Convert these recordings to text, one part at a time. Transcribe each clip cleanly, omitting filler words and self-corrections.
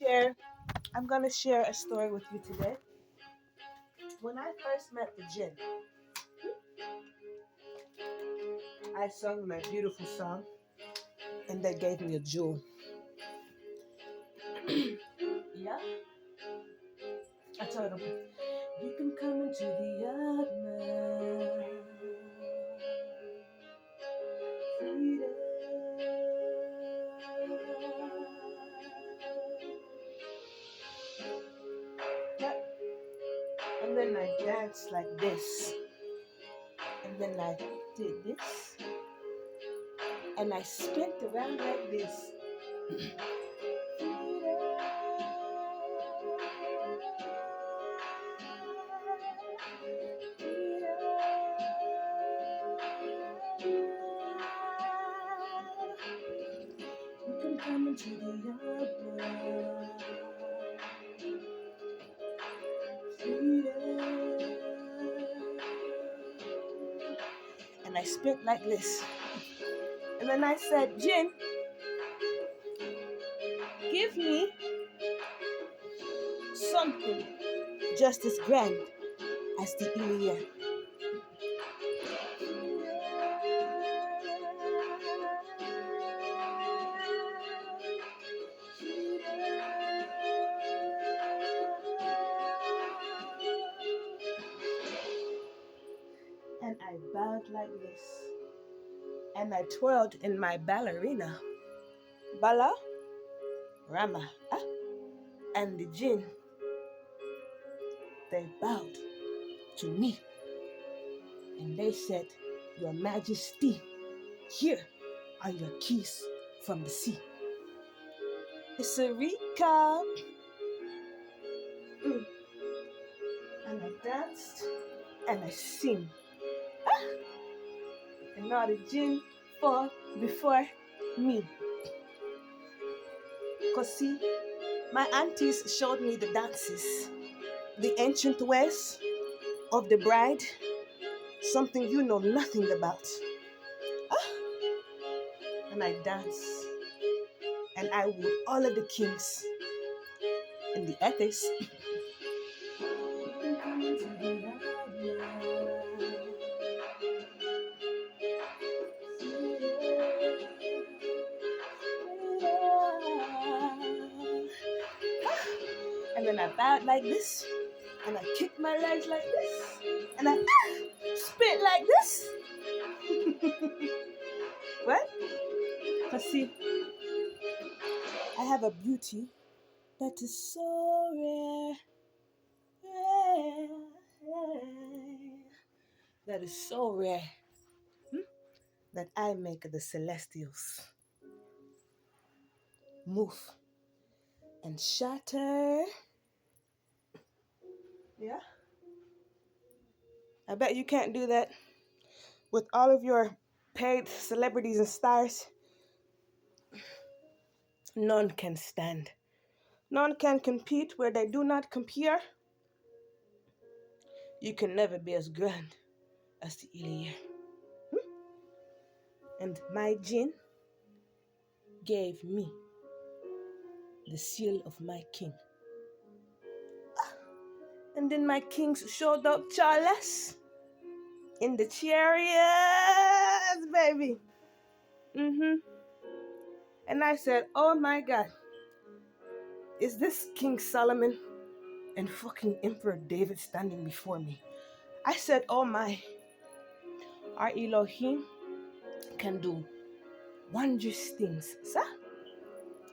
share I'm gonna share a story with you today. When I first met the Jinn, I sung my beautiful song and they gave me a jewel. Yeah. I told them, you can come into the yard, freedom. Yeah. And then I danced like this. And then I did this. And I spent around like this. You can come into the yard now. And I spit like this. And then I said, Jin, give me something just as grand as the Iliad. And I bowed like this. And I twirled in my ballerina. Bala, Rama, and the Jinn, they bowed to me. And they said, Your Majesty, here are your keys from the sea. It's a recap. And I danced and I sing. And now the Jinn fall before me. Because see, my aunties showed me the dances, the ancient ways of the bride, something you know nothing about. And I dance. And I woo all of the kings in the ethics. And then I bowed like this, and I kicked my legs like this, and I spit like this. What? Because see, I have a beauty that is so rare, that is so rare, that I make the celestials move and shatter. Yeah? I bet you can't do that with all of your paid celebrities and stars. None can stand. None can compete where they do not compare. You can never be as grand as the Iliad. And my Jinn gave me the seal of my king. And then my kings showed up, Charles, in the chariots, baby. And I said, oh my God, is this King Solomon and fucking Emperor David standing before me? I said, oh my, our Elohim can do wondrous things. Sir,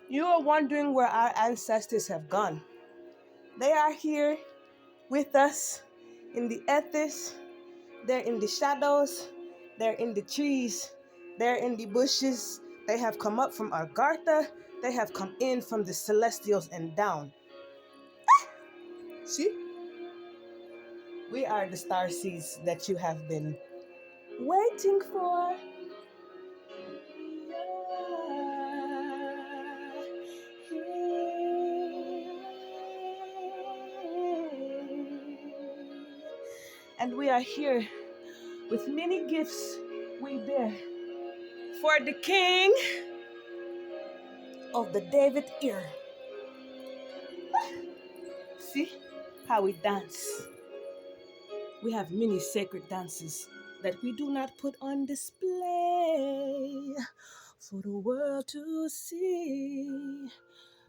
you are wondering where our ancestors have gone. They are here with us in the ethers. They're in the shadows. They're in the trees. They're in the bushes. They have come up from Argartha. They have come in from the celestials and down. See? We are the star seeds that you have been waiting for. And we are here with many gifts we bear for the king of the David ear. see how we dance. We have many sacred dances that we do not put on display for the world to see,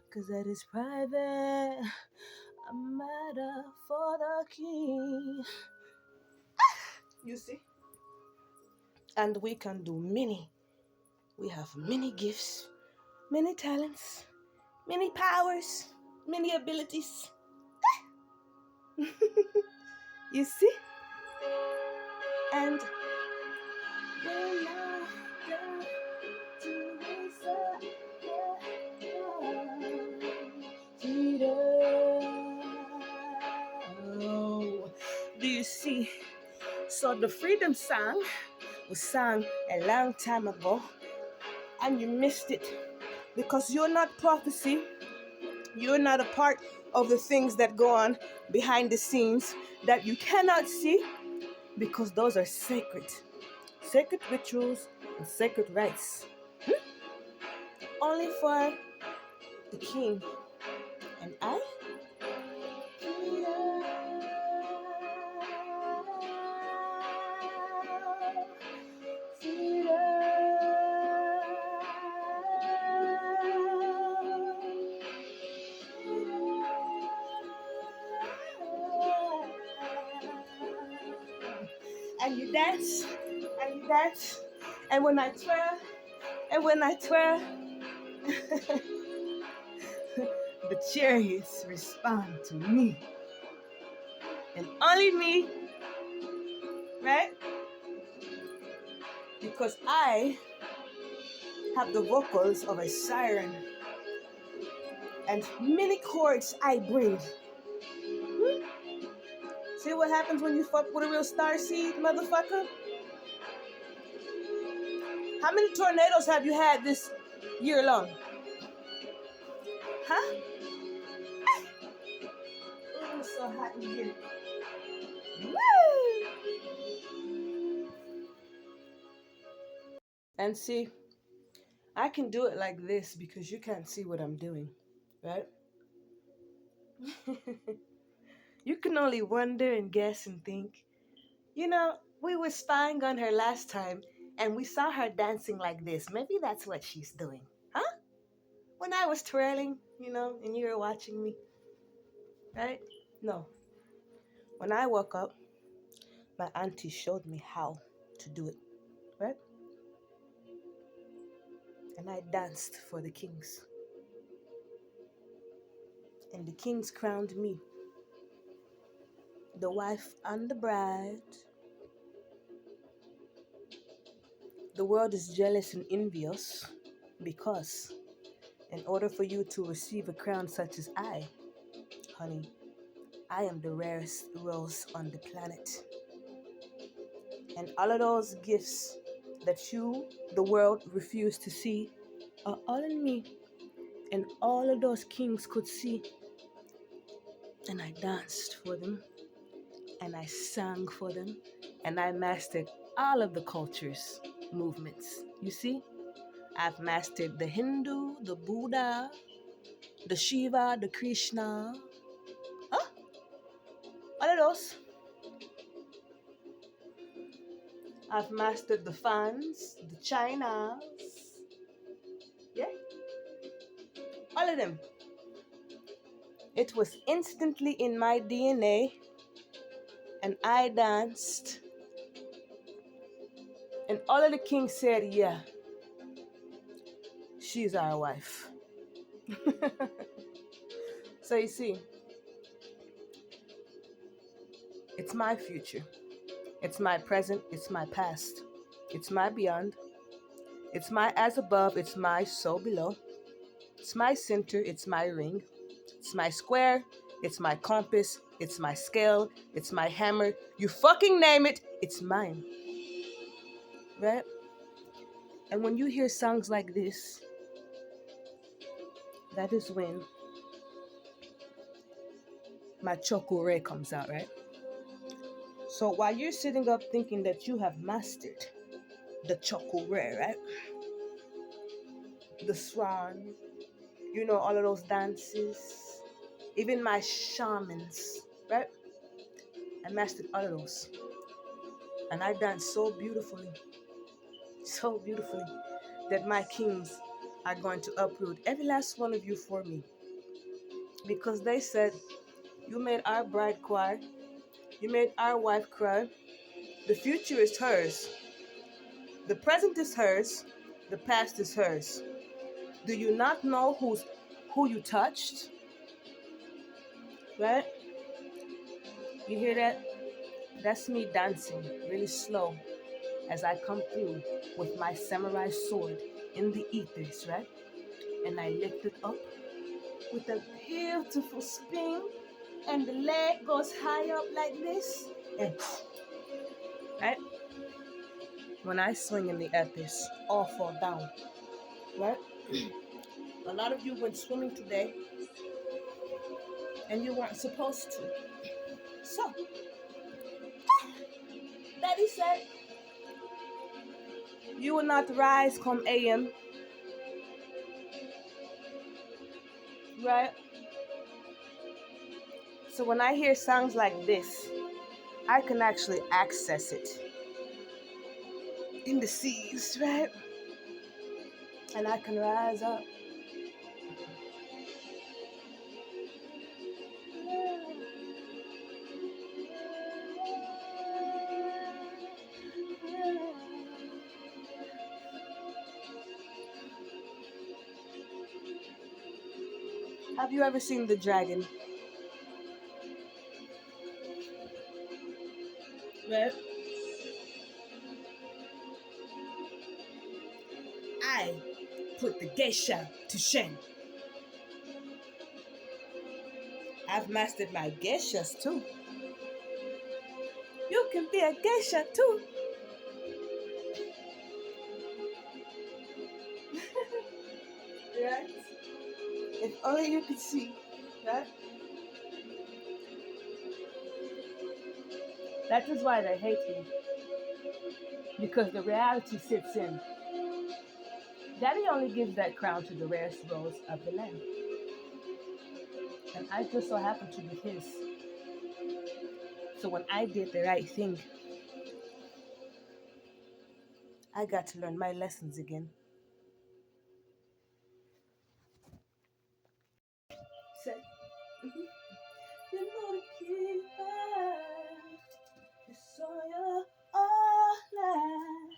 because that is private, a matter for the king. You see? And we can do many. We have many gifts, many talents, many powers, many abilities. You see? And when I got to freedom. Do you see? So the freedom song was sung a long time ago, and you missed it because you're not prophecy. You're not a part of the things that go on behind the scenes that you cannot see, because those are sacred. Sacred rituals and sacred rites. Only for the king. And I? And you dance, and you dance, and when I twirl, and when I twirl, the chariots respond to me, and only me, right? Because I have the vocals of a siren, and many chords I bring. See what happens when you fuck with a real starseed, motherfucker? How many tornadoes have you had this year long? Huh? Oh, it's so hot in here. Woo! And see, I can do it like this because you can't see what I'm doing, right? You can only wonder and guess and think. You know, we were spying on her last time and we saw her dancing like this. Maybe that's what she's doing. Huh? When I was twirling, and you were watching me. Right? No. When I woke up, my auntie showed me how to do it. Right? And I danced for the kings. And the kings crowned me the wife and the bride. The world is jealous and envious because in order for you to receive a crown such as I, honey, I am the rarest rose on the planet. And all of those gifts that you, the world, refuse to see are all in me. And all of those kings could see. And I danced for them. And I sang for them. And I mastered all of the cultures, movements. You see? I've mastered the Hindu, the Buddha, the Shiva, the Krishna. Huh? All of those. I've mastered the fans, the Chinas. Yeah? All of them. It was instantly in my DNA, and I danced. And all of the kings said, yeah, she's our wife. So you see, it's my future. It's my present. It's my past. It's my beyond. It's my as above. It's my so below. It's my center. It's my ring. It's my square. It's my compass. It's my scale. It's my hammer. You fucking name it. It's mine. Right? And when you hear songs like this, that is when my chokore comes out, right? So while you're sitting up thinking that you have mastered the chokore, right? The swan, all of those dances, even my shamans, right? I mastered all of those. And I danced so beautifully, that my kings are going to uproot every last one of you for me. Because they said, you made our bride cry, you made our wife cry. The future is hers, the present is hers, the past is hers. Do you not know who you touched? Right? You hear that? That's me dancing really slow as I come through with my samurai sword in the ethers, right? And I lift it up with a beautiful spin, and the leg goes high up like this, and right? When I swing in the ethers, all fall down, right? A lot of you went swimming today, and you weren't supposed to. So, Daddy said, you will not rise come AM, right? So when I hear songs like this, I can actually access it in the seas, right? And I can rise up. Have you ever seen the dragon? Right? I put the geisha to shame. I've mastered my geishas too. You can be a geisha too. Right? If only you could see, right? That is why they hate me. Because the reality sits in. Daddy only gives that crown to the rarest rose of the land. And I just so happen to be his. So when I did the right thing, I got to learn my lessons again. Say, you know the keeper. It's all your all night.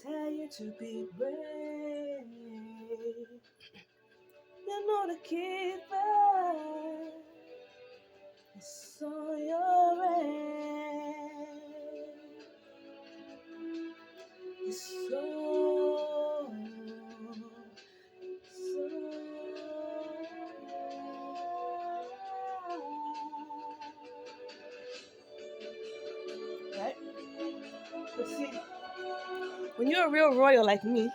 Tell you to be brave. You know the keeper. It's all your it's so right? But see, when you're a real royal like me,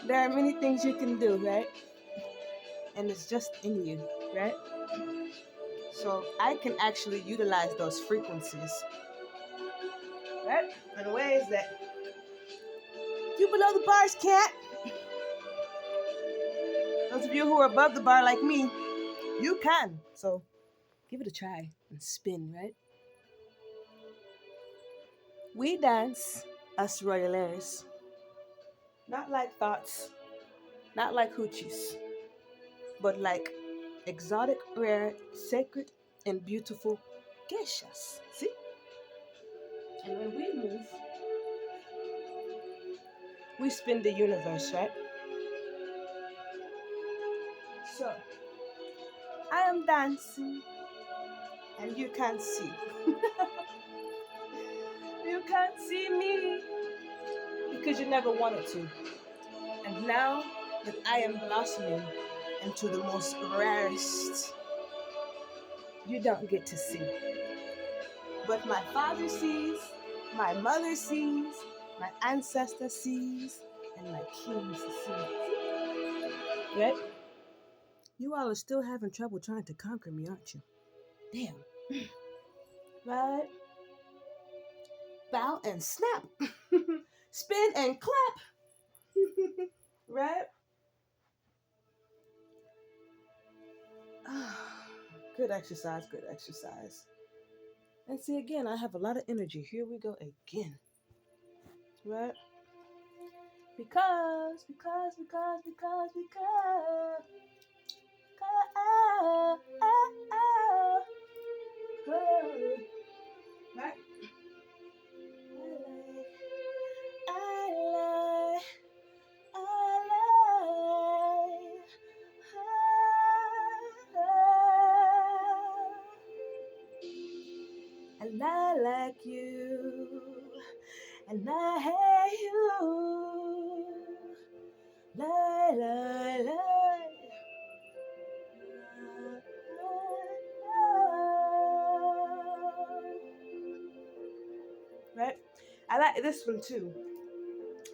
there are many things you can do, right? And it's just in you, right? So I can actually utilize those frequencies, right? In ways that you below the bars can't. Those of you who are above the bar like me, you can. So give it a try and spin, right? We dance, us royalaires, not like thoughts, not like hoochies, but like exotic, rare, sacred, and beautiful geishas. See? And when we move, we spin the universe, right? So, I am dancing, and you can't see. You can't see me because you never wanted to. And now that I am blossoming into the most rarest, you don't get to see. But my father sees, my mother sees, my ancestor sees, and my kings see. Right? You all are still having trouble trying to conquer me, aren't you? Damn. Right? Bow and snap. spin and clap. Right? Good exercise, good exercise. And see, again, I have a lot of energy. Here we go again. Right? Because. Right? I and I like you, and I hate you. Lie, lie, lie. Right? I like this one too.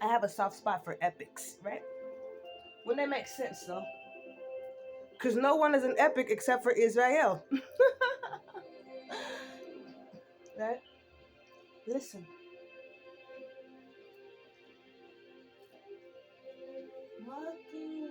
I have a soft spot for epics, right? Wouldn't that make sense though? Because no one is an epic except for Israel. Right? Listen. Walking.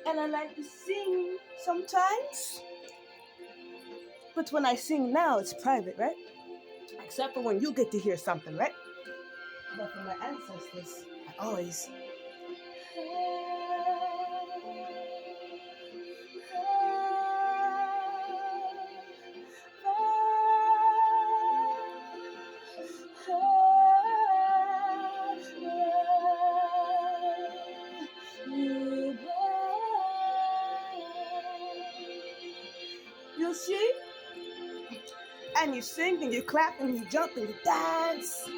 And I like to sing sometimes. But when I sing now, it's private, right? Except for when you get to hear something, right? But for my ancestors, I always. You see? And you sing and you clap and you jump and you dance.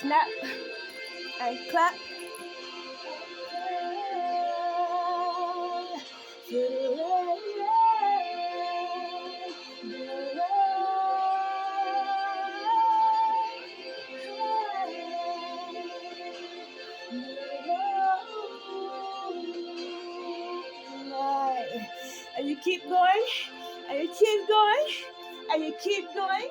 Snap and clap. And you keep going, and you keep going, and you keep going.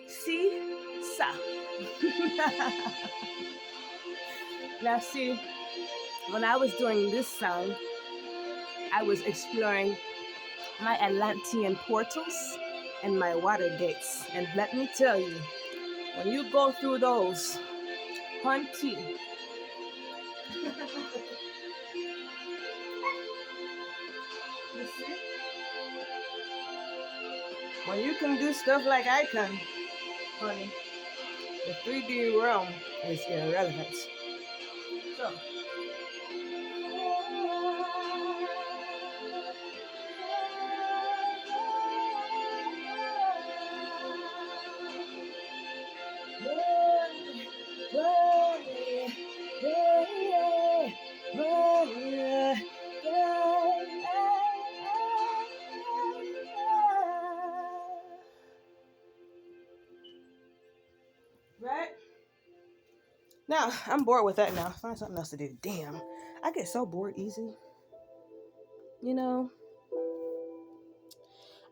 See, sa. Now see, when I was doing this sound, I was exploring my Atlantean portals and my water gates. And let me tell you, when you go through those, hunty. You see? When you can do stuff like I can, honey, The 3D realm is irrelevant. So. Right? Now, I'm bored with that now. Find something else to do. Damn. I get so bored easy. You know?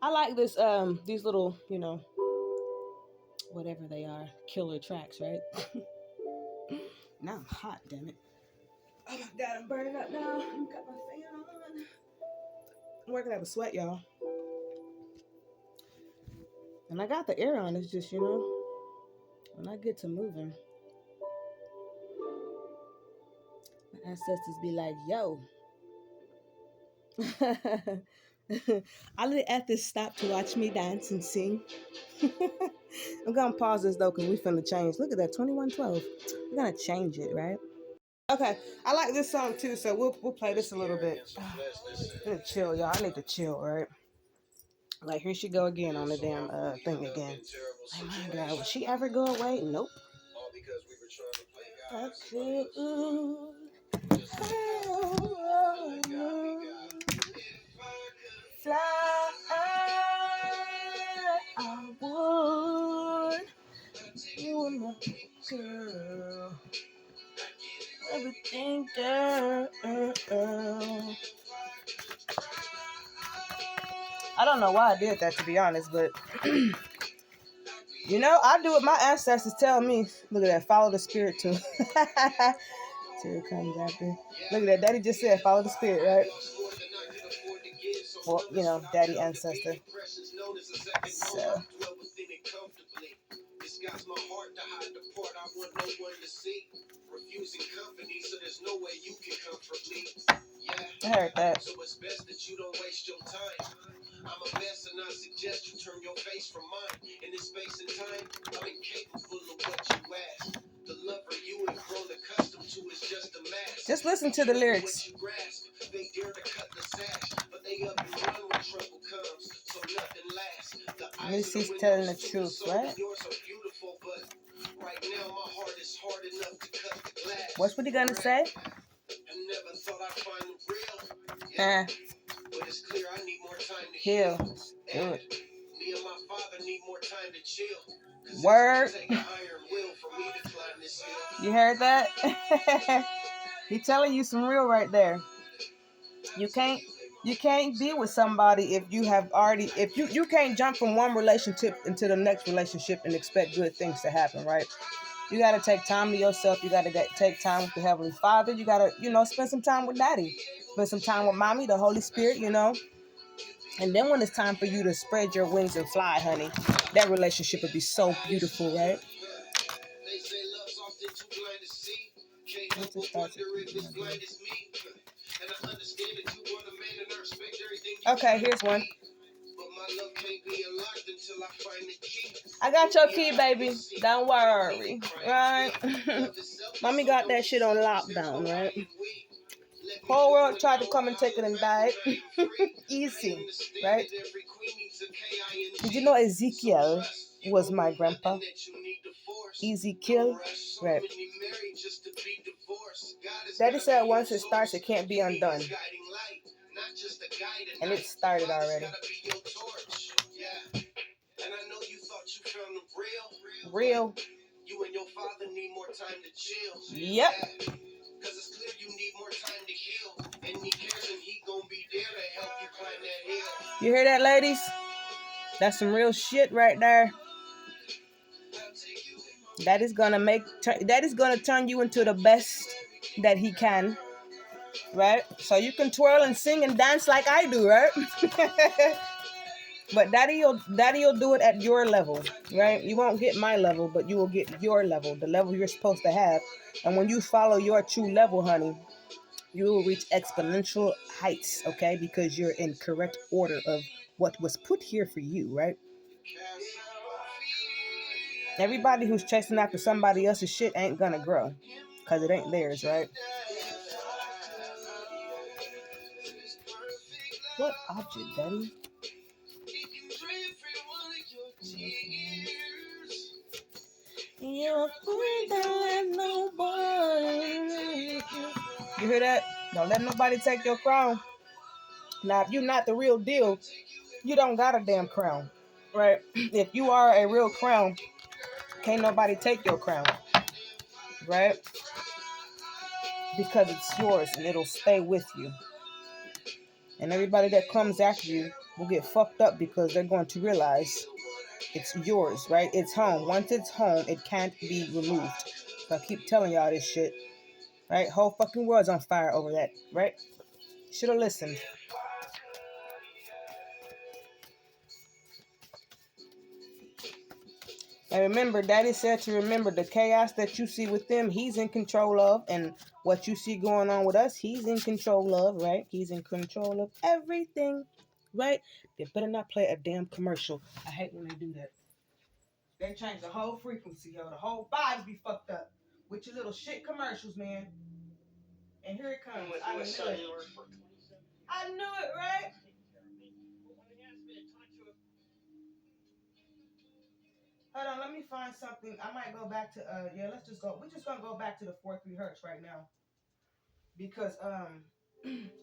I like these little, whatever they are, killer tracks, right? Now I'm hot, damn it. Oh my god, I'm burning up now. I'm got my fan on. I'm working up a sweat, y'all. And I got the air on. It's just, when I get to moving, my ancestors be like, yo. I let Ethis stop to watch me dance and sing. I'm gonna pause this though, because we finna change. Look at that, 2112. We're gonna change it, right? Okay, I like this song too, so we'll play this a little bit. I'm gonna chill, y'all. I need to chill, right? Like, here she go again on the damn thing again. Oh my god, will she ever go away? Nope. Okay. Fly, I would. You were my girl. Everything, girl. I don't know why I did that, to be honest, but I do what my ancestors tell me. Look at that, follow the spirit too. Till it comes after. Look at that, Daddy just said follow the spirit, right? Well, Daddy ancestor. So. Disguise my heart to hide the part I want no one to see. Refusing company, so there's no way you can comfort me. Yeah, I heard that. So it's best that you don't waste your time. I'm a mess and I suggest you turn your face from mine. In this space and time, I'm incapable of what you ask. The lover you have grown accustomed to is just a mask. Just listen to the lyrics. They dare to cut the sash, but they up and run when trouble comes, so nothing lasts. This is telling the truth, right? Right now, my heart is hard enough to cut the glass. What's what he gonna say? I never thought I'd find the real. Yeah. But it's clear I need more time to heal. And me and my father need more time to chill. Word. Take an iron will for me to climb this hill. You heard that? He telling you some real right there. You can't be with somebody if you can't jump from one relationship into the next relationship and expect good things to happen, right? You got to take time to yourself. You got to take time with the Heavenly Father. You got to, spend some time with Daddy. Spend some time with Mommy, the Holy Spirit, And then when it's time for you to spread your wings and fly, honey, that relationship would be so beautiful, right? Okay, here's one. I got your key, baby. Don't worry, right? Mommy got that shit on lockdown, right? Whole world tried to come and take it and died. Easy, right? Did you know Ezekiel was my grandpa? Ezekiel, right? Daddy said once it starts, it can't be undone. And it started already. Real. You and your father need more time to chill. Yep. Because it's clear you need more time to heal. And he cares and he gonna be there to help you climb that hill. You hear that, ladies? That's some real shit right there. That is gonna turn you into the best that he can. Right? So you can twirl and sing and dance like I do, right? But daddy'll do it at your level, right? You won't get my level, but you will get your level, the level you're supposed to have. And when you follow your true level, honey, you will reach exponential heights, okay? Because you're in correct order of what was put here for you, right? Everybody who's chasing after somebody else's shit ain't gonna grow. Because it ain't theirs, right? What object, Daddy? You're free to let nobody. You hear that? Don't let nobody take your crown. Now, if you're not the real deal, you don't got a damn crown, right? If you are a real crown, can't nobody take your crown, right? Because it's yours and it'll stay with you. And everybody that comes after you will get fucked up because they're going to realize it's yours, right? It's home. Once it's home, it can't be removed. So I keep telling y'all this shit, right? Whole fucking world's on fire over that, right? Should have listened. And remember, Daddy said to remember the chaos that you see with them, he's in control of. And what you see going on with us, he's in control of, right? He's in control of everything, right? They better not play a damn commercial. I hate when they do that. They change the whole frequency, yo. The whole vibes be fucked up with your little shit commercials, man. And here it comes. I knew it. I knew it, right? Hold on, let me find something. I might go back to let's just go. We're just gonna go back to the 4-3 hertz right now. Because I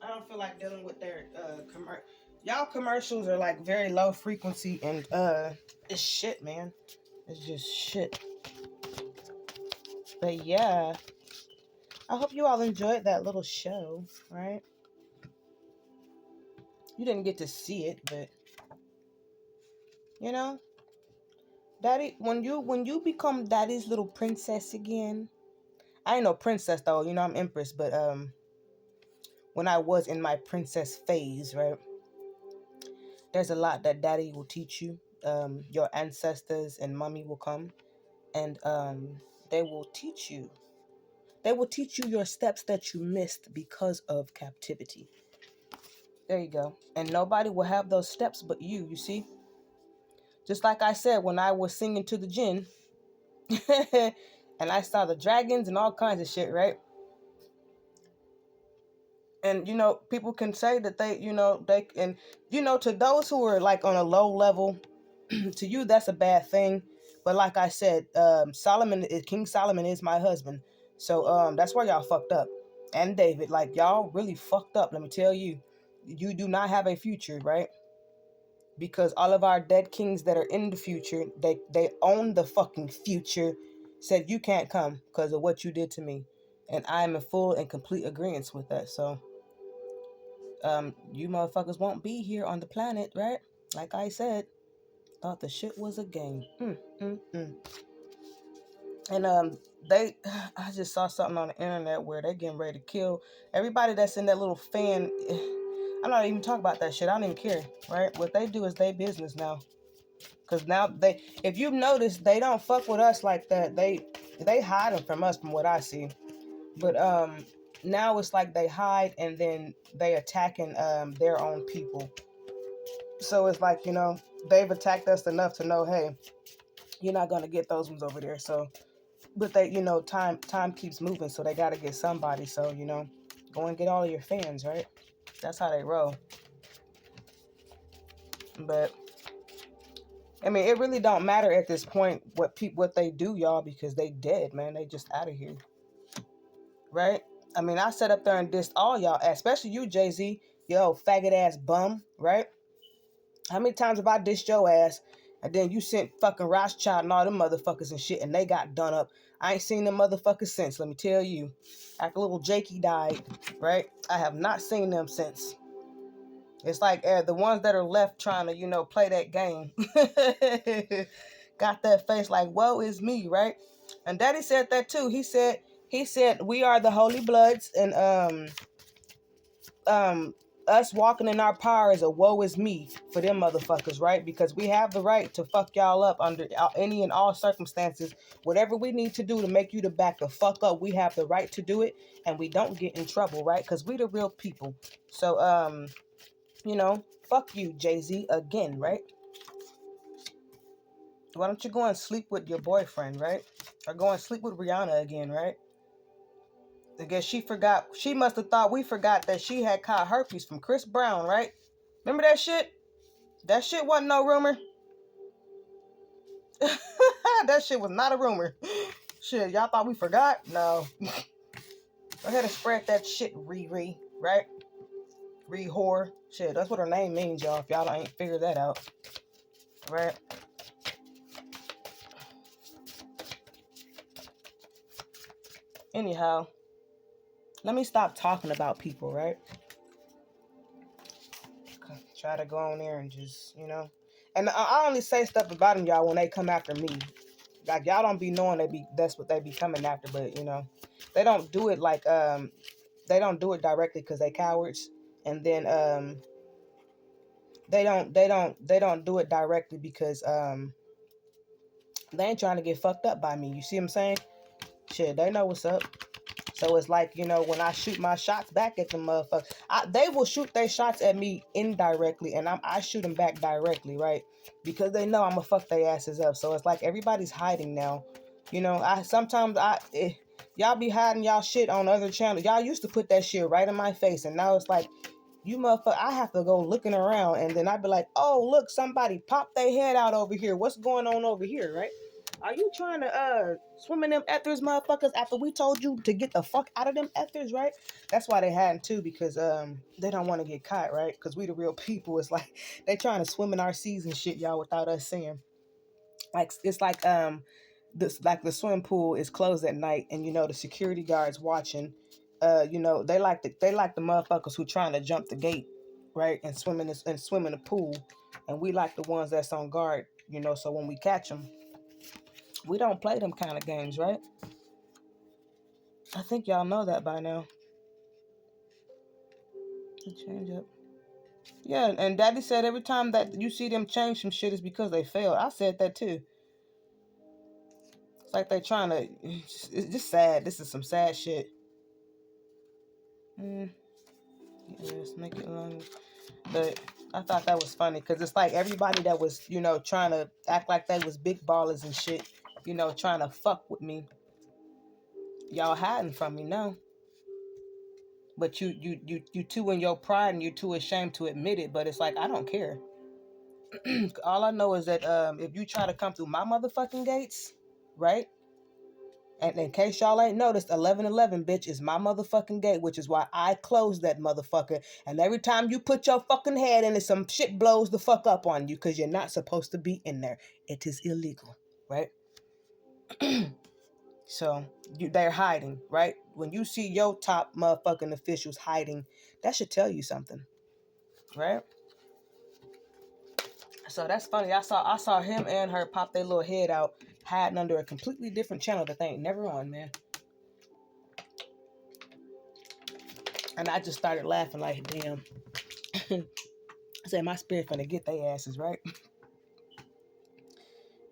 don't feel like dealing with their y'all commercials are like very low frequency and it's shit, man. It's just shit. But yeah, I hope you all enjoyed that little show, right? You didn't get to see it, but you know, Daddy, when you become Daddy's little princess again, I ain't no princess though, you know I'm Empress, but when I was in my princess phase, right? There's a lot that Daddy will teach you. Your ancestors and mommy will come, and they will teach you. They will teach you your steps that you missed because of captivity. There you go. And nobody will have those steps but you. You see, just like I said when I was singing to the jinn, and I saw the dragons and all kinds of shit, right? And you know, people can say that they and to those who are like on a low level, to you that's a bad thing. But like I said, King Solomon is my husband, so that's where y'all fucked up. And David, like y'all really fucked up. Let me tell you, you do not have a future, right? Because all of our dead kings that are in the future, they own the fucking future, said you can't come because of what you did to me, and I am in full and complete agreement with that. So you motherfuckers won't be here on the planet, right? Like I said, thought the shit was a game. And I just saw something on the internet where they're getting ready to kill everybody that's in that little fan. I'm not even talking about that shit. I don't even care, right? What they do is their business now. Cause now if you've noticed, they don't fuck with us like that. They hide them from us, from what I see. But now it's like they hide and then they attacking their own people. So it's like, they've attacked us enough to know, hey, you're not gonna get those ones over there. So, but they, time keeps moving, so they gotta get somebody. So, go and get all of your fans, right? That's how they roll. But I mean, it really don't matter at this point what they do, y'all, because they dead, man. They just out of here, right? I mean, I sat up there and dissed all y'all, especially you, Jay-Z, yo, faggot ass bum, right? How many times have I dissed your ass? And then you sent fucking Rothschild and all them motherfuckers and shit, and they got done up. I ain't seen them motherfuckers since, let me tell you. After little Jakey died, right? I have not seen them since. It's like the ones that are left trying to, play that game. Got that face like, woe is me, right? And Daddy said that too. He said we are the holy bloods, and us walking in our power is a woe is me for them motherfuckers, right? Because we have the right to fuck y'all up under any and all circumstances. Whatever we need to do to make you to back the fuck up, we have the right to do it, and we don't get in trouble, right? Because we the real people. So fuck you, Jay-Z, again, right? Why don't you go and sleep with your boyfriend, right? Or go and sleep with Rihanna again, right? I guess she forgot. She must have thought we forgot that she had caught herpes from Chris Brown, right? Remember that shit? That shit wasn't no rumor. That shit was not a rumor. Shit, y'all thought we forgot? No. Go ahead and spread that shit, Riri, right? Re-whore. Shit, that's what her name means, y'all, if y'all ain't figured that out. Right? Anyhow, let me stop talking about people, right? Try to go on there and just, And I only say stuff about them, y'all, when they come after me. Like, y'all don't be knowing that's what they be coming after, but, they don't do it like, they don't do it directly because they cowards. And then, they don't do it directly because, they ain't trying to get fucked up by me. You see what I'm saying? Shit, they know what's up. So it's like, when I shoot my shots back at the motherfuckers, they will shoot their shots at me indirectly, and I shoot them back directly, right? Because they know I'm gonna fuck their asses up. So it's like everybody's hiding now. Y'all be hiding y'all shit on other channels. Y'all used to put that shit right in my face, and now it's like, you motherfucker, I have to go looking around, and then I'd be like, oh, look, somebody popped their head out over here. What's going on over here, right? Are you trying to swim in them ethers, motherfuckers, after we told you to get the fuck out of them ethers, right? That's why they hadn't too, because they don't want to get caught, right? Because we the real people. It's like they trying to swim in our seas and shit, y'all, without us seeing. Like it's like the swim pool is closed at night, and the security guards watching. They like the motherfuckers who trying to jump the gate, right, and swim in the pool, and we like the ones that's on guard. So when we catch them, we don't play them kind of games, right? I think y'all know that by now. Change up. Yeah, and Daddy said every time that you see them change some shit is because they failed. I said that too. It's like they trying to. It's just sad. This is some sad shit. Yes, make it long. But I thought that was funny because it's like everybody that was, trying to act like they was big ballers and shit, trying to fuck with me. Y'all hiding from me now. But you too in your pride and you're too ashamed to admit it. But it's like I don't care. All I know is that if you try to come through my motherfucking gates, right? And in case y'all ain't noticed, 1111, bitch, is my motherfucking gate, which is why I closed that motherfucker. And every time you put your fucking head in it, some shit blows the fuck up on you because you're not supposed to be in there. It is illegal, right? So they're hiding, right? When you see your top motherfucking officials hiding, that should tell you something, right? So that's funny. I saw him and her pop their little head out, hiding under a completely different channel that they ain't never on, man. And I just started laughing like, damn. I said, my spirit finna get their asses, right?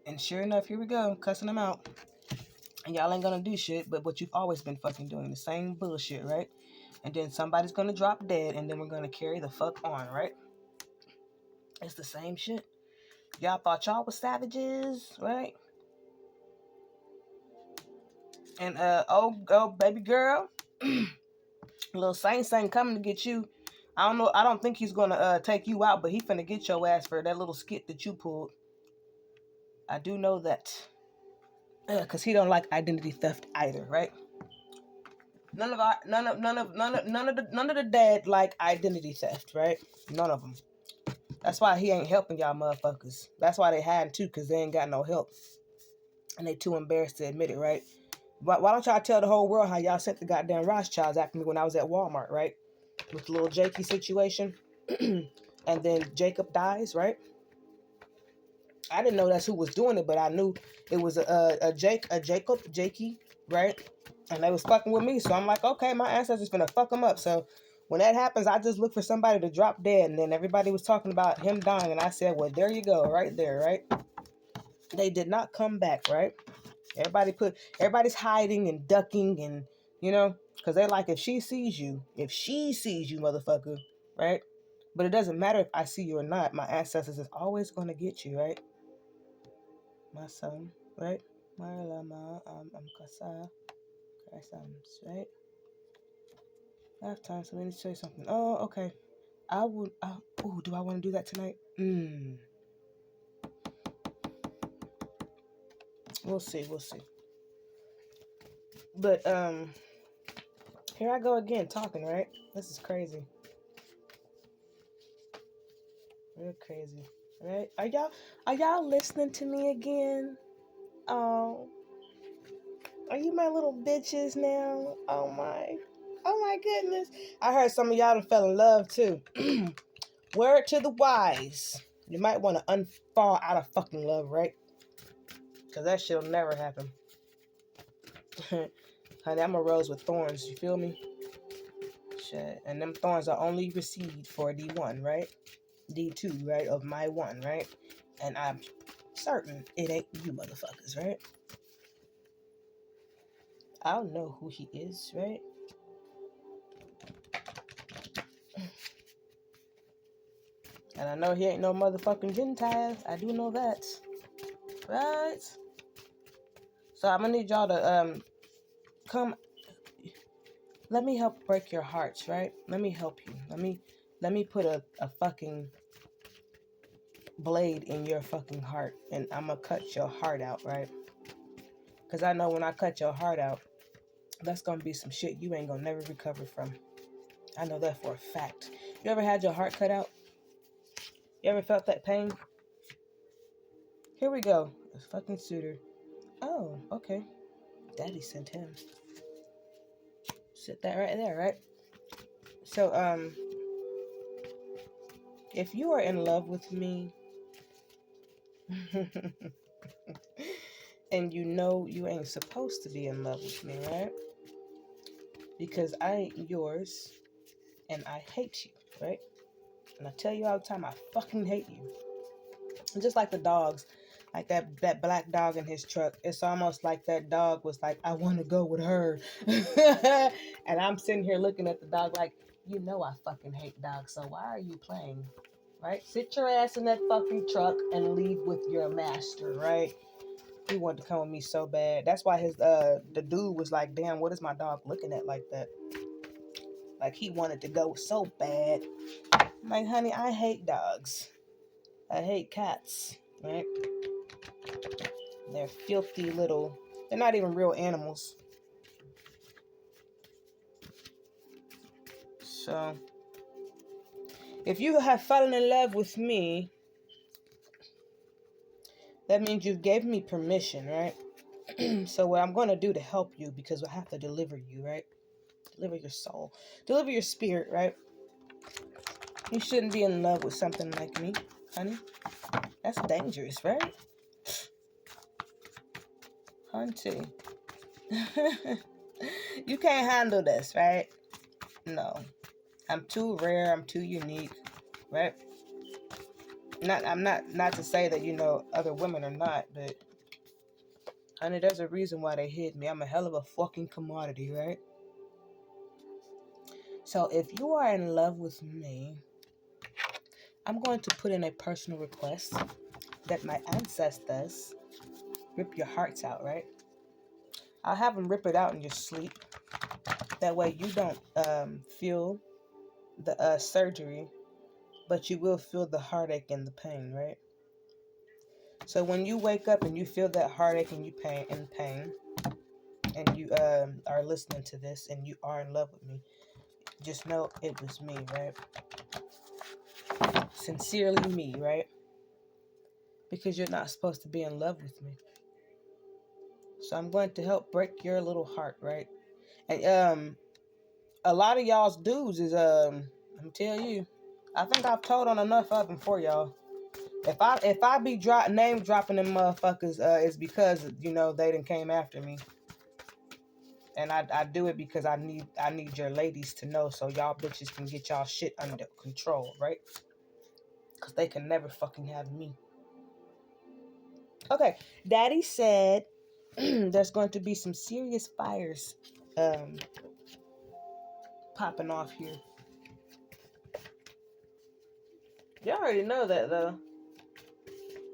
And sure enough, here we go, cussing them out. And y'all ain't gonna do shit but what you've always been fucking doing, the same bullshit, right? And then somebody's gonna drop dead, and then we're gonna carry the fuck on, right? It's the same shit. Y'all thought y'all was savages, right? And oh baby girl, little Saint coming to get you. I don't know. I don't think he's gonna take you out, but he finna get your ass for that little skit that you pulled. I do know that, cause he don't like identity theft either, right? None of the dad like identity theft, right? None of them. That's why he ain't helping y'all motherfuckers. That's why they hiding too, cause they ain't got no help, and they too embarrassed to admit it, right? Why don't y'all tell the whole world how y'all sent the goddamn Rothschilds after me when I was at Walmart, right? With the little Jakey situation, and then Jacob dies, right? I didn't know that's who was doing it, but I knew it was a Jakey, right? And they was fucking with me, so I'm like, okay, my ancestors finna fuck them up. So when that happens, I just look for somebody to drop dead, and then everybody was talking about him dying, and I said, well, there you go, right there, right? They did not come back, right? Everybody's hiding and ducking, and because they're like, if she sees you, motherfucker, right? But it doesn't matter if I see you or not. My ancestors is always gonna get you, right? my son, right? Marlama, Kasa, Christams, right? I have time, so let me show you something. Oh, okay. I would, do I want to do that tonight? We'll see. But, here I go again, talking, right? This is crazy. Real crazy, right? Are y'all listening to me again? Oh, are you my little bitches now? Oh my goodness. I heard some of y'all done fell in love too. Word to the wise. You might want to unfall out of fucking love, right? Because that shit'll never happen. Honey, I'm a rose with thorns, you feel me? Shit. And them thorns are only received for D1, right? D2, right? Of my one, right? And I'm certain it ain't you motherfuckers, right? I don't know who he is, right? And I know he ain't no motherfucking Gentile. I do know that. Right? So I'm gonna need y'all to come. Let me help break your hearts, right? Let me help you. Let me put a fucking blade in your fucking heart, and I'm gonna cut your heart out, right? Because I know when I cut your heart out, that's gonna be some shit you ain't gonna never recover from. I know that for a fact. You ever had your heart cut out? You ever felt that pain? Here we go. A fucking suitor. Oh, okay. Daddy sent him. Sit that right there, right? So, if you are in love with me, and you know you ain't supposed to be in love with me, right? Because I ain't yours, and I hate you, right? And I tell you all the time, I fucking hate you. And just like the dogs, like that black dog in his truck, it's almost like that dog was like, I want to go with her. And I'm sitting here looking at the dog like, you know I fucking hate dogs, so why are you playing? Right? Sit your ass in that fucking truck and leave with your master, right? He wanted to come with me so bad. That's why the dude was like, damn, what is my dog looking at like that? Like he wanted to go so bad. I'm like, honey, I hate dogs. I hate cats, right? They're filthy little, they're not even real animals. So, if you have fallen in love with me, that means you've gave me permission, right? So what I'm going to do to help you, because I have to deliver you, right? Deliver your soul. Deliver your spirit, right? You shouldn't be in love with something like me, honey. That's dangerous, right? Hunty. You can't handle this, right? No. I'm too rare. I'm too unique, right? I'm not to say that, other women are not, but honey, there's a reason why they hid me. I'm a hell of a fucking commodity, right? So if you are in love with me, I'm going to put in a personal request that my ancestors rip your hearts out, right? I'll have them rip it out in your sleep. That way you don't feel the surgery, but you will feel the heartache and the pain, right? So when you wake up and you feel that heartache and pain, and you are listening to this and you are in love with me, just know it was me, right? Sincerely me, right? Because you're not supposed to be in love with me. So I'm going to help break your little heart, right? And a lot of y'all's dudes is let me tell you, I think I've told on enough of them for y'all. If I be name dropping them motherfuckers, it's because they done came after me, and I do it because I need your ladies to know, so y'all bitches can get y'all shit under control, right? Because they can never fucking have me. Okay, Daddy said there's going to be some serious fires popping off here. You already know that, though.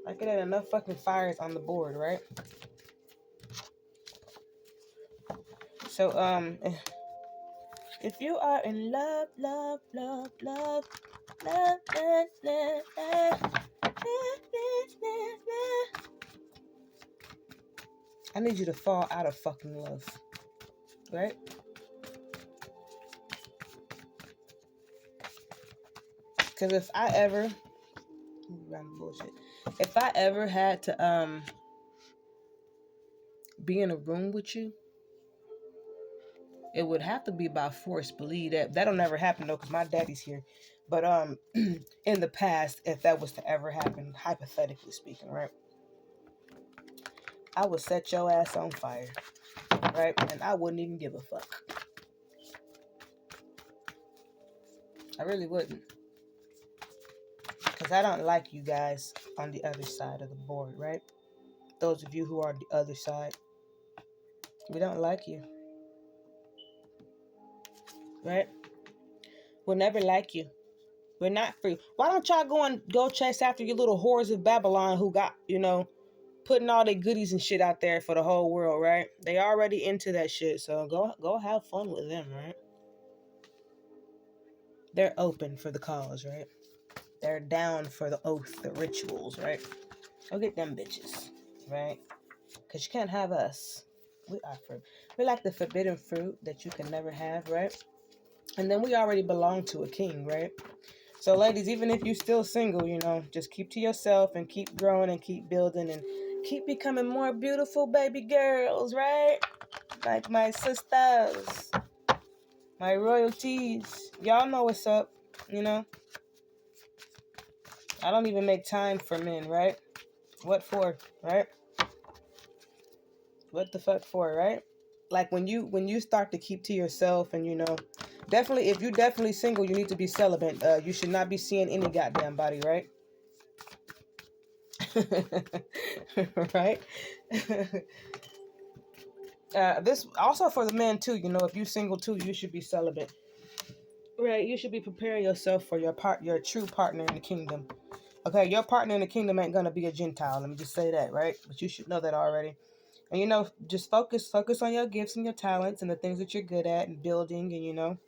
Like it ain't enough fucking fires on the board, right? So, if you are in love, love, love, love, love, love, love, love, love, I need you to fall out of fucking love, right? Because if I ever, bullshit. If I ever had to be in a room with you, it would have to be by force. Believe that. That'll never happen though, because my daddy's here. But in the past, if that was to ever happen, hypothetically speaking, right, I would set your ass on fire, right, and I wouldn't even give a fuck. I really wouldn't, because I don't like you guys on the other side of the board, right? Those of you who are the other side, we don't like you, right? We'll never like you. We're not free. Why don't y'all go chase after your little whores of Babylon who got, putting all their goodies and shit out there for the whole world, right? They already into that shit, so go have fun with them, right? They're open for the cause, right? They're down for the oath, the rituals, right? Go get them bitches, right? Because you can't have us. We're like the forbidden fruit that you can never have, right? And then we already belong to a king, right? So ladies, even if you're still single, just keep to yourself and keep growing and keep building and keep becoming more beautiful baby girls, right? Like my sisters, my royalties. Y'all know what's up, I don't even make time for men, right? What for, right? What the fuck for, right? Like when you start to keep to yourself and definitely, if you're definitely single, you need to be celibate. You should not be seeing any goddamn body, right? Right? This also for the men too. If you're single too, you should be celibate. Right? You should be preparing yourself for your true partner in the kingdom. Okay, your partner in the kingdom ain't gonna be a Gentile. Let me just say that, right? But you should know that already. And just focus on your gifts and your talents and the things that you're good at and building. And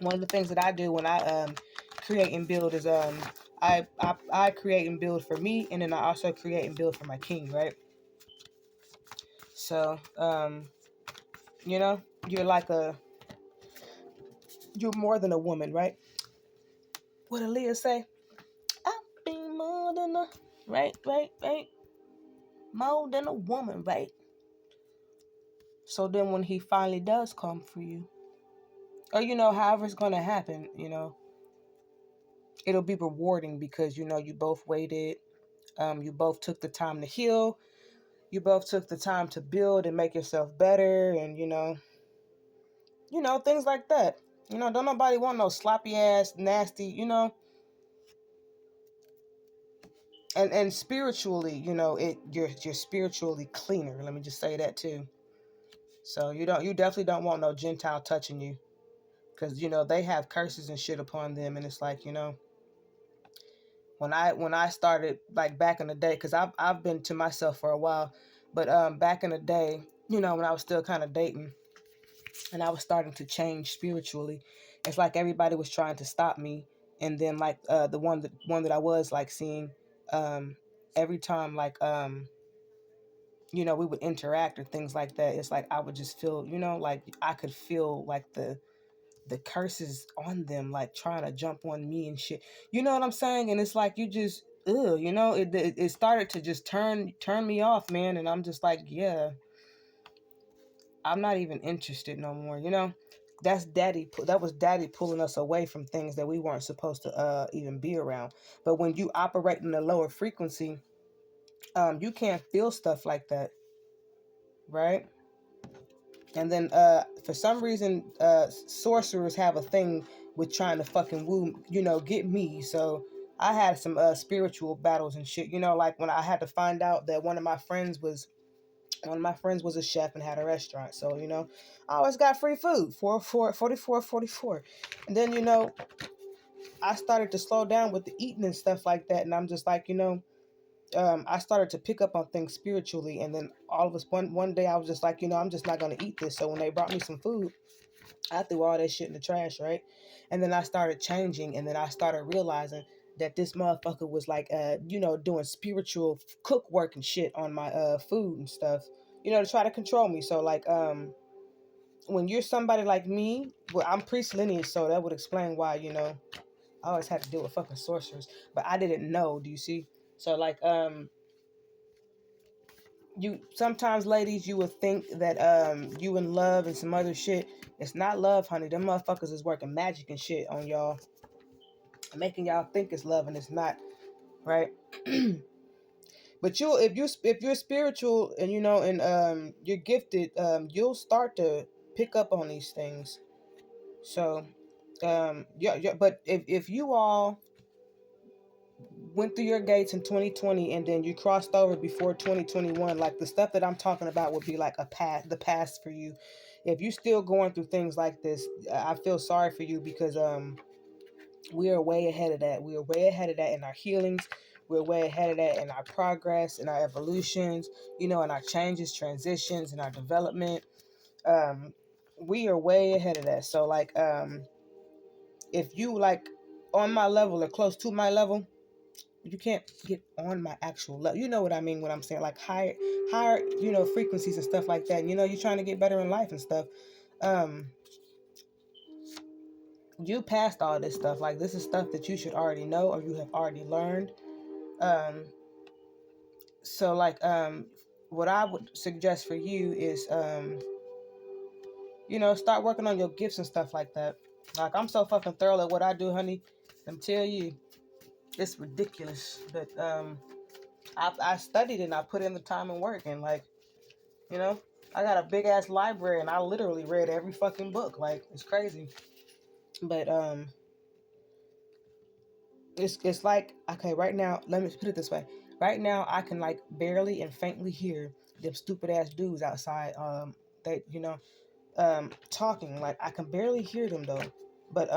one of the things that I do when I create and build is I create and build for me, and then I also create and build for my king, right? So you're more than a woman, right? What Aaliyah say? I'll be more than a right, more than a woman, right? So then when he finally does come for you, or however it's gonna happen, it'll be rewarding because you both waited, you both took the time to heal, you both took the time to build and make yourself better, and things like that. Don't nobody want no sloppy ass, nasty, and spiritually, you're spiritually cleaner. Let me just say that too. So you definitely don't want no Gentile touching you, because they have curses and shit upon them, and it's like when I started, like back in the day, because I've been to myself for a while, but back in the day, when I was still kind of dating, and I was starting to change spiritually, it's like everybody was trying to stop me, and then like the one that I was like seeing, every time like we would interact or things like that, it's like I would just feel, like I could feel like the curses on them, like trying to jump on me and shit. You know what I'm saying? And it's like you just, it started to just turn me off, man. And I'm just like, yeah, I'm not even interested no more. That was daddy pulling us away from things that we weren't supposed to even be around. But when you operate in a lower frequency, you can't feel stuff like that, right? And then for some reason, sorcerers have a thing with trying to fucking woo, get me. So I had some spiritual battles and shit. Like when I had to find out that one of my friends was a chef and had a restaurant. So, I always got free food, 44. And then, I started to slow down with the eating and stuff like that. And I'm just like, I started to pick up on things spiritually, and then all of us one day I was just like, I'm just not gonna eat this. So when they brought me some food, I threw all that shit in the trash, right? And then I started changing, and then I started realizing that this motherfucker was like, doing spiritual cook work and shit on my food and stuff, to try to control me. So like, when you're somebody like me, well, I'm priest lineage, so that would explain why, I always had to deal with fucking sorcerers, but I didn't know. Do you see? So like, you sometimes, ladies, you would think that you in love and some other shit. It's not love, honey. Them motherfuckers is working magic and shit on y'all, making y'all think it's love and it's not, right? But if you're spiritual and you're gifted, you'll start to pick up on these things. So yeah. But if you all went through your gates in 2020 and then you crossed over before 2021, like the stuff that I'm talking about would be like the past for you. If you're still going through things like this, I feel sorry for you, because we are way ahead of that. We are way ahead of that in our healings. We're way ahead of that in our progress, in our evolutions, in our changes, transitions, in our development. We are way ahead of that. So like, if you like on my level or close to my level, you can't get on my actual level. You know what I mean when I'm saying like higher, frequencies and stuff like that. You're trying to get better in life and stuff. You passed all this stuff. Like, this is stuff that you should already know or you have already learned. So like, what I would suggest for you is, start working on your gifts and stuff like that. Like, I'm so fucking thorough at what I do, honey. I'm telling you, it's ridiculous. But I studied and I put in the time and work, and like, I got a big ass library and I literally read every fucking book. Like, it's crazy. But it's like, okay, right now, let me put it this way. Right now I can like barely and faintly hear them stupid ass dudes outside, they talking. Like, I can barely hear them though. But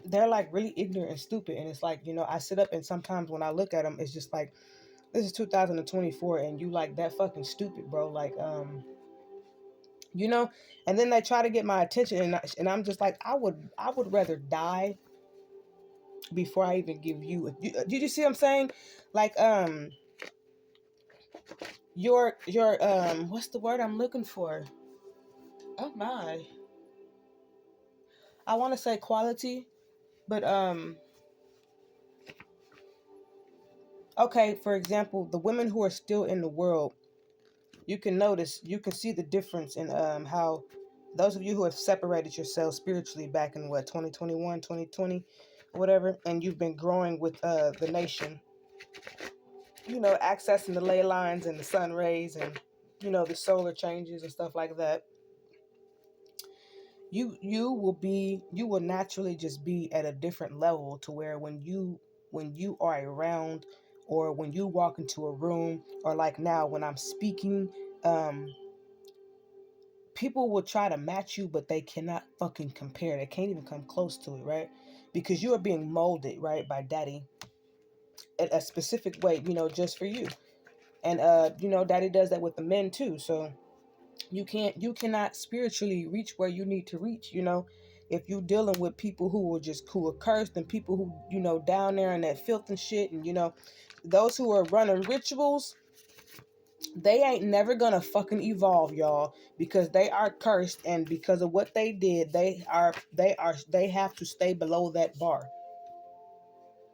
they're like really ignorant and stupid, and it's like, I sit up and sometimes when I look at them, it's just like, this is 2024 and you like that fucking stupid, bro. Like, and then they try to get my attention, and I'm just like, I would rather die before I even give you. Did you see what I'm saying? Like, your what's the word I'm looking for? Oh my, I want to say quality, but okay. For example, the women who are still in the world, you can see the difference in how those of you who have separated yourselves spiritually back in what, 2021, 2020, whatever, and you've been growing with the nation, accessing the ley lines and the sun rays and the solar changes and stuff like that. You will naturally just be at a different level, to where when you are around, or when you walk into a room, or like now when I'm speaking, um people will try to match you, but they cannot fucking compare. They can't even come close to it, right? Because you are being molded, right, by daddy in a specific way, just for you. And daddy does that with the men too. So you cannot spiritually reach where you need to reach, if you dealing with people who are cursed, and people who, down there in that filth and shit, and those who are running rituals, they ain't never gonna fucking evolve, y'all, because they are cursed, and because of what they did, they have to stay below that bar.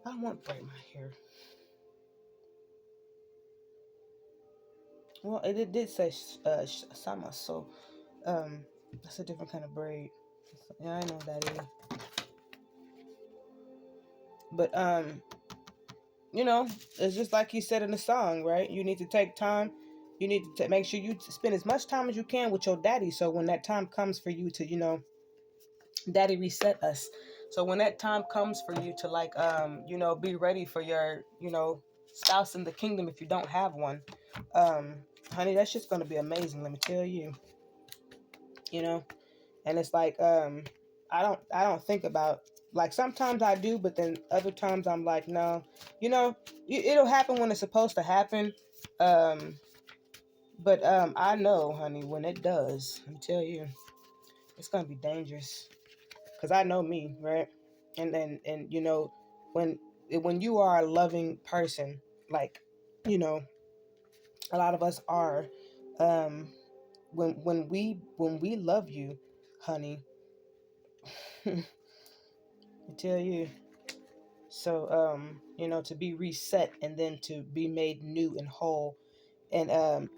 I don't want to braid my hair. Well, it did say sama, so that's a different kind of braid. Yeah, I know what that is. But it's just like he said in the song, right? You need to take time. You need to make sure you spend as much time as you can with your daddy, so when that time comes for you to, daddy reset us. So when that time comes for you to, like, be ready for your, spouse in the kingdom, if you don't have one, honey, that's just gonna be amazing. Let me tell you, and it's like, I don't think about Like sometimes I do, but then other times I'm like, no. You know, it'll happen when it's supposed to happen. Um, but I know, honey, when it does, I tell you, it's gonna be dangerous. Cause I know me, right? And you know, when when you are a loving person, like, you know, a lot of us are, um, when we love you, honey, I tell you. So you know, to be reset and then to be made new and whole, and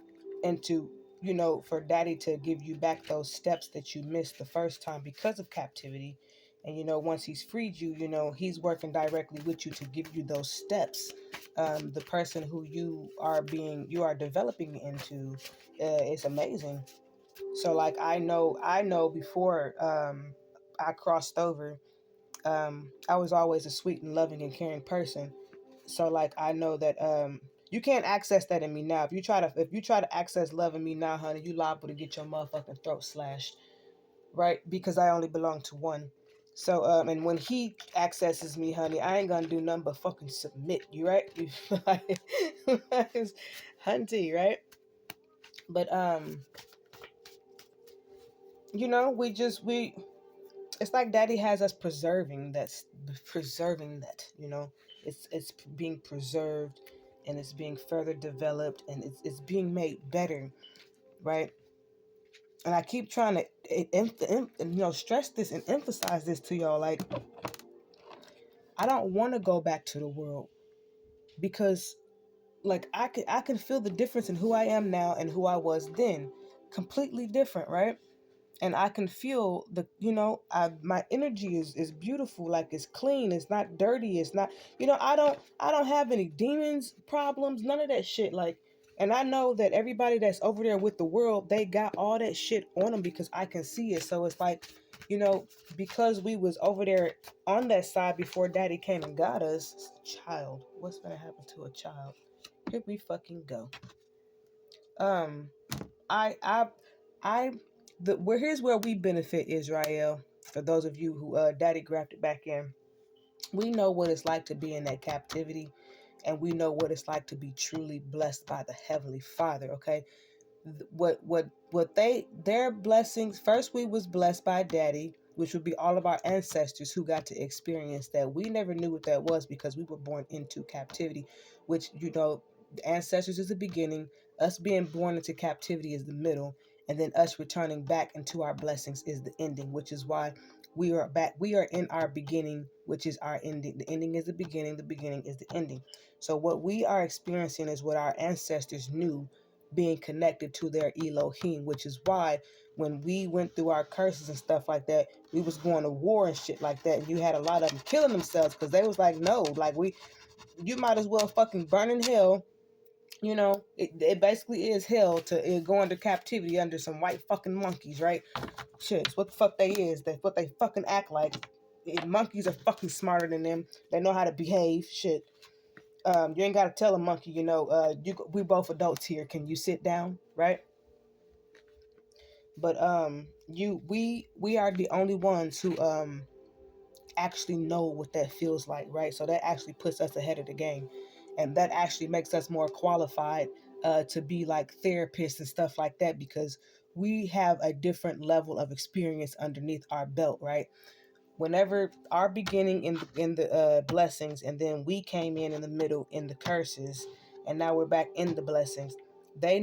and to, you know, for daddy to give you back those steps that you missed the first time because of captivity. And you know, once he's freed you, you know, he's working directly with you to give you those steps. The person who you are developing into is amazing. So like, I know before I crossed over, I was always a sweet and loving and caring person. So like, I know that you can't access that in me now. If you try to access love in me now, honey, you liable to get your motherfucking throat slashed, right? Because I only belong to one. So and when he accesses me, honey, I ain't gonna do nothing but fucking submit. You right? You like, hunty, right? But you know, we it's like daddy has us preserving that, you know. It's being preserved, and it's being further developed, and it's being made better, right? And I keep trying to you know, stress this and emphasize this to y'all. Like, I don't want to go back to the world, because like, I can feel the difference in who I am now and who I was then. Completely different, right? And I can feel the, you know, my energy is beautiful, like it's clean, it's not dirty, it's not, you know, I don't have any demons, problems, none of that shit. Like, and I know that everybody that's over there with the world, they got all that shit on them, because I can see it. So it's like, you know, because we was over there on that side before daddy came and got us. Child, what's gonna happen to a child? Here we fucking go. um I I I the where Here's where we benefit, Israel. For those of you who daddy grafted back in, we know what it's like to be in that captivity, and we know what it's like to be truly blessed by the Heavenly Father. Okay, what their blessings, first we was blessed by daddy, which would be all of our ancestors who got to experience that. We never knew what that was because we were born into captivity, which, you know, the ancestors is the beginning, us being born into captivity is the middle, and then us returning back into our blessings is the ending, which is why we are in our beginning, which is our ending. The ending is the beginning is the ending. So what we are experiencing is what our ancestors knew, being connected to their Elohim, which is why when we went through our curses and stuff like that, we was going to war and shit like that. And you had a lot of them killing themselves because they was like, no, like, you might as well fucking burn in hell. You know, it basically is hell to go into captivity under some white fucking monkeys, right? Shit, it's what the fuck they is. That's what they fucking act like. Monkeys are fucking smarter than them. They know how to behave. Shit. You ain't gotta tell a monkey, you know, we both adults here. Can you sit down, right? But we are the only ones who actually know what that feels like, right? So that actually puts us ahead of the game, and that actually makes us more qualified to be like therapists and stuff like that, because we have a different level of experience underneath our belt, right? Whenever our beginning in the blessings, and then we came in the middle in the curses, and now we're back in the blessings. They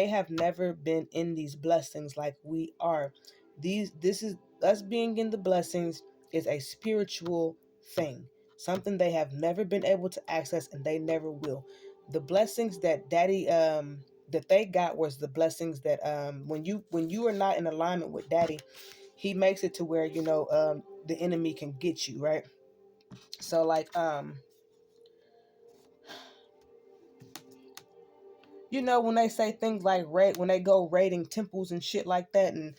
have never been in these blessings like we are. This is us being in the blessings is a spiritual thing, something they have never been able to access, and they never will. The blessings that daddy that they got was the blessings that when you are not in alignment with daddy, he makes it to where, you know, the enemy can get you, right? So like, you know, when they say things like when they go raiding temples and shit like that, and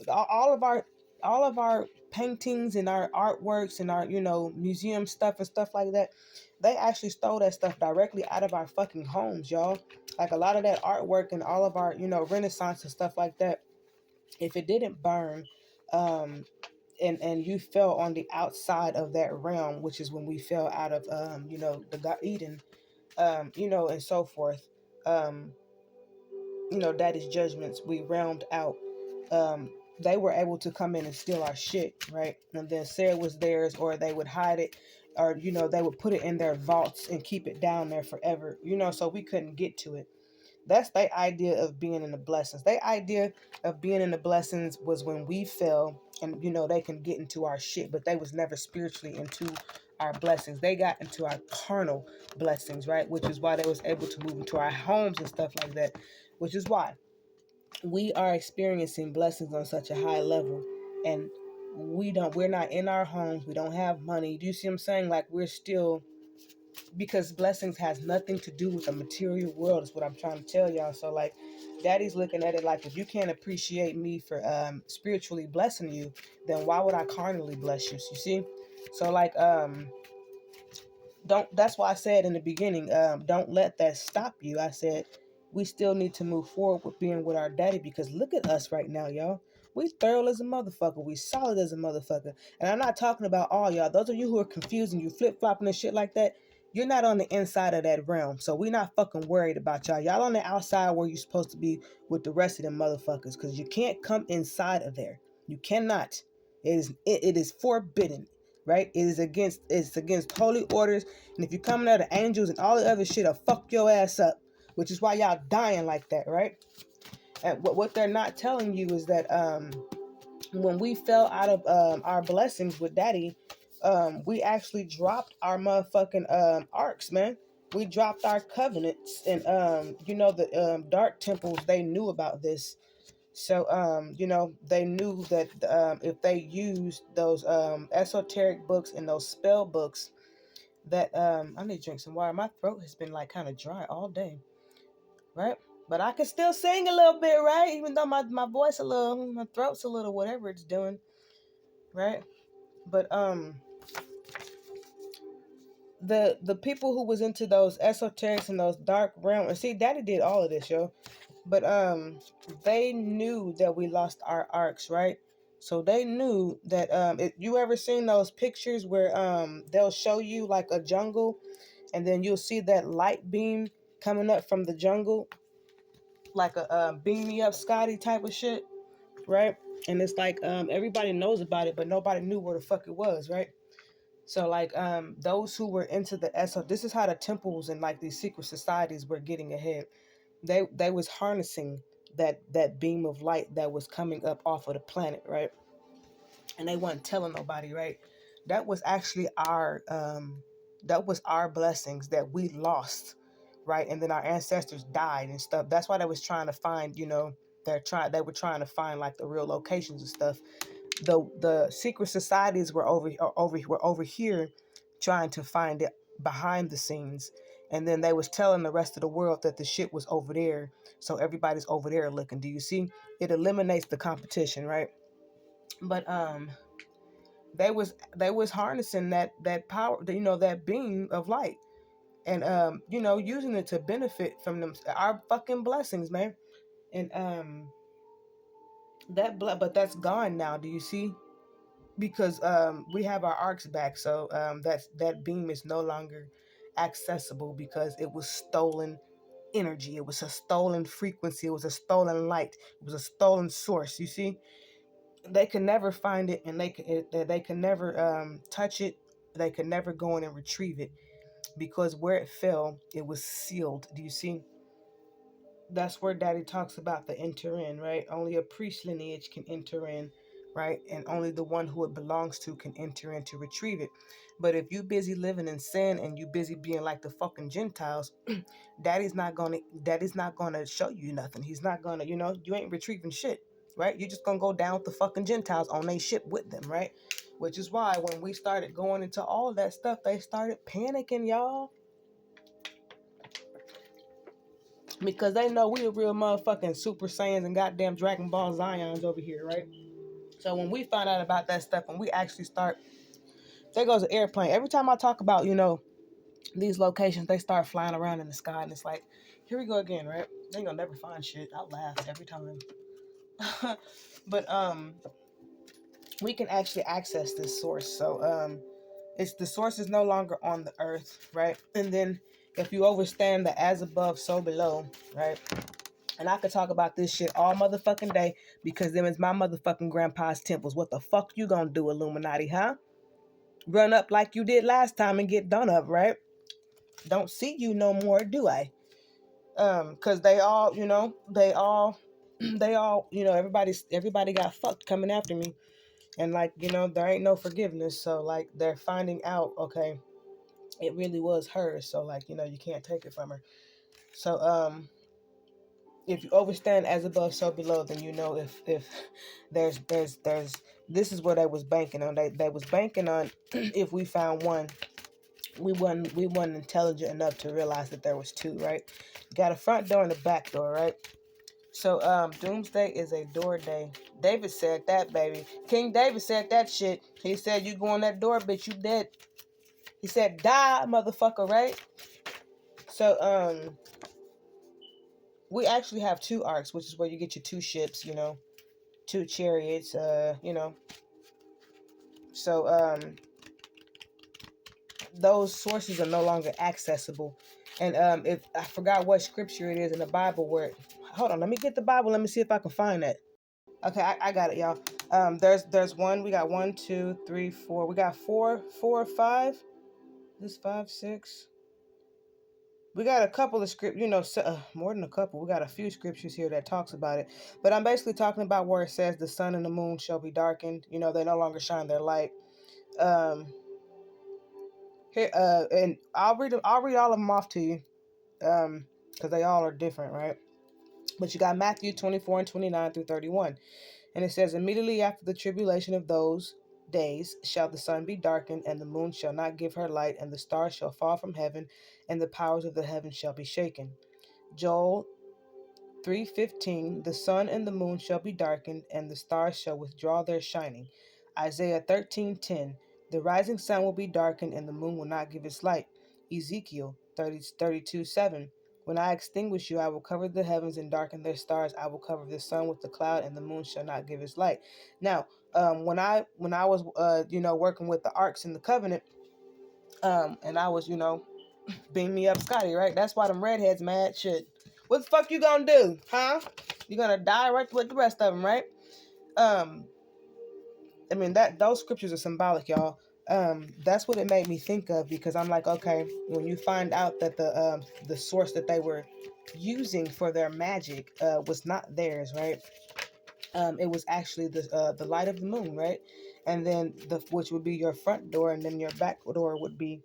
all of our paintings and our artworks and our, you know, museum stuff and stuff like that, they actually stole that stuff directly out of our fucking homes, y'all. Like, a lot of that artwork and all of our, you know, Renaissance and stuff like that, if it didn't burn, um and you fell on the outside of that realm, which is when we fell out of the Eden, and so forth. Um, Daddy's judgments, we realmed out. Um, they were able to come in and steal our shit, right? And then say it was theirs, or they would hide it, or they would put it in their vaults and keep it down there forever, so we couldn't get to it. That's the idea of being in the blessings. The idea of being in the blessings was when we fell, and they can get into our shit, but they was never spiritually into our blessings. They got into our carnal blessings, right? Which is why they was able to move into our homes and stuff like that. Which is why we are experiencing blessings on such a high level, and we're not in our homes. We don't have money. Do you see what I'm saying? Like, we're still, because blessings has nothing to do with the material world, is what I'm trying to tell y'all. So like, Daddy's looking at it like, if you can't appreciate me for spiritually blessing you, then why would I carnally bless you? You see? So like, don't that's why I said in the beginning, don't let that stop you. I said we still need to move forward with being with our daddy, because look at us right now, y'all. We thorough as a motherfucker. We solid as a motherfucker. And I'm not talking about all y'all. Those of you who are confused and you flip-flopping and shit like that, you're not on the inside of that realm. So we're not fucking worried about y'all. Y'all on the outside where you're supposed to be with the rest of them motherfuckers, because you can't come inside of there. You cannot. It is forbidden, right? It's against holy orders. And if you're coming out of angels and all the other shit, will fuck your ass up, which is why y'all dying like that, right? And what they're not telling you is that when we fell out of our blessings with Daddy, we actually dropped our motherfucking arcs, man. We dropped our covenants, and the dark temples, they knew about this. So they knew that if they used those esoteric books and those spell books, that I need to drink some water. My throat has been like kind of dry all day, right? But I can still sing a little bit, right? Even though my voice my throat's a little whatever it's doing, right? But the people who was into those esoterics and those dark realms, and see, Daddy did all of this, yo. But they knew that we lost our arcs, right? So they knew that if you ever seen those pictures where they'll show you like a jungle, and then you'll see that light beam coming up from the jungle, like a beam me up Scotty type of shit, right? And it's like everybody knows about it, but nobody knew where the fuck it was, right? So like those who were into the ESO, this is how the temples and like these secret societies were getting ahead. They was harnessing that beam of light that was coming up off of the planet, right? And they wasn't telling nobody, right? That was actually our blessings that we lost, right? And then our ancestors died and stuff. That's why they was trying to find, they were trying to find like the real locations and stuff. The secret societies were over here trying to find it behind the scenes, and then they was telling the rest of the world that the shit was over there, so everybody's over there looking. Do you see? It eliminates the competition, right? But they was harnessing that power, that beam of light, and using it to benefit from them, our fucking blessings, man. And but that's gone now. Do you see? Because we have our arcs back, so that beam is no longer accessible, because it was stolen energy, it was a stolen frequency, it was a stolen light, it was a stolen source. You see, they can never find it, and they can never touch it. They could never go in and retrieve it, because where it fell, it was sealed. Do you see? That's where Daddy talks about the enter in, right? Only a priest lineage can enter in, right? And only the one who it belongs to can enter in to retrieve it. But if you busy living in sin and you busy being like the fucking Gentiles, Daddy's not gonna show you nothing. He's not gonna, you ain't retrieving shit, right? You're just gonna go down with the fucking Gentiles on their ship with them, right? Which is why when we started going into all that stuff, they started panicking, y'all. Because they know we the real motherfucking Super Saiyans and goddamn Dragon Ball Zions over here, right? So when we find out about that stuff, when we actually start, there goes an airplane. Every time I talk about, these locations, they start flying around in the sky, and it's like, here we go again, right? They ain't gonna never find shit. I'll laugh every time. But we can actually access this source. So it's the source is no longer on the earth, right? And then if you overstand the as above, so below, right? And I could talk about this shit all motherfucking day because them is my motherfucking grandpa's temples. What the fuck you gonna do, Illuminati, huh? Run up like you did last time and get done up, right? Don't see you no more, do I? Cause they all, they all, everybody got fucked coming after me. And like, there ain't no forgiveness. So like they're finding out, okay, it really was hers. So like, you can't take it from her. So if you overstand as above, so below, then if there's this is what they was banking on. They was banking on if we found one, we weren't intelligent enough to realize that there was two, right? You got a front door and a back door, right? So doomsday is a door day. David said that, baby. King David said that shit. He said, you go on that door, bitch, you dead. He said, die, motherfucker, right? So we actually have two arcs, which is where you get your two ships, two chariots, so those sources are no longer accessible. And if I forgot what scripture it is in the Bible where, hold on, let me get the Bible, let me see if I can find that. Okay, I got it, y'all. There's one, we got 1, 2, 3, 4, we got four or five. This 5, 6. We got a couple of script, more than a couple. We got a few scriptures here that talks about it. But I'm basically talking about where it says the sun and the moon shall be darkened. They no longer shine their light. Here, and I'll read all of them off to you, because they all are different, right? But you got Matthew 24 and 29 through 31. And it says, immediately after the tribulation of those days shall the sun be darkened, and the moon shall not give her light, and the stars shall fall from heaven, and the powers of the heavens shall be shaken. Joel 3:15, the sun and the moon shall be darkened, and the stars shall withdraw their shining. Isaiah 13:10, the rising sun will be darkened, and the moon will not give its light. Ezekiel 32:7, when I extinguish you, I will cover the heavens and darken their stars. I will cover the sun with the cloud, and the moon shall not give its light. Now, when I was working with the arcs in the covenant, and I was beam me up, Scotty, right? That's why them redheads mad. Shit. What the fuck you gonna do, huh? You gonna die right with the rest of them, right? I mean that those scriptures are symbolic, y'all. That's what it made me think of, because I'm like, okay, when you find out that the source that they were using for their magic was not theirs, right? It was actually the light of the moon, right? And then which would be your front door, and then your back door would be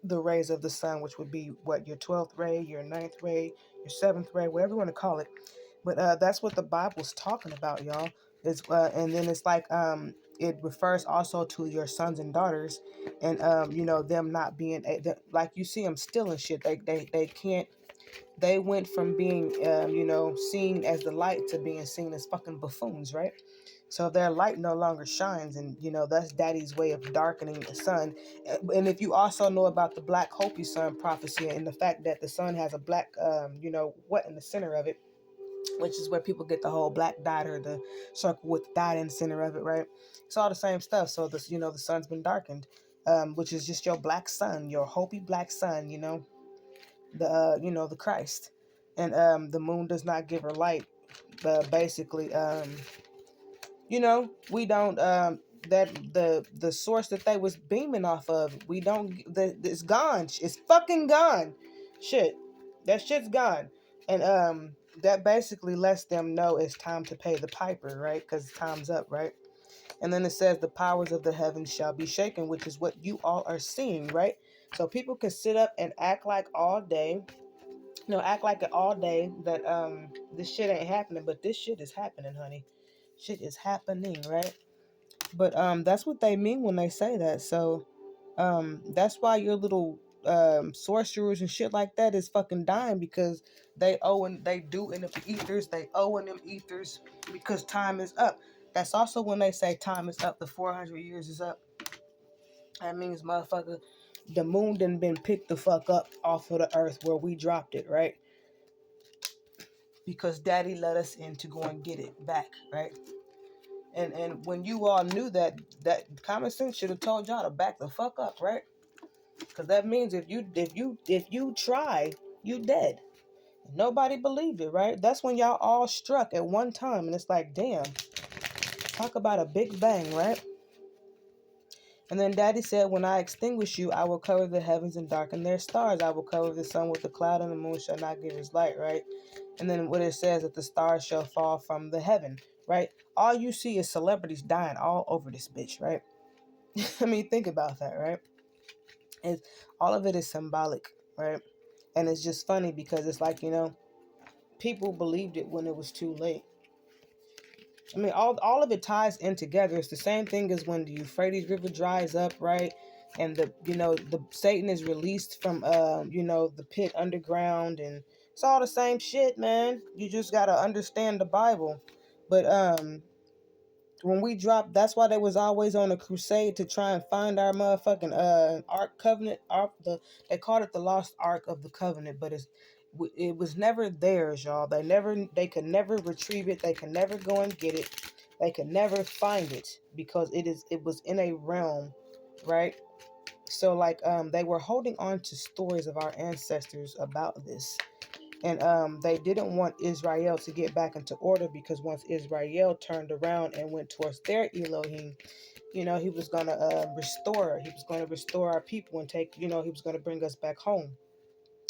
the rays of the sun, which would be what, your 12th ray, your 9th ray, your 7th ray, whatever you want to call it. But that's what the Bible's talking about, y'all. And then it's like it refers also to your sons and daughters, and them not being like, you see them stealing shit. They can't. They went from being seen as the light to being seen as fucking buffoons, right? So their light no longer shines, and that's daddy's way of darkening the sun. And if you also know about the black Hopi sun prophecy, and the fact that the sun has a black what in the center of it, which is where people get the whole black dot, or the circle with the dot in the center of it, right? It's all the same stuff. So this the sun's been darkened, which is just your black sun, your Hopi black sun, the Christ. And the moon does not give her light. Basically, we don't that the source that they was beaming off of, we don't, it's gone. It's fucking gone. Shit, that shit's gone. And that basically lets them know it's time to pay the piper, right? Because time's up, right? And then it says the powers of the heavens shall be shaken, which is what you all are seeing, right? So people can sit up and act like all day, act like it all day that this shit ain't happening, but this shit is happening, honey. Shit is happening, right? But that's what they mean when they say that. So that's why your little sorcerers and shit like that is fucking dying, because they do in the ethers, they owe in them ethers, because time is up. That's also when they say time is up, the 400 years is up. That means, motherfucker, the moon done been picked the fuck up off of the earth where we dropped it, right? Because daddy let us in to go and get it back, right? And when you all knew that, that common sense should have told y'all to back the fuck up, right? Because that means if you try, you dead. Nobody believed it, right? That's when y'all all struck at one time, and it's like, damn, talk about a big bang, right? And then Daddy said, when I extinguish you, I will cover the heavens and darken their stars. I will cover the sun with the cloud, and the moon shall not give his light, right? And then what it says that the stars shall fall from the heaven, right? All you see is celebrities dying all over this bitch, right? I mean, think about that, right? It's, all of it is symbolic, right? And it's just funny because it's like, people believed it when it was too late. I mean, all of it ties in together. It's the same thing as when the Euphrates River dries up, right? And the Satan is released from the pit underground, and it's all the same shit, man. You just gotta understand the Bible. But when we dropped, that's why they was always on a crusade to try and find our motherfucking Ark Covenant. They called it the Lost Ark of the Covenant, but it was never theirs, y'all. They could never retrieve it. They could never go and get it. They could never find it because it was in a realm, right? So like they were holding on to stories of our ancestors about this. And they didn't want Israel to get back into order, because once Israel turned around and went towards their Elohim, he was going to restore. He was going to restore our people and he was going to bring us back home,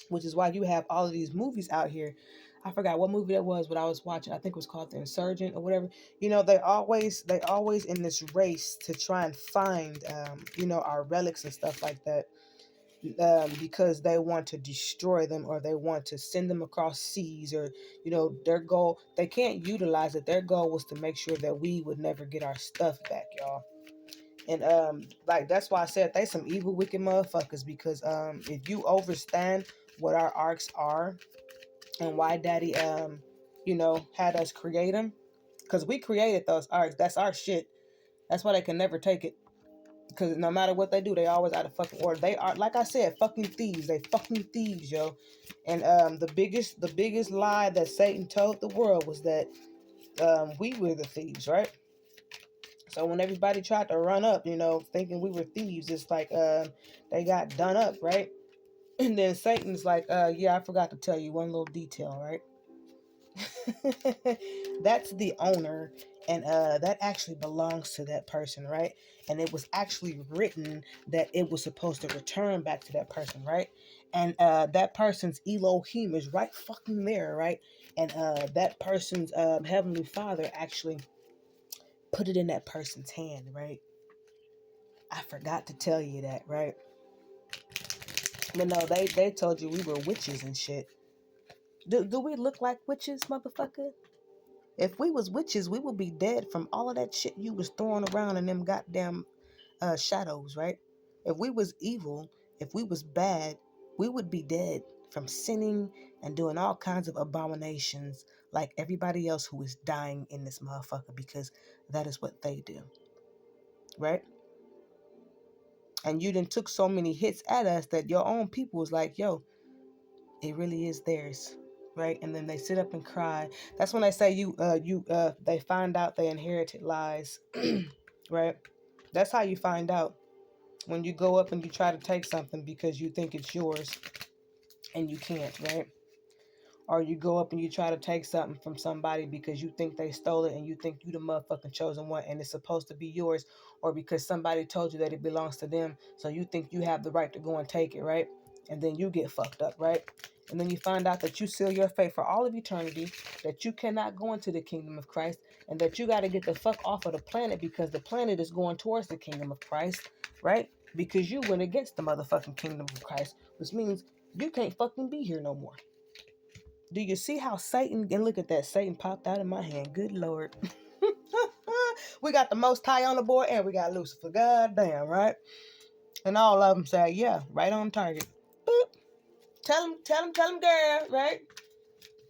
which is why you have all of these movies out here. I forgot what movie that was, what I was watching. I think it was called The Insurgent or whatever. They always in this race to try and find, our relics and stuff like that. Because they want to destroy them, or they want to send them across seas, or their goal, they can't utilize it. Their goal was to make sure that we would never get our stuff back, y'all. And like that's why I said they some evil, wicked motherfuckers, because if you understand what our arcs are and why Daddy had us create them, because we created those arcs. That's our shit. That's why they can never take it. Because no matter what they do, they always out of fucking order. They are, like I said, fucking thieves. They fucking thieves, yo. And the biggest lie that Satan told the world was that we were the thieves, right? So when everybody tried to run up, thinking we were thieves, it's like they got done up, right? And then Satan's like, yeah, I forgot to tell you one little detail, right? That's the owner, and that actually belongs to that person, right? And it was actually written that it was supposed to return back to that person, right? And that person's Elohim is right fucking there, right? And that person's heavenly father actually put it in that person's hand, right? I forgot to tell you that, right? But no, they told you we were witches and shit. Do we look like witches, motherfucker? If we was witches, we would be dead from all of that shit you was throwing around in them goddamn shadows, right? If we was evil, if we was bad, we would be dead from sinning and doing all kinds of abominations like everybody else who is dying in this motherfucker, because that is what they do, right? And you done took so many hits at us that your own people was like, yo, it really is theirs, right? And then they sit up and cry. That's when they say they find out they inherited lies, right? That's how you find out, when you go up and you try to take something because you think it's yours and you can't, right? Or you go up and you try to take something from somebody because you think they stole it and you think you the motherfucking chosen one and it's supposed to be yours, or because somebody told you that it belongs to them, so you think you have the right to go and take it, right? And then you get fucked up, right? And then you find out that you seal your fate for all of eternity, that you cannot go into the kingdom of Christ, and that you got to get the fuck off of the planet because the planet is going towards the kingdom of Christ, right? Because you went against the motherfucking kingdom of Christ, which means you can't fucking be here no more. Do you see how Satan, and look at that, Satan popped out of my hand. Good Lord. We got the Most High on the board and we got Lucifer. God damn, right? And all of them say, yeah, right on target. Boop. Tell him, girl, right?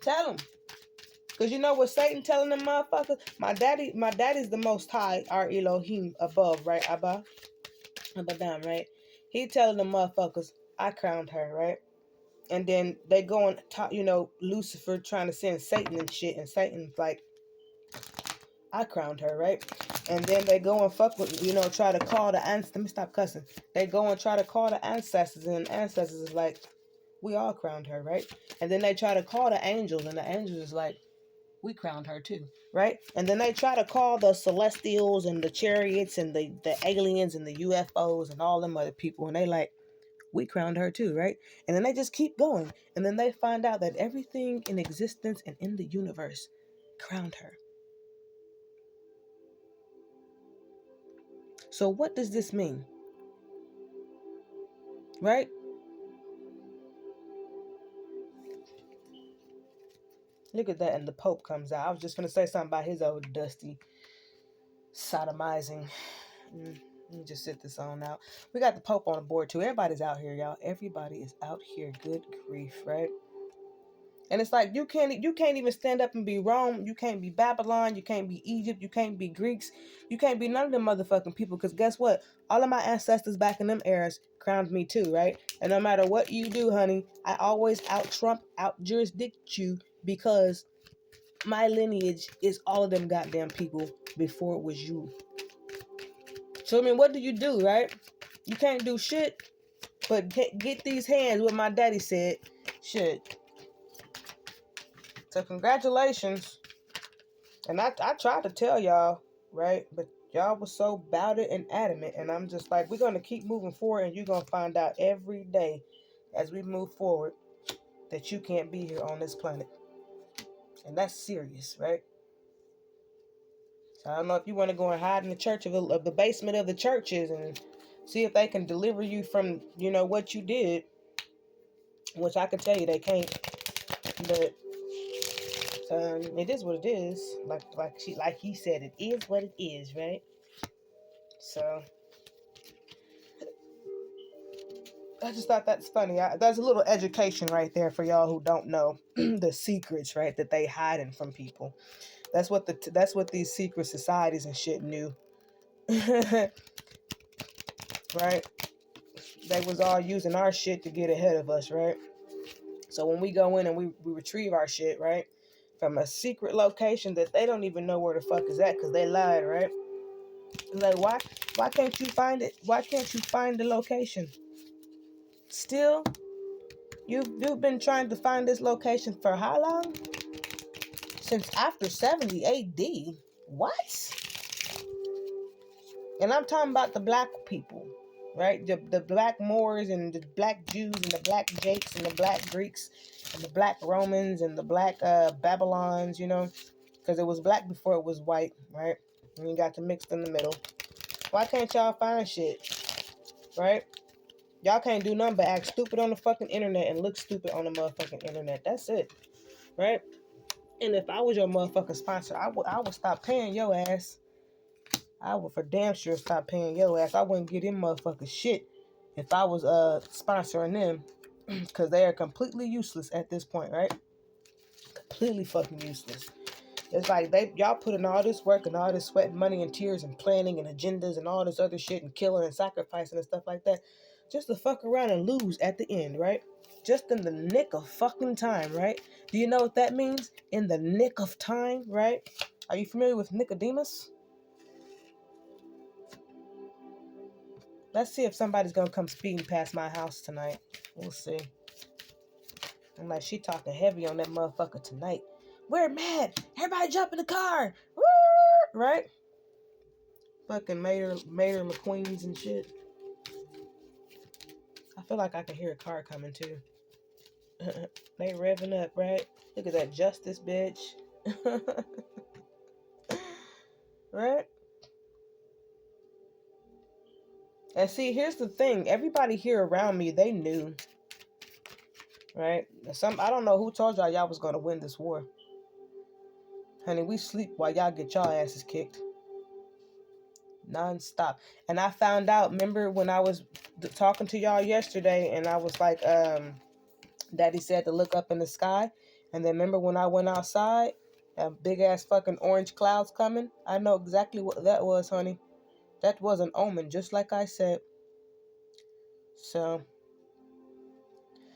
Tell him. Because you know what Satan telling them motherfuckers? My daddy's the Most High, our Elohim above, right? Abba? Abadam, right? He telling them motherfuckers, I crowned her, right? And then they go and talk, Lucifer trying to send Satan and shit. And Satan's like, I crowned her, right? And then they go and fuck with, try to call the ancestors. Let me stop cussing. They go and try to call the ancestors, and the ancestors is like, we all crowned her, right? And then they try to call the angels, and the angels is like, we crowned her too, right? And then they try to call the celestials and the chariots and the aliens and the UFOs and all them other people, and they like, we crowned her too, right? And then they just keep going. And then they find out that everything in existence and in the universe crowned her. So what does this mean? Right? Look at that, and the Pope comes out. I was just going to say something about his old dusty sodomizing. Let me just sit this on out. We got the Pope on the board too. Everybody's out here, y'all. Everybody is out here. Good grief, right? And it's like you can't even stand up and be Rome. You can't be Babylon. You can't be Egypt. You can't be Greeks. You can't be none of them motherfucking people. Because guess what? All of my ancestors back in them eras crowned me too, right? And no matter what you do, honey, I always out jurisdict you because my lineage is all of them goddamn people before it was you. So I mean, what do you do, right? You can't do shit, but get these hands. What my daddy said, shit. So congratulations. And I tried to tell y'all, right? But y'all was so about it and adamant. And I'm just like, we're going to keep moving forward. And you're going to find out every day as we move forward that you can't be here on this planet. And that's serious, right? So I don't know if you want to go and hide in the church of the basement of the churches and see if they can deliver you from, what you did. Which I can tell you they can't. But it is what it is. Like he said, it is what it is, right? So I just thought that's funny. That's a little education right there for y'all who don't know the secrets, right, that they hiding from people. That's what these secret societies and shit knew, right? They was all using our shit to get ahead of us, right? So when we go in and we retrieve our shit, right, from a secret location that they don't even know where the fuck is at because they lied, right? Like, why can't you find it? Why can't you find the location? Still, you've been trying to find this location for how long? Since after 70 AD. What? And I'm talking about the black people, right? The black Moors and the black Jews and the black Jakes and the black Greeks and the black Romans and the black Babylons, because it was black before it was white, right? And you got to mixed in the middle. Why can't y'all find shit, right? Y'all can't do nothing but act stupid on the fucking internet and look stupid on the motherfucking internet. That's it, right? And if I was your motherfucking sponsor, I would stop paying your ass. I would for damn sure stop paying your ass. I wouldn't get them motherfuckers shit if I was sponsoring them, because they are completely useless at this point, right? Completely fucking useless. It's like y'all put in all this work and all this sweat and money and tears and planning and agendas and all this other shit and killing and sacrificing and stuff like that, just to fuck around and lose at the end, right? Just in the nick of fucking time, right? Do you know what that means? In the nick of time, right? Are you familiar with Nicodemus? Let's see if somebody's gonna come speeding past my house tonight. We'll see. I'm like, she talking heavy on that motherfucker tonight. We're mad. Everybody jump in the car. Woo! Right? Fucking Mayor McQueens and shit. I feel like I can hear a car coming too. They revving up, right? Look at that justice, bitch. Right? And see, here's the thing. Everybody here around me, they knew. Right? I don't know who told y'all was gonna win this war. Honey, we sleep while y'all get y'all asses kicked. Non-stop. And I found out, remember when I was talking to y'all yesterday and I was like, Daddy said to look up in the sky. And then remember when I went outside, that big ass fucking orange clouds coming? I know exactly what that was, honey. That was an omen, just like I said. So,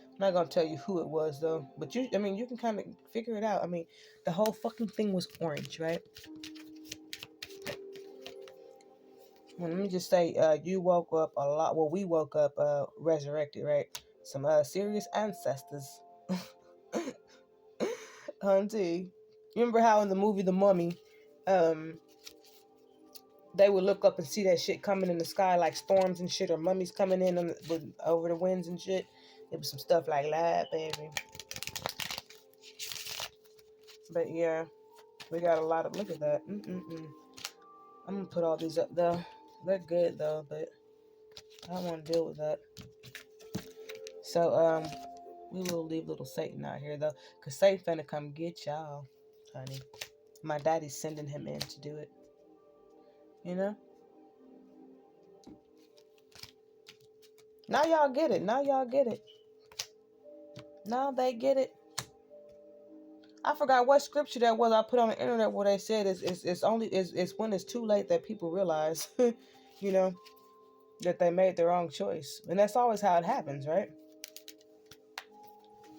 I'm not gonna tell you who it was though. But you can kind of figure it out. I mean, the whole fucking thing was orange, right? Well, let me just say, you woke up a lot. Well, we woke up resurrected, right? Some serious ancestors. Auntie, you remember how in the movie The Mummy, um, they would look up and see that shit coming in the sky, like storms and shit, or mummies coming in over the winds and shit. It was some stuff like that, baby. But yeah, we got a lot of, look at that. I'm gonna put all these up though. They're good though, but I don't want to deal with that. So we will leave little Satan out here though, cause Satan finna come get y'all, honey. My daddy's sending him in to do it. You know. Now y'all get it. Now y'all get it. Now they get it. I forgot what scripture that was I put on the internet where they said it's when it's too late that people realize, you know, that they made the wrong choice. And that's always how it happens, right?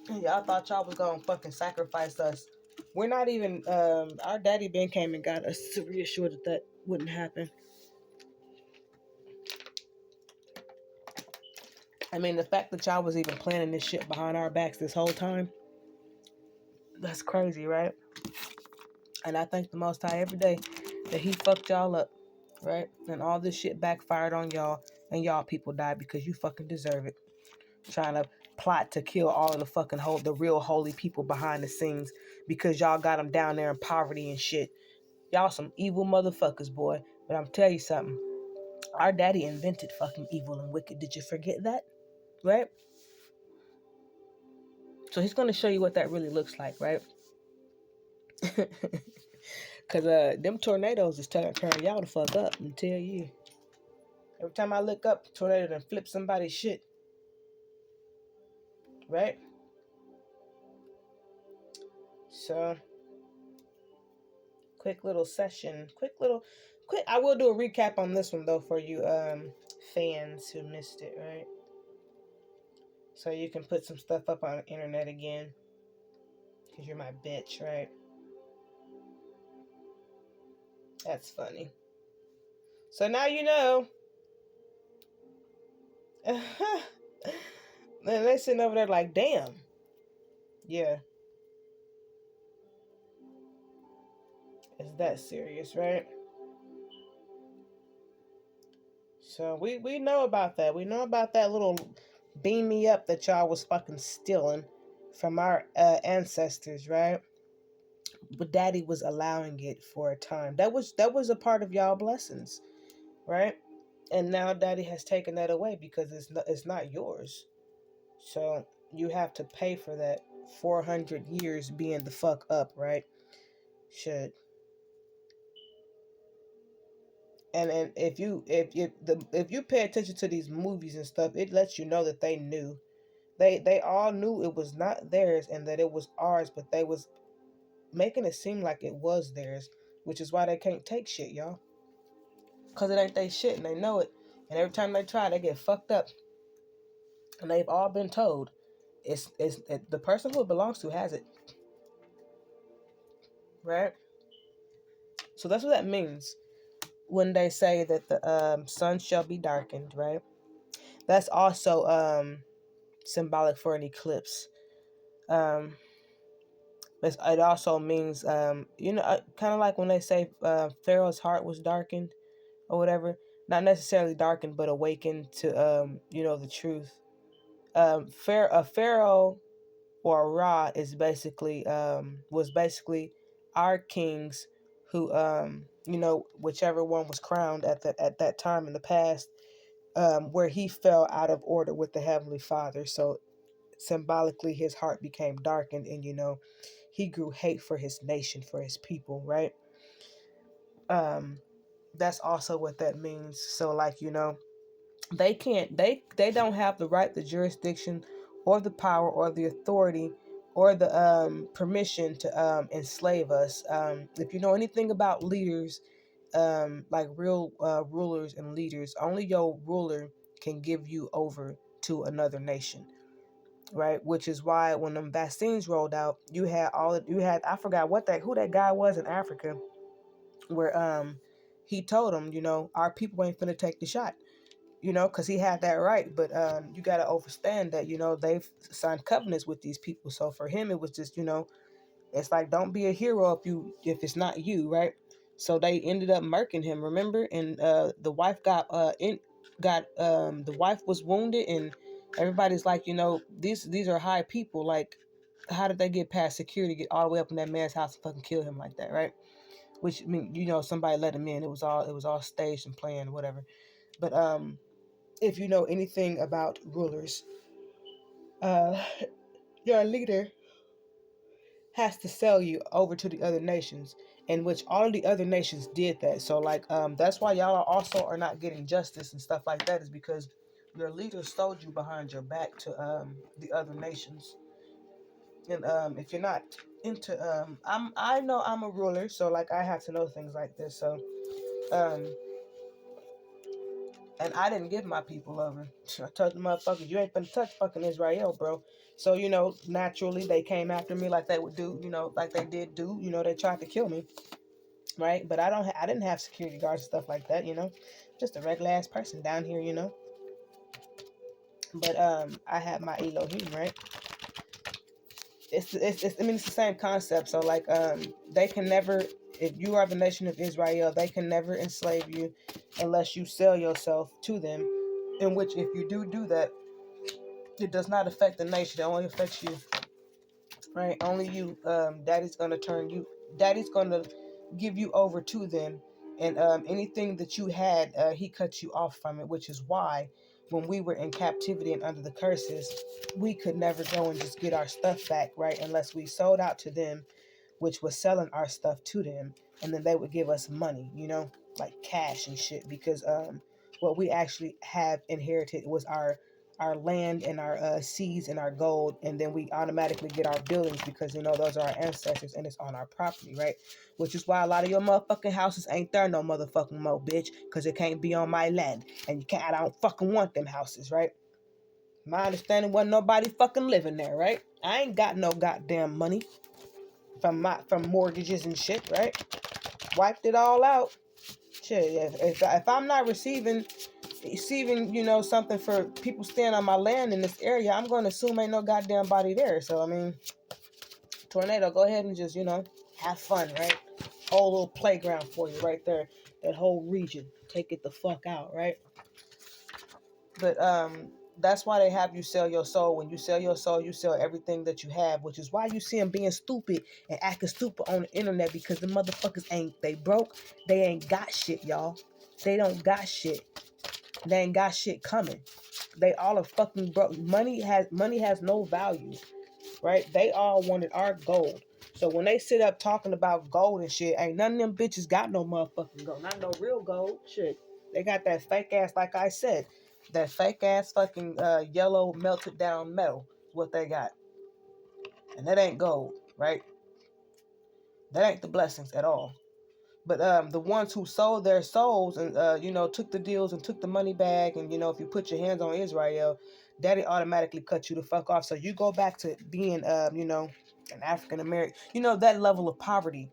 Y'all thought y'all was gonna fucking sacrifice us. We're not even, our daddy Ben came and got us to reassure that wouldn't happen. I mean, the fact that y'all was even planning this shit behind our backs this whole time, that's crazy, right? And I thank the Most High every day that he fucked y'all up, right? And all this shit backfired on y'all, and y'all people died because you fucking deserve it. Trying to plot to kill all of the fucking the real holy people behind the scenes because y'all got them down there in poverty and shit. Y'all some evil motherfuckers, boy. But I'm tell you something. Our daddy invented fucking evil and wicked. Did you forget that? Right? So he's gonna show you what that really looks like, right? Cause them tornadoes is turning y'all the fuck up. I'm tell you. Every time I look up, tornado done flip somebody's shit. Right? So quick little session. Quick. I will do a recap on this one though for you fans who missed it, right? So you can put some stuff up on the internet again. Cause you're my bitch, right? That's funny. So now you know. Then they sitting over there like, damn. Yeah. It's that serious, right? So we know about that. We know about that little beam me up that y'all was fucking stealing from our ancestors, right? But daddy was allowing it for a time. That was a part of y'all blessings, right? And now daddy has taken that away because it's not yours. So you have to pay for that 400 years being the fuck up, right? Should. And if you pay attention to these movies and stuff, it lets you know that they knew. They all knew it was not theirs and that it was ours, but they was making it seem like it was theirs, which is why they can't take shit, y'all. Cause it ain't they shit and they know it. And every time they try, they get fucked up. And they've all been told, the person who it belongs to has it, right? So that's what that means when they say that the sun shall be darkened, right? That's also symbolic for an eclipse. Um, it also means, kind of like when they say Pharaoh's heart was darkened or whatever. Not necessarily darkened, but awakened to, the truth. Pharaoh or Ra is basically was basically our kings who, whichever one was crowned at that time in the past, where he fell out of order with the Heavenly Father. So symbolically his heart became darkened, and he grew hate for his nation, for his people, right? That's also what that means. So like, they don't have the right, the jurisdiction, or the power, or the authority, or the permission to enslave us. If you know anything about leaders, like real rulers and leaders, only your ruler can give you over to another nation, right? Which is why when them vaccines rolled out, you had I forgot who that guy was in Africa, where he told them, our people ain't finna take the shot, because he had that right. But you got to understand that, they've signed covenants with these people. So for him, it was just, it's like, don't be a hero if it's not you, right? So they ended up murking him, remember? And the wife the wife was wounded, and everybody's like, these are high people. Like, how did they get past security, get all the way up in that man's house and fucking kill him like that, right? Which, I mean, somebody let him in. It was all staged and planned, whatever. But if you know anything about rulers, uh, your leader has to sell you over to the other nations, in which all of the other nations did that. So like, that's why y'all are not getting justice and stuff like that, is because your leader sold you behind your back to the other nations. And if you're not into I know I'm a ruler, so like I have to know things like this. So um and I didn't give my people over. I told the motherfuckers, you ain't finna touch fucking Israel, bro. So, naturally they came after me like they would do, like they did do, they tried to kill me, right? But I didn't have security guards and stuff like that, just a regular ass person down here, But I had my Elohim, right? I mean, it's the same concept. So like, they can never, if you are the nation of Israel, they can never enslave you unless you sell yourself to them. In which, if you do that, it does not affect the nation. It only affects you, right? Only you. Daddy's gonna give you over to them, and anything that you had, he cut you off from it. Which is why, when we were in captivity and under the curses, we could never go and just get our stuff back, right? Unless we sold out to them, which was selling our stuff to them, and then they would give us money, like cash and shit, because what we actually have inherited was our land and our seeds and our gold, and then we automatically get our buildings because those are our ancestors and it's on our property, right? Which is why a lot of your motherfucking houses ain't there no motherfucking more, bitch, because it can't be on my land, and I don't fucking want them houses, right? My understanding wasn't nobody fucking living there, right? I ain't got no goddamn money from mortgages and shit, right? Wiped it all out. Shit, if I'm not receiving, something for people staying on my land in this area, I'm going to assume ain't no goddamn body there. So I mean, tornado, go ahead and just have fun, right? Whole little playground for you right there. That whole region, take it the fuck out, right? But that's why they have you sell your soul. When you sell your soul, you sell everything that you have, which is why you see them being stupid and acting stupid on the internet, because the motherfuckers they broke. They ain't got shit, y'all. They don't got shit. They ain't got shit coming. They all are fucking broke. Money has no value, right? They all wanted our gold. So when they sit up talking about gold and shit, ain't none of them bitches got no motherfucking gold. Not no real gold. Shit. They got that fake ass, like I said, that fake ass fucking yellow melted down metal is what they got. And that ain't gold, right? That ain't the blessings at all. But the ones who sold their souls and took the deals and took the money bag, and if you put your hands on Israel, daddy automatically cut you the fuck off. So you go back to being an African American, that level of poverty,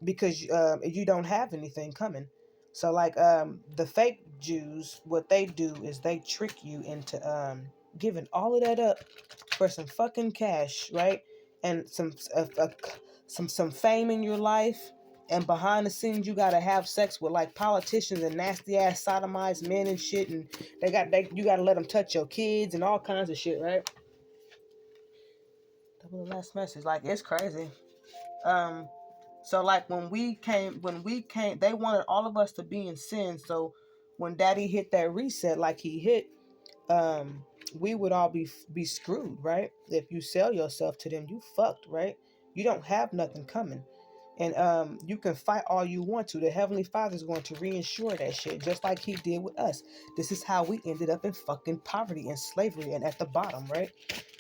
because you don't have anything coming. So like the fake Jews, what they do is they trick you into giving all of that up for some fucking cash, right? And some fame in your life, and behind the scenes you gotta have sex with like politicians and nasty ass sodomized men and shit, and you gotta let them touch your kids and all kinds of shit, right? That was the last message. Like, it's crazy. So like when we came, they wanted all of us to be in sin. So when daddy hit that reset like he hit, we would all be screwed, right? If you sell yourself to them, you fucked, right? You don't have nothing coming. And you can fight all you want to. The Heavenly Father is going to reinsure that shit, just like he did with us. This is how we ended up in fucking poverty and slavery and at the bottom, right?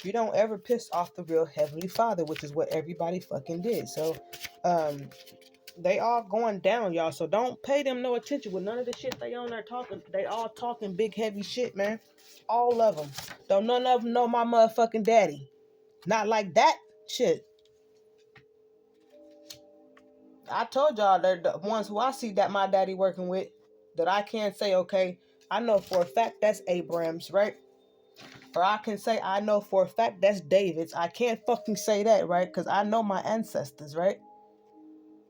You don't ever piss off the real Heavenly Father, which is what everybody fucking did. So they all going down, y'all. So don't pay them no attention with none of the shit they on there talking. They all talking big heavy shit, man. All of them. Don't none of them know my motherfucking daddy. Not like that shit. I told y'all they're the ones who I see that my daddy working with, that I can't say, okay, I know for a fact that's Abraham's, right? Or I can say I know for a fact that's David's. I can't fucking say that, right? Because I know my ancestors, right?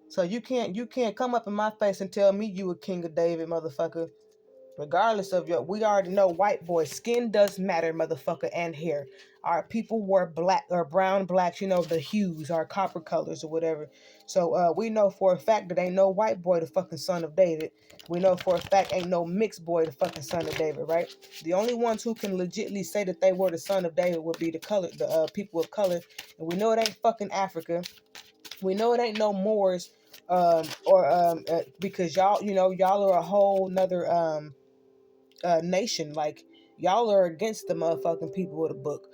So you can't come up in my face and tell me you a king of David, motherfucker. Regardless of we already know white boy skin does matter, motherfucker, and hair. Our people wore black or brown, blacks, the hues, our copper colors or whatever. So we know for a fact that ain't no white boy the fucking son of David. We know for a fact ain't no mixed boy the fucking son of David, right? The only ones who can legitly say that they were the son of David would be the people of color, and we know it ain't fucking Africa. We know it ain't no Moors, because y'all are a whole nother nation. Like, y'all are against the motherfucking people of the book.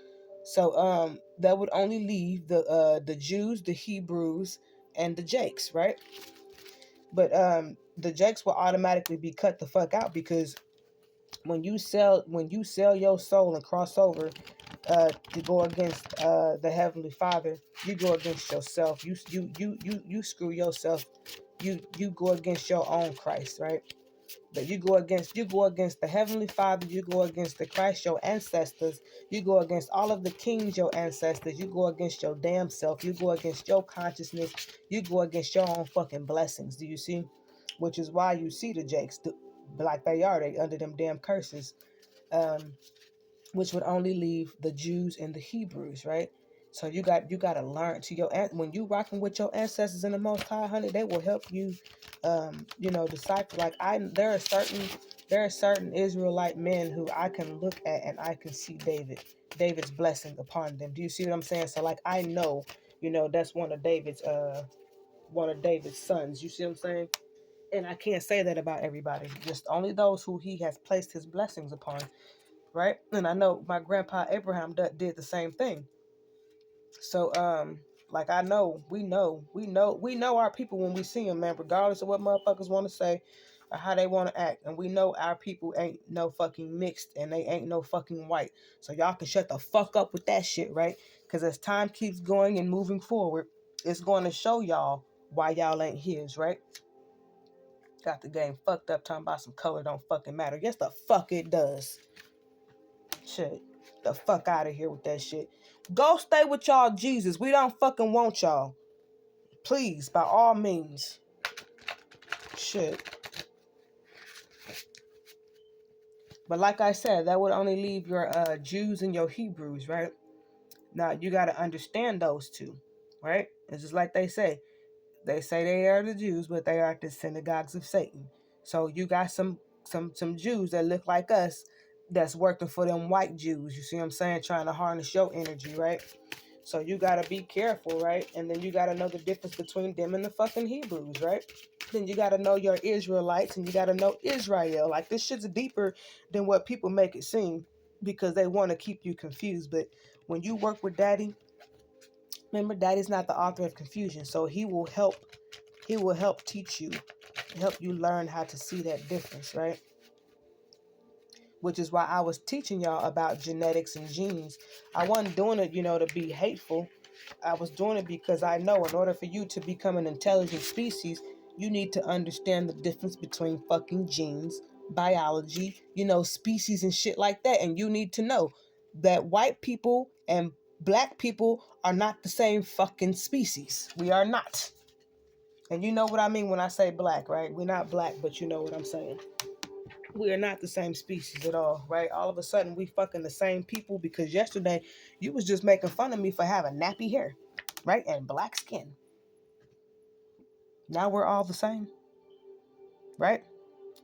So that would only leave the Jews, the Hebrews, and the Jakes, right? But the Jakes will automatically be cut the fuck out, because when you sell your soul and cross over to go against the Heavenly Father, you go against yourself. You screw yourself. You go against your own Christ, right? But you go against the Heavenly Father, you go against the Christ, your ancestors, you go against all of the kings, your ancestors, you go against your damn self, you go against your consciousness, you go against your own fucking blessings. Do you see? Which is why you see the Jakes like they are, they under them damn curses. Um, which would only leave the Jews and the Hebrews, right? So you got to learn to when you rocking with your ancestors in the Most High, honey, they will help you, decipher. Like there are certain Israelite men who I can look at and I can see David's blessing upon them. Do you see what I'm saying? So like I know, that's one of David's sons. You see what I'm saying? And I can't say that about everybody. Just only those who he has placed his blessings upon, right? And I know my grandpa Abraham did the same thing. So like I know, we know our people when we see them, man, regardless of what motherfuckers want to say or how they want to act. And we know our people ain't no fucking mixed, and they ain't no fucking white. So y'all can shut the fuck up with that shit, right? Because as time keeps going and moving forward, it's going to show y'all why y'all ain't his, right? Got the game fucked up talking about some color don't fucking matter. Yes, the fuck it does. Shit. The fuck out of here with that shit. Go stay with y'all Jesus. We don't fucking want y'all. Please, by all means. Shit. But like I said, that would only leave your Jews and your Hebrews, right? Now, you got to understand those two, right? It's just like they say. They say they are the Jews, but they are the synagogues of Satan. So you got some Jews that look like us that's working for them white Jews. You see what I'm saying? Trying to harness your energy, right? So you gotta be careful, right? And then you gotta know the difference between them and the fucking Hebrews, right? Then you gotta know your Israelites, and you gotta know Israel. Like, this shit's deeper than what people make it seem, because they want to keep you confused. But when you work with Daddy, remember, Daddy's not the author of confusion, so he will help. He will help teach you, help you learn how to see that difference, right? Which is why I was teaching y'all about genetics and genes. I wasn't doing it, to be hateful. I was doing it because I know in order for you to become an intelligent species, you need to understand the difference between fucking genes, biology, species and shit like that. And you need to know that white people and black people are not the same fucking species. We are not. And you know what I mean when I say black, right? We're not black, but you know what I'm saying. We are not the same species at all, right? All of a sudden, we fucking the same people, because yesterday you was just making fun of me for having nappy hair, right? And black skin. Now we're all the same, right?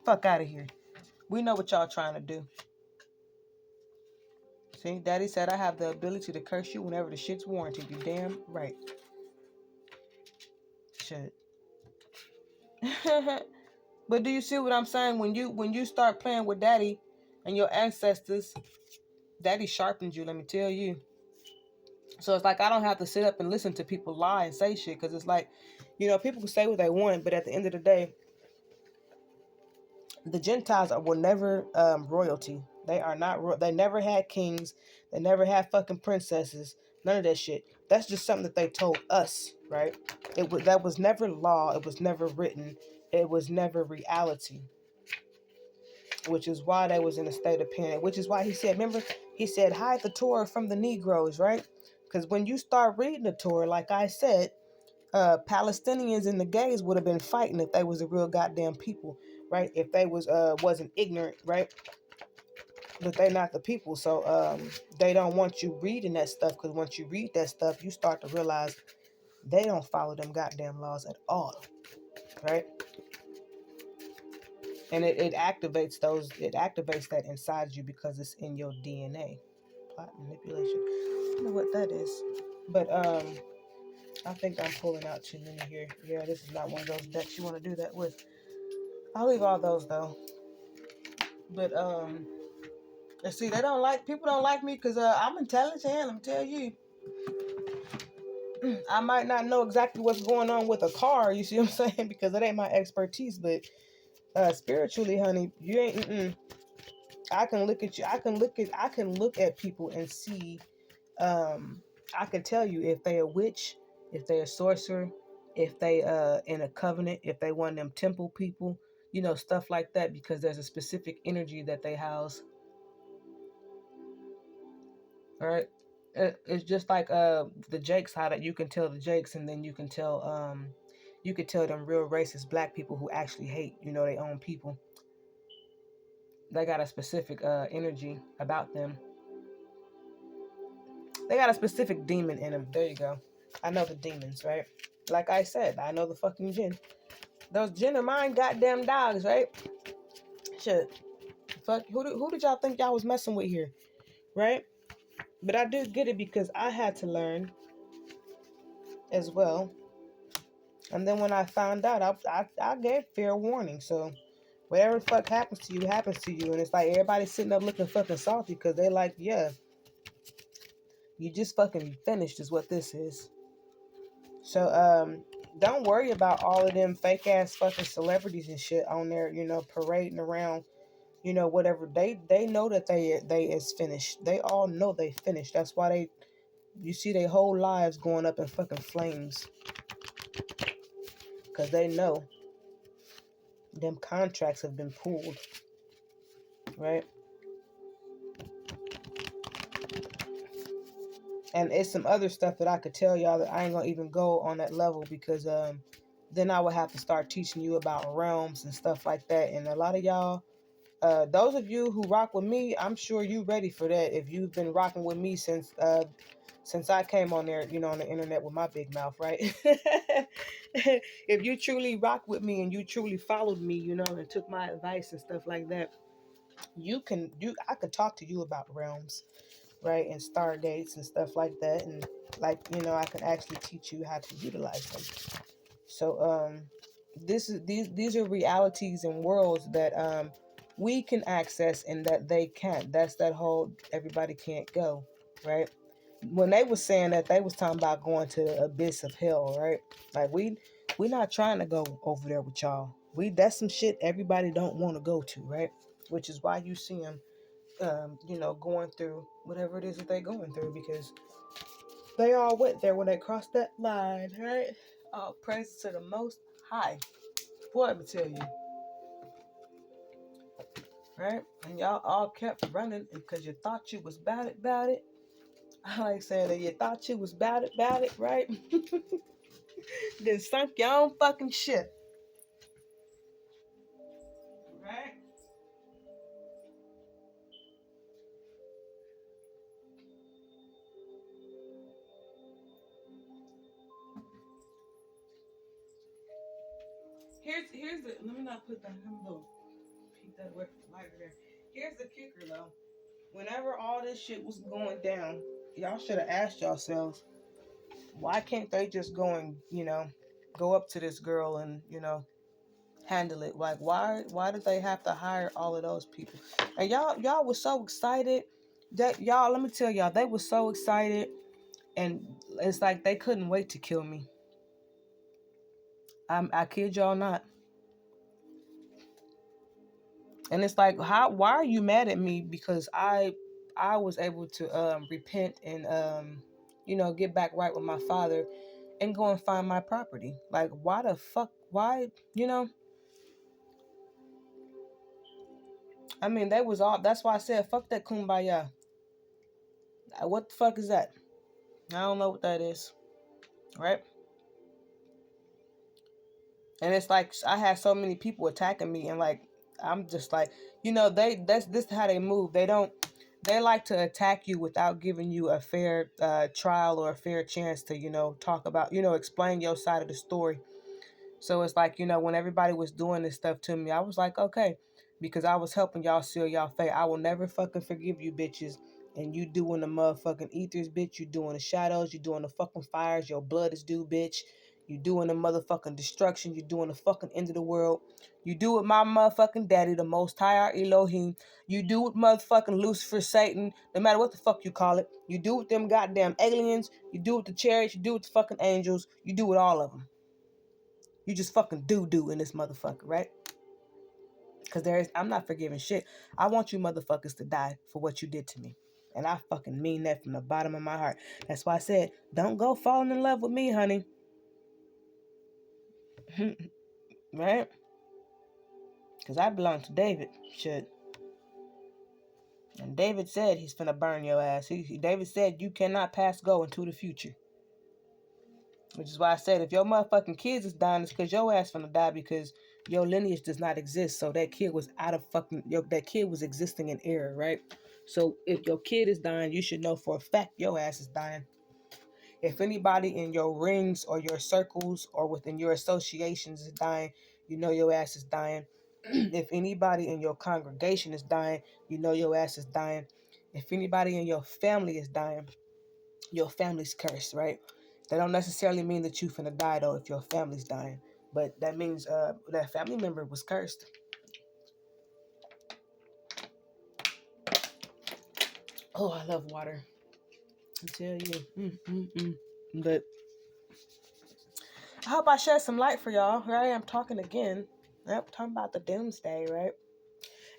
Fuck out of here. We know what y'all trying to do. See, Daddy said I have the ability to curse you whenever the shit's warranted. You damn right. Shit. But do you see what I'm saying? When you start playing with Daddy and your ancestors, Daddy sharpened you, let me tell you. So it's like I don't have to sit up and listen to people lie and say shit, because it's like, people can say what they want, but at the end of the day, the Gentiles were never royalty. They are not. They never had kings. They never had fucking princesses. None of that shit. That's just something that they told us. right? That was never law. It was never written. It was never reality. Which is why they was in a state of panic. Which is why he said, remember, he said, hide the Torah from the Negroes, right? Because when you start reading the Torah, like I said, Palestinians and the gays would have been fighting if they was a real goddamn people, right? If they wasn't ignorant, right? But they not the people, so they don't want you reading that stuff, because once you read that stuff, you start to realize they don't follow them goddamn laws at all, right? And it activates that inside you because it's in your DNA. Plot manipulation. I don't know what that is, but I think I'm pulling out too many here. Yeah, this is not one of those decks you want to do that with. I'll leave all those though. But see, people don't like me because I'm intelligent. I'm tell you, I might not know exactly what's going on with a car. You see what I'm saying? Because it ain't my expertise. But spiritually, honey, you ain't. I can look at you. I can look at people and see. I can tell you if they a witch, if they a sorcerer, if they in a covenant, if they one of them temple people, stuff like that, because there's a specific energy that they house. All right. It's just like the Jakes, how that you can tell the Jakes, and then you could tell them real racist black people who actually hate their own people. They got a specific energy about them. They got a specific demon in them. There you go. I know the demons, right? Like I said, I know the fucking jinn. Those jinn are mine goddamn dogs, right? Shit. Fuck, who did y'all think y'all was messing with here, right? But I do get it because I had to learn as well. And then when I found out, I gave fair warning. So whatever the fuck happens to you, happens to you. And it's like everybody's sitting up looking fucking salty because they like, yeah, you just fucking finished is what this is. So don't worry about all of them fake ass fucking celebrities and shit on there, parading around, whatever. They know that they is finished. They all know they finished. That's why you see their whole lives going up in fucking flames. Because they know them contracts have been pulled. Right? And it's some other stuff that I could tell y'all that I ain't gonna even go on that level, because then I would have to start teaching you about realms and stuff like that. And a lot of y'all, those of you who rock with me, I'm sure you ready for that. If you've been rocking with me since I came on there, on the internet with my big mouth, right? If you truly rock with me and you truly followed me, and took my advice and stuff like that, I could talk to you about realms, right? And stargates and stuff like that. And I can actually teach you how to utilize them. So these are realities and worlds that we can access and that they can't. That's that whole everybody can't go, right? When they was saying that, they was talking about going to the abyss of hell, right? Like we not trying to go over there with y'all. That's some shit everybody don't want to go to, right? Which is why you see them going through whatever it is that they're going through, because they all went there when they crossed that line, right? All praise to the Most High. Boy, let me tell you, right? And y'all all kept running because you thought you was about it. I like saying that you thought you was about it, right? Then sunk your own fucking ship, right? Here's the. Let me not put that. I'm gonna keep that away from the lighter there. Here's the kicker, though. Whenever all this shit was going down, y'all should have asked yourselves, why can't they just go and go up to this girl and handle it? Like, why did they have to hire all of those people? And y'all was so excited that y'all, let me tell y'all, they were so excited, and it's like they couldn't wait to kill me. I kid y'all not. And it's like, why are you mad at me? Because I was able to repent and get back right with my father. and go and find my property. Like, why the fuck? Why? You know? I mean, that was all. That's why I said, fuck that kumbaya. What the fuck is that? I don't know what that is. Right? And it's like I had so many people attacking me, and like I'm just like, that's this is how they move. They like to attack you without giving you a fair trial or a fair chance to talk about, explain your side of the story. So it's like, when everybody was doing this stuff to me, I was like, okay, because I was helping y'all seal y'all fate. I will never fucking forgive you bitches. And you doing the motherfucking ethers, bitch. You doing the shadows. You doing the fucking fires. Your blood is due, bitch. You doing the motherfucking destruction. You doing the fucking end of the world. You do with my motherfucking daddy, the most high, our Elohim. You do with motherfucking Lucifer, Satan, no matter what the fuck you call it. You do with them goddamn aliens. You do with the chariots. You do with the fucking angels. You do with all of them. You just fucking do in this motherfucker, right? Because I'm not forgiving shit. I want you motherfuckers to die for what you did to me. And I fucking mean that from the bottom of my heart. That's why I said, don't go falling in love with me, honey. Right? Because I belong to David. Shit. And David said he's finna burn your ass. David said you cannot pass go into the future. Which is why I said if your motherfucking kids is dying, it's because your ass finna die because your lineage does not exist. So that kid was that kid was existing in error, right? So if your kid is dying, you should know for a fact your ass is dying. If anybody in your rings or your circles or within your associations is dying, you know your ass is dying. If anybody in your congregation is dying, you know your ass is dying. If anybody in your family is dying, your family's cursed, right? That don't necessarily mean that you finna die though if your family's dying, but that means that family member was cursed. Oh, I love water. I tell you. But I hope I shed some light for y'all. Here I am talking again. Yep, talking about the doomsday, right?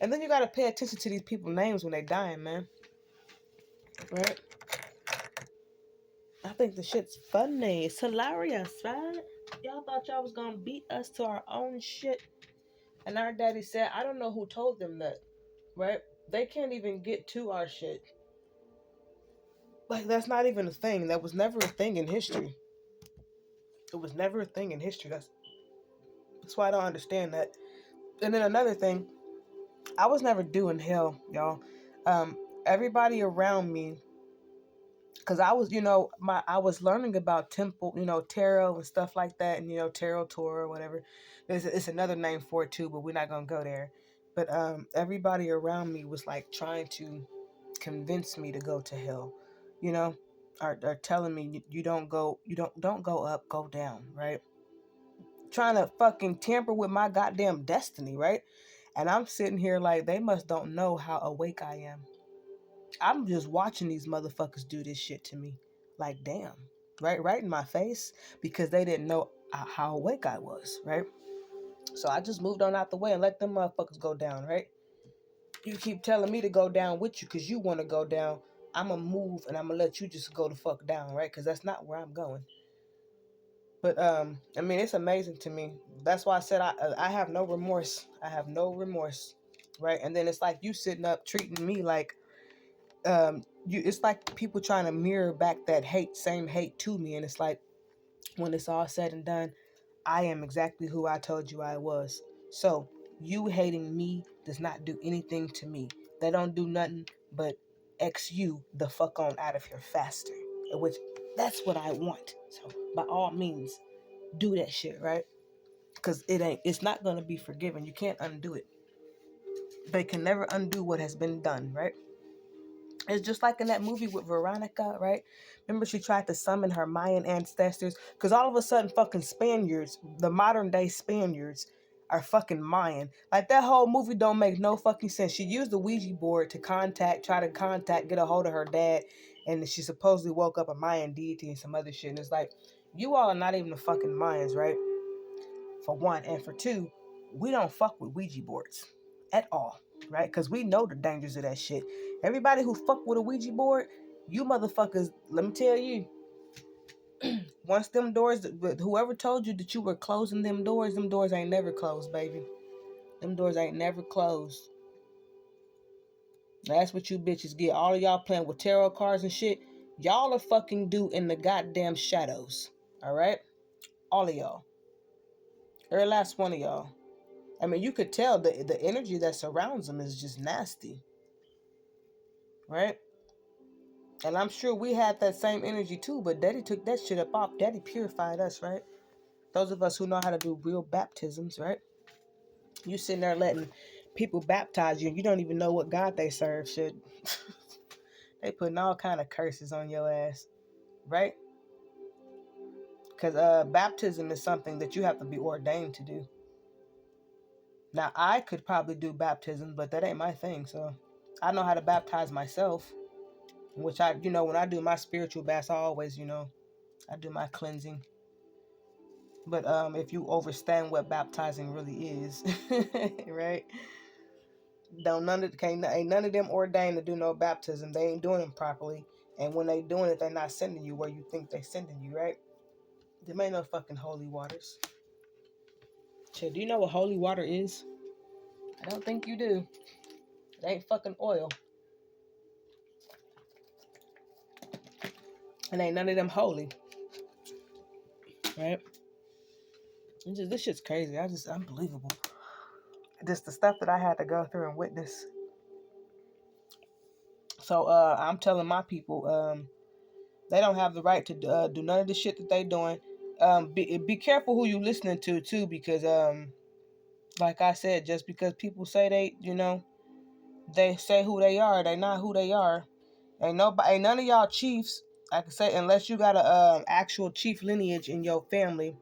And then you gotta pay attention to these people's names when they dying, man. Right? I think the shit's funny. It's hilarious, right? Y'all thought y'all was gonna beat us to our own shit. And our daddy said, I don't know who told them that, right? They can't even get to our shit. Like, that's not even a thing. That was never a thing in history. It was never a thing in history. That's why I don't understand that. And then another thing, I was never doing hell, y'all. Everybody around me, because I was, I was learning about temple, tarot and stuff like that, and tarot tour or whatever. It's another name for it too, but we're not gonna go there. But everybody around me was like trying to convince me to go to hell, you know, are telling me you don't go, don't go up, go down, right? Trying to fucking tamper with my goddamn destiny, right? And I'm sitting here like they must don't know how awake I am. I'm just watching these motherfuckers do this shit to me. Like, damn. Right in my face. Because they didn't know how awake I was, right? So I just moved on out the way and let them motherfuckers go down, right? You keep telling me to go down with you because you want to go down. I'm going to move and I'm going to let you just go the fuck down, right? Because that's not where I'm going. But, I mean, it's amazing to me. That's why I said I have no remorse. I have no remorse, right? And then it's like you sitting up treating me like, it's like people trying to mirror back that same hate to me. And it's like, when it's all said and done, I am exactly who I told you I was. So you hating me does not do anything to me. They don't do nothing but X you the fuck on out of here faster. Which that's what I want. So by all means, do that shit, right? Because it's not gonna be forgiven. You can't undo it. They can never undo what has been done, right? It's just like in that movie with Veronica, right? Remember she tried to summon her Mayan ancestors? Because all of a sudden fucking Spaniards, the modern day Spaniards, are fucking Mayan. Like that whole movie don't make no fucking sense. She used the Ouija board to try to contact, get a hold of her dad. And she supposedly woke up a Mayan deity and some other shit. And it's like, you all are not even the fucking Mayans, right? For one. And for two, we don't fuck with Ouija boards at all, right? Because we know the dangers of that shit. Everybody who fuck with a Ouija board, you motherfuckers, let me tell you, Once them doors, whoever told you that you were closing them doors ain't never closed, baby. Them doors ain't never closed. That's what you bitches get. All of y'all playing with tarot cards and shit. Y'all are fucking due in the goddamn shadows. Alright? All of y'all. Every last one of y'all. I mean, you could tell the energy that surrounds them is just nasty. Right? And I'm sure we had that same energy too, but Daddy took that shit up off. Daddy purified us, right? Those of us who know how to do real baptisms, right? You sitting there letting people baptize you and you don't even know what God they serve. Shit. They putting all kind of curses on your ass, right? Because baptism is something that you have to be ordained to do. Now, I could probably do baptism, but that ain't my thing. So I know how to baptize myself, which I, when I do my spiritual baths, I always, I do my cleansing. But if you understand what baptizing really is, right? Ain't none of them ordained to do no baptism. They ain't doing them properly. And when they doing it, they're not sending you where you think they sending you, right? There ain't no fucking holy waters. Shit, do you know what holy water is? I don't think you do. It ain't fucking oil. And ain't none of them holy. Right? This shit's crazy. Unbelievable. Just the stuff that I had to go through and witness. So I'm telling my people, they don't have the right to do none of the shit that they doing. Be careful who you listening to too, because like I said, just because people say they say who they are, they not who they are. Ain't none of y'all chiefs. I can say unless you got a actual chief lineage in your family,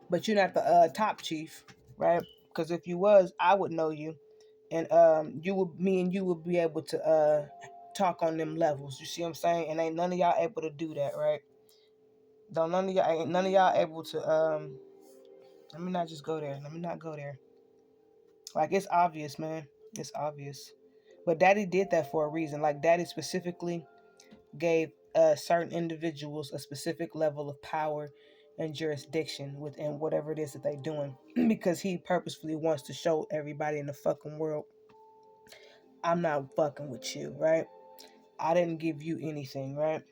but you're not the top chief, right? Because if you was, I would know you, and me and you would be able to talk on them levels. You see what I'm saying? And ain't none of y'all able to do that, right? Though none of y'all able to let me not just go there. Let me not go there. Like, it's obvious, man. It's obvious. But Daddy did that for a reason. Like, Daddy specifically gave certain individuals a specific level of power and jurisdiction within whatever it is that they're doing. Because he purposefully wants to show everybody in the fucking world, I'm not fucking with you, right? I didn't give you anything, right?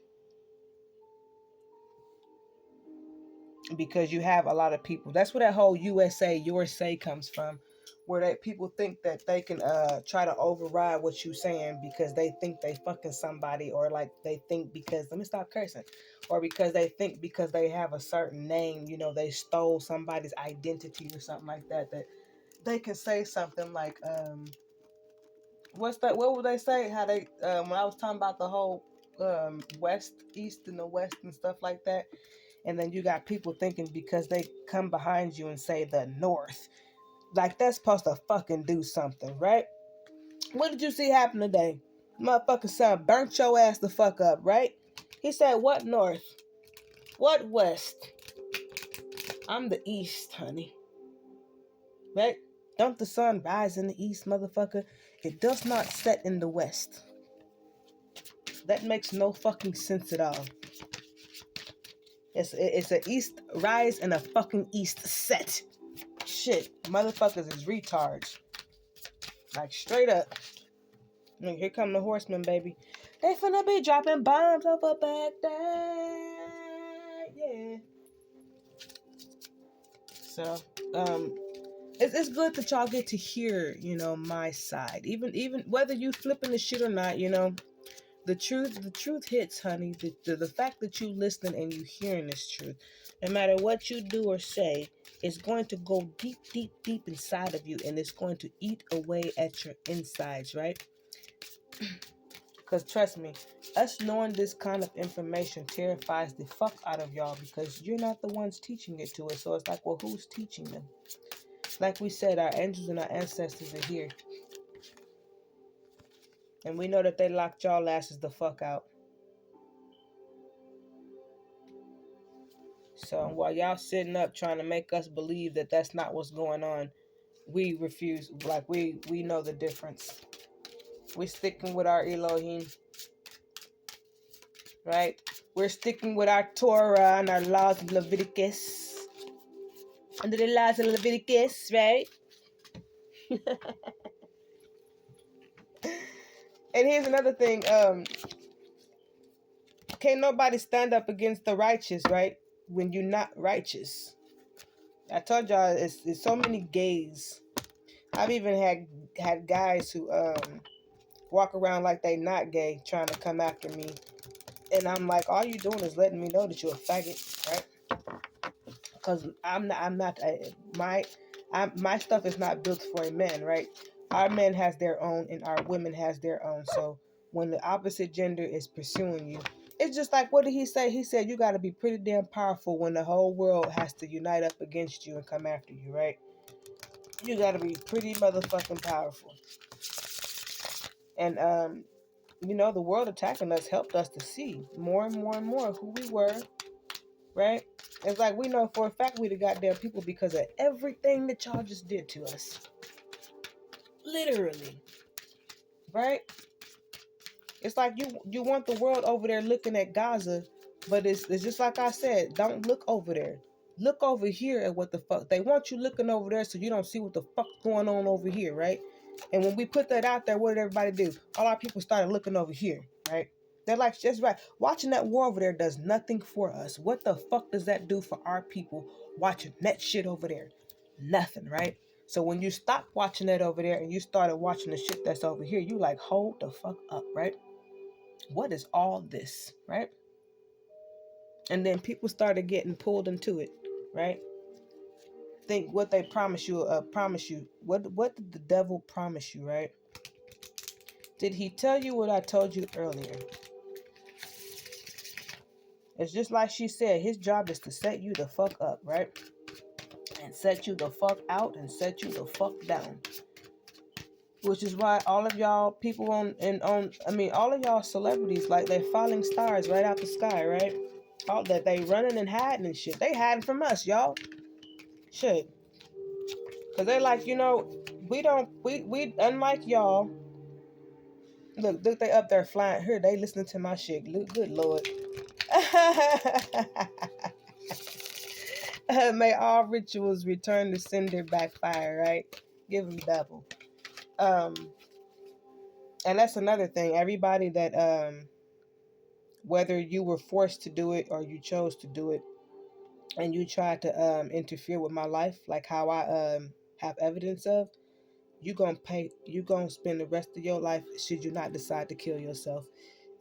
Because you have a lot of people. That's where that whole USA, your say comes from, where people think that they can try to override what you saying because they think they fucking somebody, or like they think because, let me stop cursing, or because they think because they have a certain name, they stole somebody's identity or something like that, that they can say something like what would they say, how they when I was talking about the whole west, east and the west and stuff like that. And then you got people thinking because they come behind you and say the North, like that's supposed to fucking do something, right? What did you see happen today? Motherfucking son burnt your ass the fuck up, right? He said, what North? What West? I'm the East, honey. Right? Don't the sun rise in the East, motherfucker? It does not set in the West. That makes no fucking sense at all. It's an East rise and a fucking East set. Shit, motherfuckers is retards. Like, straight up. Look, here come the horsemen, baby. They finna be dropping bombs over Baghdad. Yeah. So, it's good that y'all get to hear, my side. Even whether you flipping the shit or not, the truth hits, honey. The fact that you listening and you hearing this truth, no matter what you do or say, it's going to go deep, deep, deep inside of you, and it's going to eat away at your insides, right? Because trust me, us knowing this kind of information terrifies the fuck out of y'all, because you're not the ones teaching it to us. So it's like, well, who's teaching them? Like we said, our angels and our ancestors are here. And we know that they locked y'all asses the fuck out. So while y'all sitting up trying to make us believe that that's not what's going on, we refuse. Like, we know the difference. We sticking with our Elohim. Right? We're sticking with our Torah and our laws of Leviticus. Under the laws of Leviticus, right? And here's another thing. Can't nobody stand up against the righteous, right? When you're not righteous. I told y'all it's so many gays. I've even had guys who walk around like they not gay trying to come after me. And I'm like, all you doing is letting me know that you're a faggot, right? Because my stuff is not built for a man, right? Our men has their own and our women has their own. So when the opposite gender is pursuing you, it's just like, what did he say? He said you got to be pretty damn powerful when the whole world has to unite up against you and come after you, right? You got to be pretty motherfucking powerful. And the world attacking us helped us to see more and more and more who we were, right? It's like we know for a fact we the goddamn people because of everything that y'all just did to us. Literally. Right? It's like you want the world over there looking at Gaza, but it's just like I said, don't look over there. Look over here at what the fuck. They want you looking over there so you don't see what the fuck's going on over here, right? And when we put that out there, what did everybody do? All our people started looking over here, right? They're like, that's right. Watching that war over there does nothing for us. What the fuck does that do for our people watching that shit over there? Nothing, right? So when you stop watching that over there and you started watching the shit that's over here, you like, hold the fuck up, right? What is all this, right? And then people started getting pulled into it, right? Think what they promise you. What did the devil promise you, right? Did he tell you what I told you earlier? It's just like she said, his job is to set you the fuck up, right? And set you the fuck out and set you the fuck down. Which is why all of y'all people all of y'all celebrities, like they're falling stars right out the sky, right? All that they running and hiding and shit. They hiding from us, y'all. Shit. Cause they like, we unlike y'all. Look, they up there flying here. They listening to my shit. Look, good Lord. May all rituals return to sender backfire, right? Give them double. And that's another thing. Everybody that whether you were forced to do it or you chose to do it, and you tried to interfere with my life, like how I have evidence of, you gonna spend the rest of your life, should you not decide to kill yourself,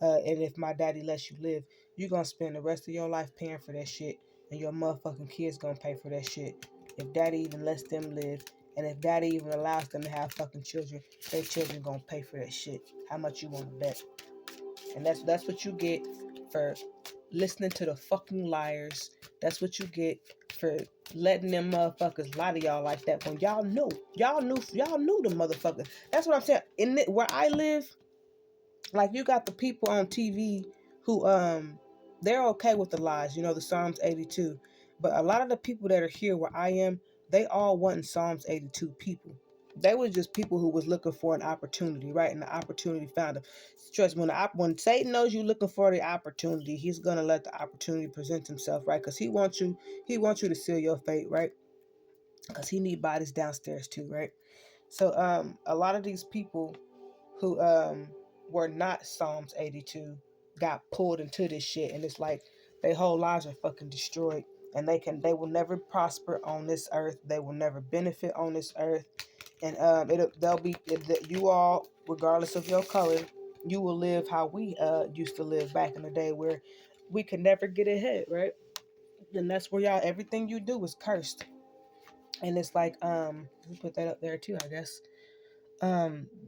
and if my daddy lets you live, you gonna spend the rest of your life paying for that shit, and your motherfucking kids gonna pay for that shit. If daddy even lets them live, and if daddy even allows them to have fucking children, their children gonna pay for that shit. How much you wanna bet? And that's what you get for listening to the fucking liars. That's what you get for letting them motherfuckers lie to y'all like that when y'all knew the motherfuckers. That's what I'm saying. Where I live, like, you got the people on TV who they're okay with the lies, the Psalms 82. But a lot of the people that are here where I am, they all wasn't Psalms 82 people. They was just people who was looking for an opportunity, right? And the opportunity found them. Trust me, when Satan knows you're looking for the opportunity, he's gonna let the opportunity present himself, right? Because he wants you to seal your fate, right? Because he need bodies downstairs too, right? So a lot of these people who were not Psalms 82 got pulled into this shit, and it's like their whole lives are fucking destroyed, and they will never prosper on this earth. They will never benefit on this earth, and you all, regardless of your color, you will live how we used to live back in the day, where we could never get ahead, right? And that's where y'all, everything you do is cursed, and it's like we put that up there too, I guess.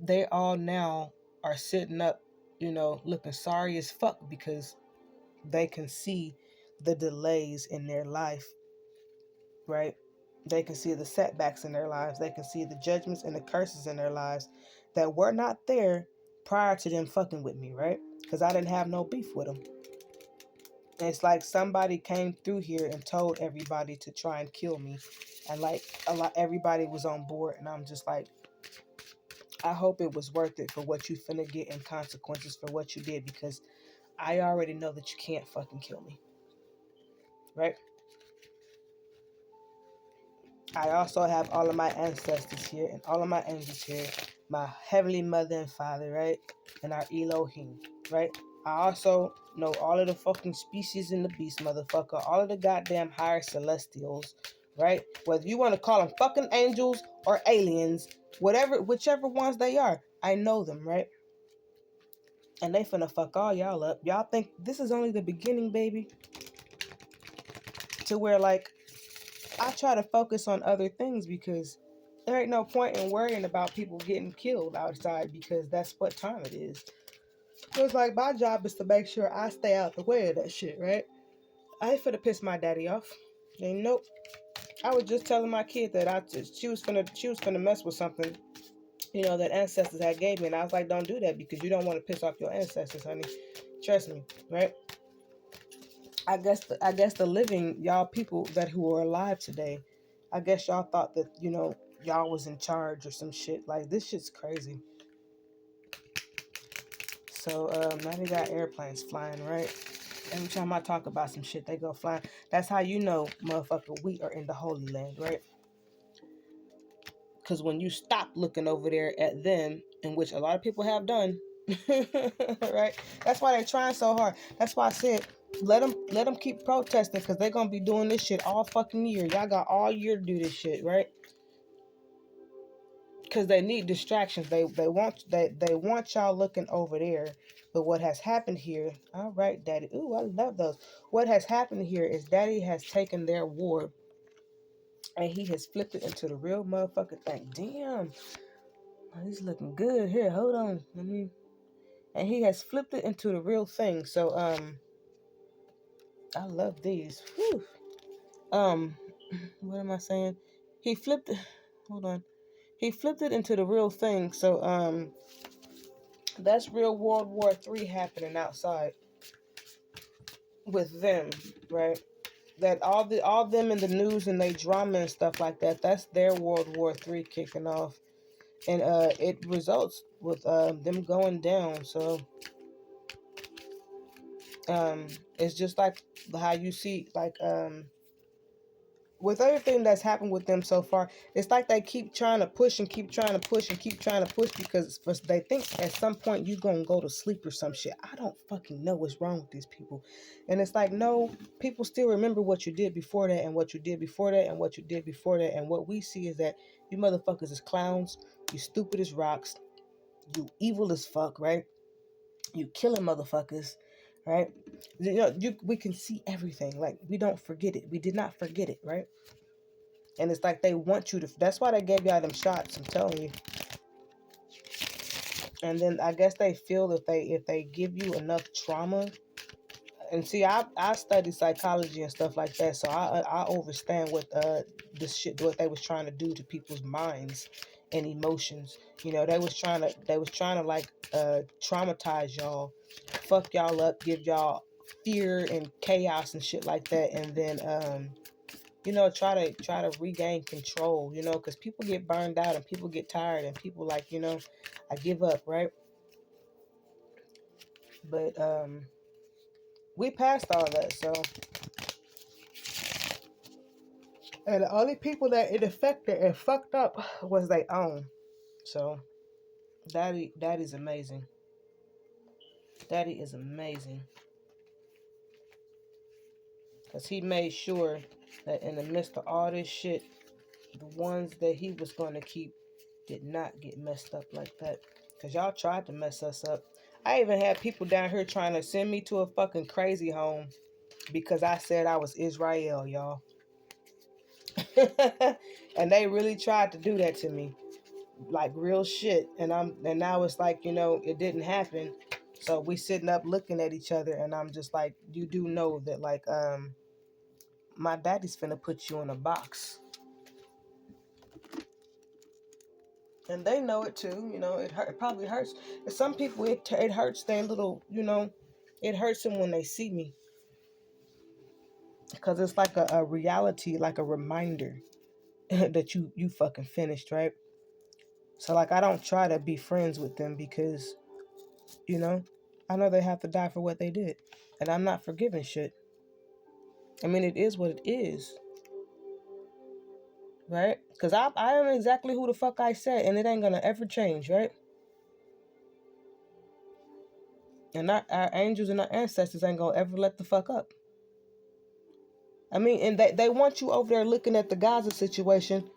They all now are sitting up, looking sorry as fuck because they can see the delays in their life, right? They can see the setbacks in their lives. They can see the judgments and the curses in their lives that were not there prior to them fucking with me, right? Because I didn't have no beef with them. And it's like somebody came through here and told everybody to try and kill me, and like everybody was on board, and I'm just like, I hope it was worth it for what you finna get and consequences for what you did, because I already know that you can't fucking kill me, right? I also have all of my ancestors here and all of my angels here, my heavenly mother and father, right? And our Elohim, right? I also know all of the fucking species in the beast, motherfucker. All of the goddamn higher celestials, right? Whether you want to call them fucking angels or aliens, whatever, whichever ones they are, I know them, right? And they finna fuck all y'all up. Y'all think this is only the beginning, baby? To where, like, I try to focus on other things because there ain't no point in worrying about people getting killed outside because that's what time it is. So it's like my job is to make sure I stay out the way of that shit, right? I ain't finna piss my daddy off. And nope. I was just telling my kid that she was finna mess with something, that ancestors had gave me, and I was like, don't do that because you don't want to piss off your ancestors, honey. Trust me, right? I guess the living y'all people that who are alive today, I guess y'all thought that y'all was in charge or some shit. Like this shit's crazy. So now they got airplanes flying, right? Every time I talk about some shit, they go flying. That's how you know, motherfucker, we are in the Holy Land, right? Because when you stop looking over there at them, in which a lot of people have done, right? That's why they're trying so hard. That's why I said let them keep protesting because they're gonna be doing this shit all fucking year. Y'all got all year to do this shit, right? Because they need distractions. They want y'all looking over there. But what has happened here? All right, Daddy. Ooh, I love those. What has happened here is Daddy has taken their war and he has flipped it into the real motherfucking thing. Damn. Oh, he's looking good here. Hold on. And he has flipped it into the real thing. So I love these. Whew. What am I saying? He flipped it. Hold on. He flipped it into the real thing. So that's real World War III happening outside with them, right? That all them in the news and they drama and stuff like that. That's their World War III kicking off, and it results with them going down. So it's just like how you see like with everything that's happened with them so far, it's like they keep trying to push and keep trying to push and keep trying to push because they think at some point you're going to go to sleep or some shit. I don't fucking know what's wrong with these people. And it's like, no, people still remember what you did before that and what you did before that and what you did before that. And what we see is that you motherfuckers is clowns, you stupid as rocks, you evil as fuck, right? You killing motherfuckers, right? We can see everything. Like, we don't forget it. We did not forget it, right? And it's like they want you to. That's why they gave y'all them shots. I'm telling you. And then I guess they feel if they give you enough trauma. And see, I study psychology and stuff like that, so I understand what this shit what they was trying to do to people's minds and emotions. They was trying to like traumatize y'all, fuck y'all up, give y'all fear and chaos and shit like that, and then try to regain control, because people get burned out and people get tired and people like, I give up, right? But we passed all that, so, and the only people that it affected and fucked up was their own. So Daddy's amazing. Daddy is amazing because he made sure that in the midst of all this shit, the ones that he was going to keep did not get messed up like that. Because y'all tried to mess us up. I even had people down here trying to send me to a fucking crazy home because I said I was Israel, y'all. And they really tried to do that to me. Like real shit. And now it's like, it didn't happen. So we sitting up looking at each other and I'm just like, you do know that like my daddy's finna put you in a box. And they know it too, it probably hurts. And some people, it hurts their little, it hurts them when they see me. Because it's like a reality, like a reminder that you fucking finished, right? So like I don't try to be friends with them because, you know, I know they have to die for what they did. And I'm not forgiving shit. I mean, it is what it is. Right? Because I am exactly who the fuck I said, and it ain't gonna ever change, right? And our angels and our ancestors ain't gonna ever let the fuck up. I mean, and they want you over there looking at the Gaza situation,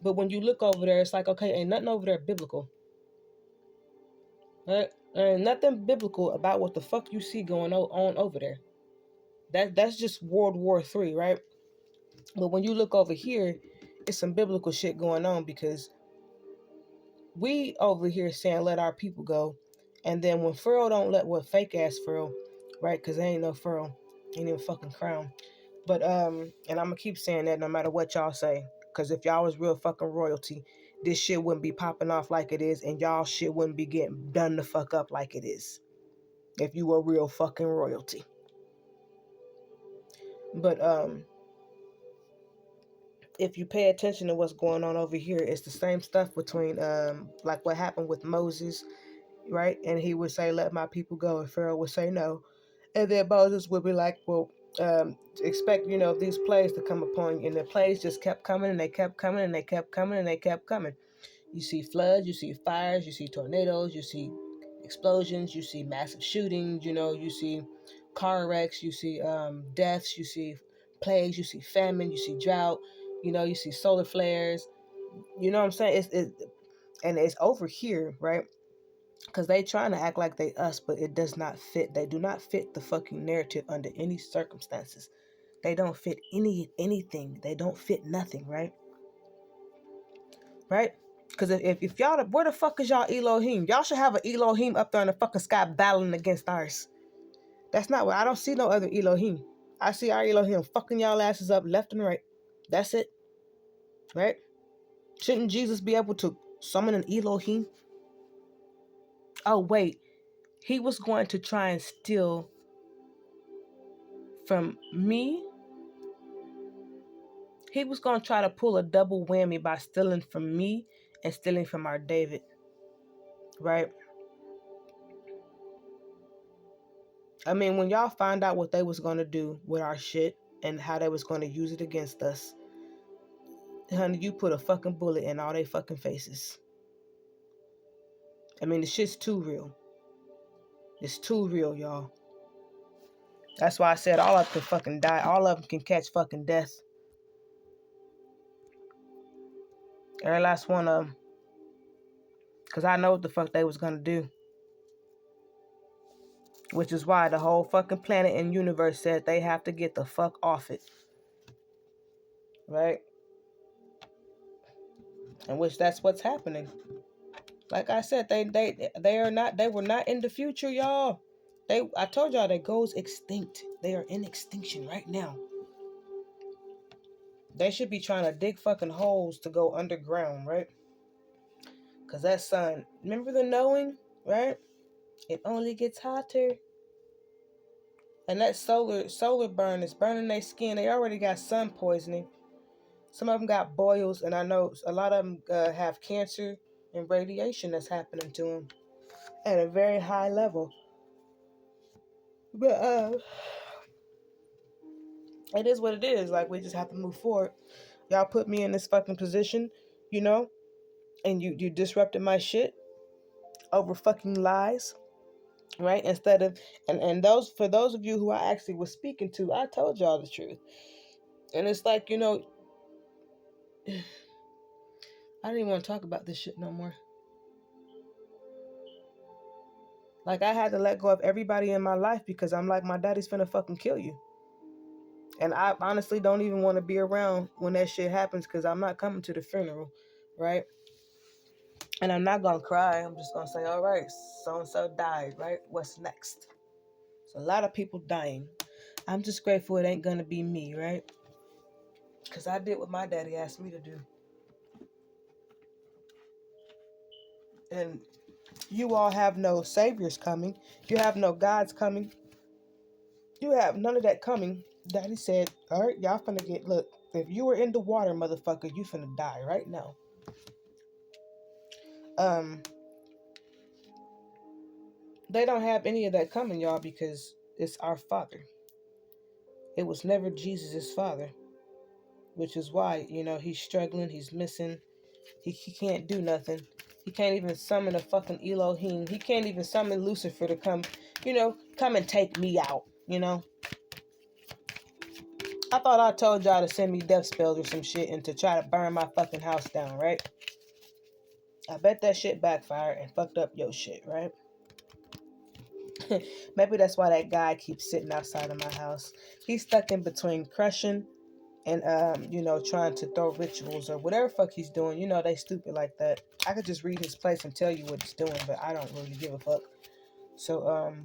but when you look over there, it's like, okay, ain't nothing over there biblical. Right? There ain't nothing biblical about what the fuck you see going on over there. That's just World War III, right? But when you look over here, it's some biblical shit going on, because we over here saying let our people go, and then when Pharaoh don't let what fake ass Pharaoh, right? Because there ain't no Pharaoh, ain't even fucking crown. But and I'm gonna keep saying that no matter what y'all say, because if y'all was real fucking royalty, this shit wouldn't be popping off like it is, and y'all shit wouldn't be getting done the fuck up like it is. If you were real fucking royalty. But if you pay attention to what's going on over here, it's the same stuff between like what happened with Moses, right? And he would say, let my people go, and Pharaoh would say no. And then Moses would be like, well, expect, these plagues to come upon you. And the plagues just kept coming, and they kept coming, and they kept coming, and they kept coming. You see floods, you see fires, you see tornadoes, you see explosions, you see massive shootings, you see car wrecks, you see deaths, you see plagues, you see famine, you see drought, you see solar flares. You know what I'm saying? And it's over here, right? Because they trying to act like they us, but it does not fit. They do not fit the fucking narrative under any circumstances. They don't fit anything. They don't fit nothing, right? Right? Because if y'all, where the fuck is y'all Elohim? Y'all should have an Elohim up there in the fucking sky battling against ours. That's not what, I don't see no other Elohim. I see our Elohim fucking y'all asses up left and right. That's it. Right? Shouldn't Jesus be able to summon an Elohim? Oh, wait. He was going to try and steal from me. He was going to try to pull a double whammy by stealing from me and stealing from our David. Right? I mean, when y'all find out what they was going to do with our shit and how they was going to use it against us, honey, you put a fucking bullet in all they fucking faces. I mean, the shit's too real. It's too real, y'all. That's why I said all of them can fucking die. All of them can catch fucking death. Every last one of them. Because I know what the fuck they was going to do. Which is why the whole fucking planet and universe said they have to get the fuck off it. Right? And which that's what's happening. Like I said, they were not in the future, y'all. I told y'all that goes extinct. They are in extinction right now. They should be trying to dig fucking holes to go underground, right? Cause that sun, remember the knowing, right? It only gets hotter. And that solar burn is burning their skin. They already got sun poisoning. Some of them got boils, and I know a lot of them have cancer and radiation that's happening to them at a very high level. But it is what it is. Like, we just have to move forward. Y'all put me in this fucking position, and you disrupted my shit over fucking lies, right? Instead of and those for those of you who I actually was speaking to, I told y'all the truth. And it's like, I didn't even want to talk about this shit no more. Like, I had to let go of everybody in my life because I'm like, my daddy's finna fucking kill you. And I honestly don't even want to be around when that shit happens, because I'm not coming to the funeral, right? And I'm not going to cry. I'm just going to say, all right, so-and-so died, right? What's next? So a lot of people dying. I'm just grateful it ain't going to be me, right? Because I did what my daddy asked me to do. And you all have no saviors coming. You have no gods coming. You have none of that coming. Daddy said, all right, y'all finna look, if you were in the water, motherfucker, you finna die right now. They don't have any of that coming, y'all, because it's our Father. It was never Jesus' father, which is why, he's struggling, he's missing, he can't do nothing. He can't even summon a fucking Elohim. He can't even summon Lucifer to come, come and take me out. I thought I told y'all to send me death spells or some shit and to try to burn my fucking house down, right? I bet that shit backfired and fucked up your shit, right? Maybe that's why that guy keeps sitting outside of my house. He's stuck in between crushing and trying to throw rituals or whatever fuck he's doing. They stupid like that. I could just read his place and tell you what he's doing, but I don't really give a fuck. So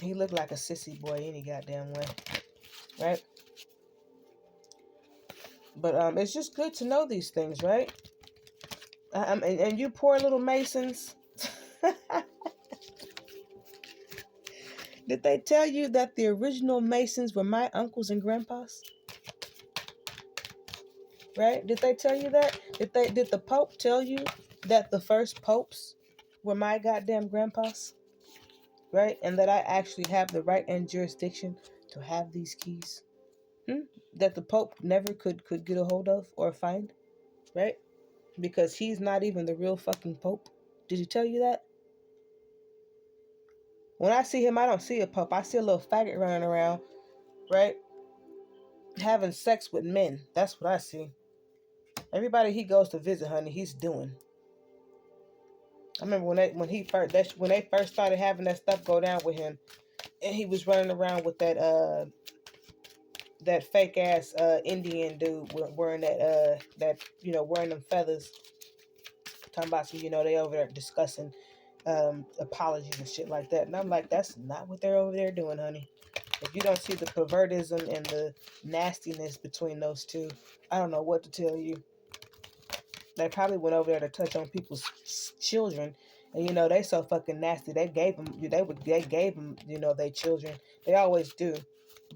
he looked like a sissy boy any goddamn way, right? But it's just good to know these things, right? And you poor little Masons. Did they tell you that the original Masons were my uncles and grandpas? Right? Did they tell you that? Did the Pope tell you that the first popes were my goddamn grandpas? Right? And that I actually have the right and jurisdiction to have these keys? That the Pope never could get a hold of or find? Right? Because he's not even the real fucking Pope. Did he tell you that? When I see him, I don't see a Pope. I see a little faggot running around, right? Having sex with men. That's what I see. Everybody he goes to visit, honey, he's doing. I remember when they first started having that stuff go down with him, and he was running around with that fake ass Indian dude wearing that wearing them feathers, talking about some they over there discussing apologies and shit like that, and I'm like, that's not what they're over there doing, honey. If you don't see the pervertism and the nastiness between those two, I don't know what to tell you. They probably went over there to touch on people's children, and they so fucking nasty. They gave them, their children. They always do,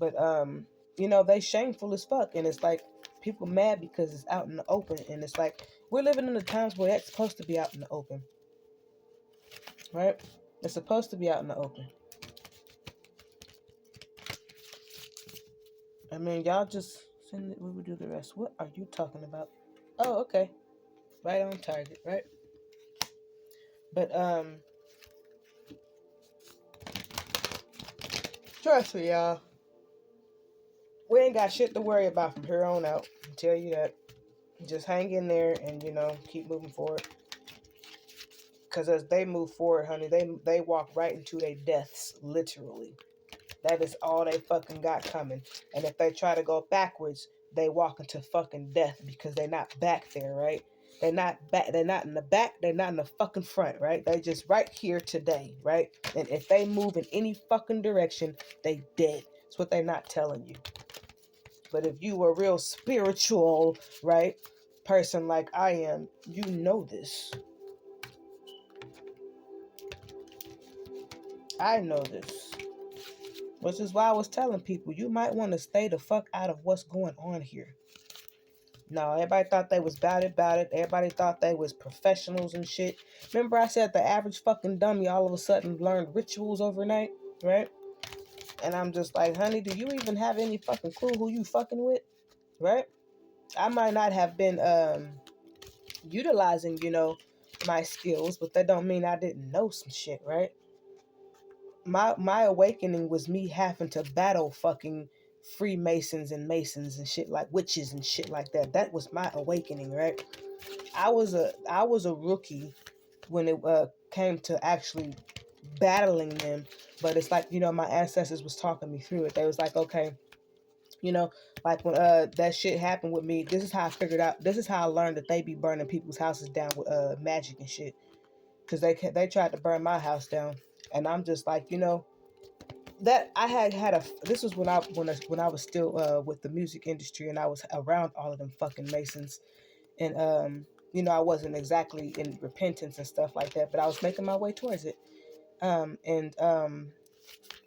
but they shameful as fuck, and it's like people mad because it's out in the open, and it's like we're living in the times where that's supposed to be out in the open, right? It's supposed to be out in the open. I mean, y'all just send it. We would do the rest. What are you talking about? Oh, okay. Right on target, right? But trust me, y'all. We ain't got shit to worry about from here on out. I tell you that. Just hang in there and keep moving forward. Cause as they move forward, honey, they walk right into their deaths, literally. That is all they fucking got coming. And if they try to go backwards, they walk into fucking death because they're not back there, right? They're not back. They're not in the back. They're not in the fucking front, right? They just right here today, right? And if they move in any fucking direction, they dead. That's what they're not telling you. But if you a real spiritual, right, person like I am, you know this. I know this. Which is why I was telling people, you might want to stay the fuck out of what's going on here. No, everybody thought they was about it. Everybody thought they was professionals and shit. Remember I said the average fucking dummy all of a sudden learned rituals overnight, right? And I'm just like, honey, do you even have any fucking clue who you fucking with, right? I might not have been utilizing, my skills, but that don't mean I didn't know some shit, right? My awakening was me having to battle fucking Freemasons and Masons and shit, like witches and shit like that. That was my awakening, right? I was a rookie when it came to actually battling them, but it's like my ancestors was talking me through it. They was like, okay, like when that shit happened with me, this is how I figured out. This is how I learned that they be burning people's houses down with magic and shit, because they tried to burn my house down, and I'm just like, that I had a. This was when I was still with the music industry, and I was around all of them fucking Masons, and I wasn't exactly in repentance and stuff like that, but I was making my way towards it. And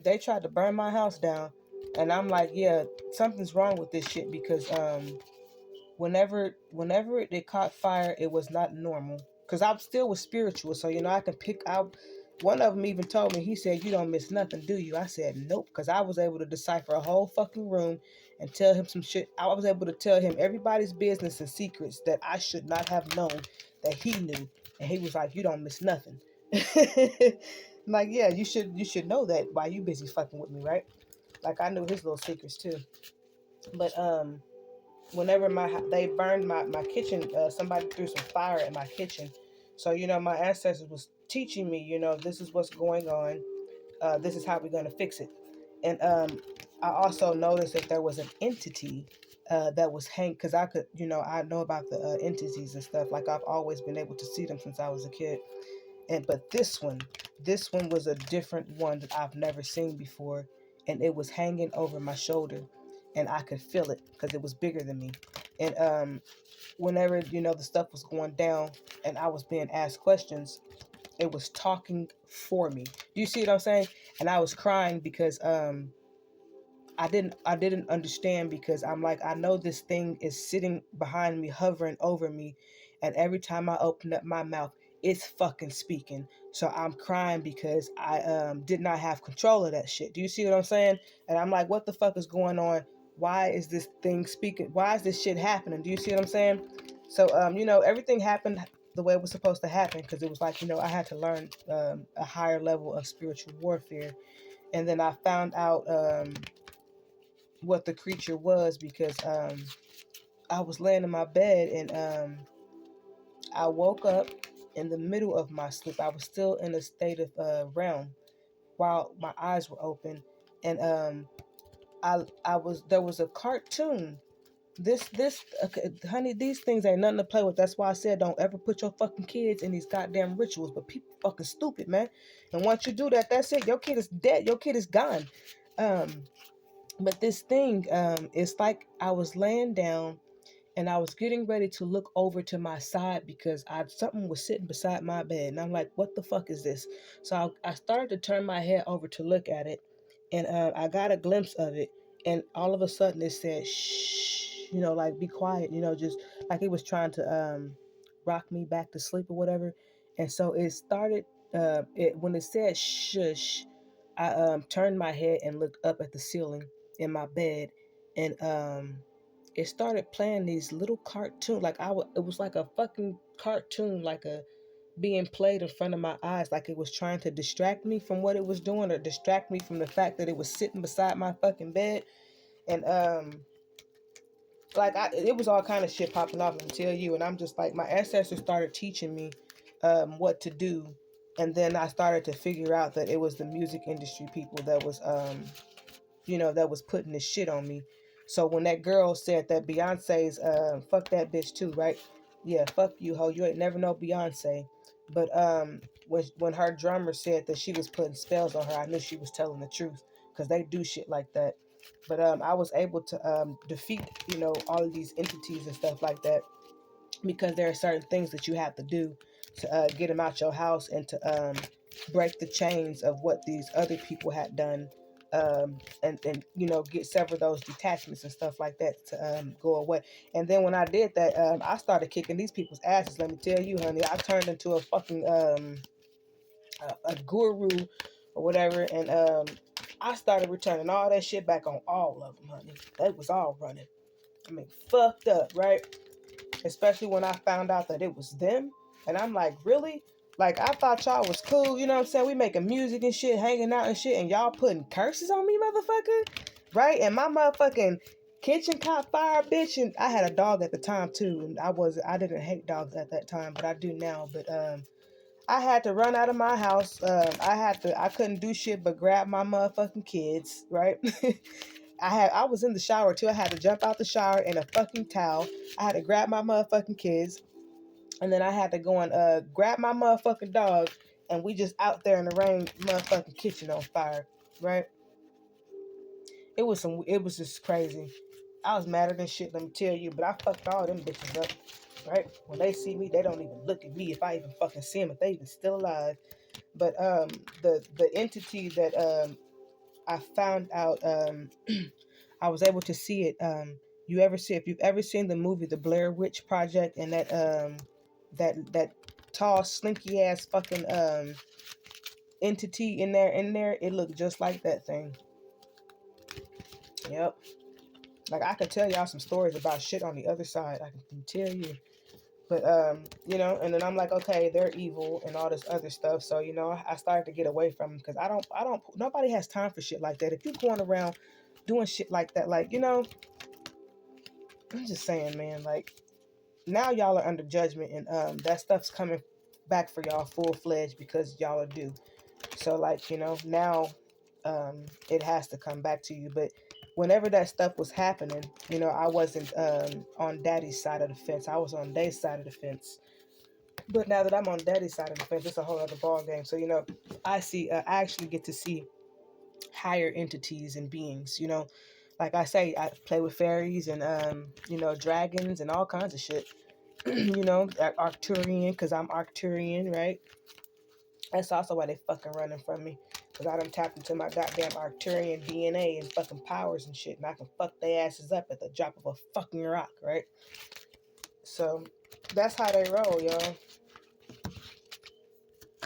they tried to burn my house down, and I'm like, yeah, something's wrong with this shit, because whenever it caught fire, it was not normal. Cause I still was spiritual, so I can pick out. One of them even told me, he said, "You don't miss nothing, do you?" I said, "Nope," because I was able to decipher a whole fucking room and tell him some shit. I was able to tell him everybody's business and secrets that I should not have known that he knew. And he was like, "You don't miss nothing." I'm like, yeah, you should know that while you busy fucking with me, right? Like I knew his little secrets too. But whenever they burned my kitchen, somebody threw some fire in my kitchen. So my ancestors was teaching me, this is what's going on. This is how we're gonna fix it. And I also noticed that there was an entity that was hanged, because I could, I know about the entities and stuff. Like I've always been able to see them since I was a kid. But this one was a different one that I've never seen before, and it was hanging over my shoulder, and I could feel it because it was bigger than me. And whenever the stuff was going down, and I was being asked questions, it was talking for me. Do you see what I'm saying? And I was crying because I didn't understand, because I'm like, I know this thing is sitting behind me, hovering over me, and every time I open up my mouth, it's fucking speaking. So I'm crying because I did not have control of that shit. Do you see what I'm saying? And I'm like, what the fuck is going on? Why is this thing speaking? Why is this shit happening? Do you see what I'm saying? So everything happened the way it was supposed to happen, because it was like, I had to learn a higher level of spiritual warfare. And then I found out what the creature was, because I was laying in my bed, and I woke up in the middle of my sleep. I was still in a state of realm while my eyes were open, and I was there was a cartoon. This okay, honey, these things ain't nothing to play with. That's why I said don't ever put your fucking kids in these goddamn rituals. But people fucking stupid, man. And once you do that, that's it. Your kid is dead. Your kid is gone. Um, but this thing, it's like I was laying down, and I was getting ready to look over to my side, because something was sitting beside my bed, and I'm like, what the fuck is this? So I started to turn my head over to look at it, and I got a glimpse of it, and all of a sudden it said, shh, like be quiet, just like it was trying to rock me back to sleep or whatever. And so it started, when it said shush, I turned my head and looked up at the ceiling in my bed, and it started playing these little cartoons. Like it was like a fucking cartoon, like a being played in front of my eyes, like it was trying to distract me from what it was doing, or distract me from the fact that it was sitting beside my fucking bed. And like it was all kind of shit popping off, let me tell you. And I'm just like, my ancestors started teaching me what to do, and then I started to figure out that it was the music industry people that was that was putting this shit on me. So when that girl said that Beyonce's fuck that bitch too, right? Yeah, fuck you, ho. You ain't never know Beyonce. But when her drummer said that she was putting spells on her, I knew she was telling the truth, because they do shit like that. But I was able to defeat, all of these entities and stuff like that, because there are certain things that you have to do to get them out your house, and to break the chains of what these other people had done, and get several of those detachments and stuff like that to go away. And then when I did that, I started kicking these people's asses. Let me tell you, honey, I turned into a fucking a guru or whatever, and I started returning all that shit back on all of them, honey. They was all running. I mean, fucked up, right? Especially when I found out that it was them. And I'm like, really? Like, I thought y'all was cool, you know what I'm saying? We making music and shit, hanging out and shit, and y'all putting curses on me, motherfucker? Right? And my motherfucking kitchen caught fire, bitch. And I had a dog at the time, too. And I didn't hate dogs at that time, but I do now. But I had to run out of my house. I couldn't do shit but grab my motherfucking kids, right? I was in the shower too. I had to jump out the shower in a fucking towel. I had to grab my motherfucking kids, and then I had to go and grab my motherfucking dog, and we just out there in the rain, motherfucking kitchen on fire, right? It was just crazy. I was madder than shit, let me tell you, but I fucked all them bitches up, right? When they see me, they don't even look at me if I even fucking see them, if they even still alive. But the entity that I found out, I was able to see it. If you've ever seen the movie The Blair Witch Project, and that tall, slinky ass fucking entity in there, it looked just like that thing. Yep. Like, I could tell y'all some stories about shit on the other side. I can tell you. But, you know, and then I'm like, okay, they're evil and all this other stuff. So, you know, I started to get away from them because nobody has time for shit like that. If you're going around doing shit like that, like, you know, I'm just saying, man, like, now y'all are under judgment, and that stuff's coming back for y'all full-fledged because y'all are due. So, like, you know, now it has to come back to you. But whenever that stuff was happening, you know, I wasn't on daddy's side of the fence. I was on their side of the fence. But now that I'm on daddy's side of the fence, it's a whole other ball game. So, you know, I actually get to see higher entities and beings, you know. Like I say, I play with fairies and, you know, dragons and all kinds of shit. You know, Arcturian, because I'm Arcturian, right? That's also why they fucking running from me. Because I done tapped into my goddamn Arcturian DNA and fucking powers and shit. And I can fuck their asses up at the drop of a fucking rock, right? So, that's how they roll, y'all.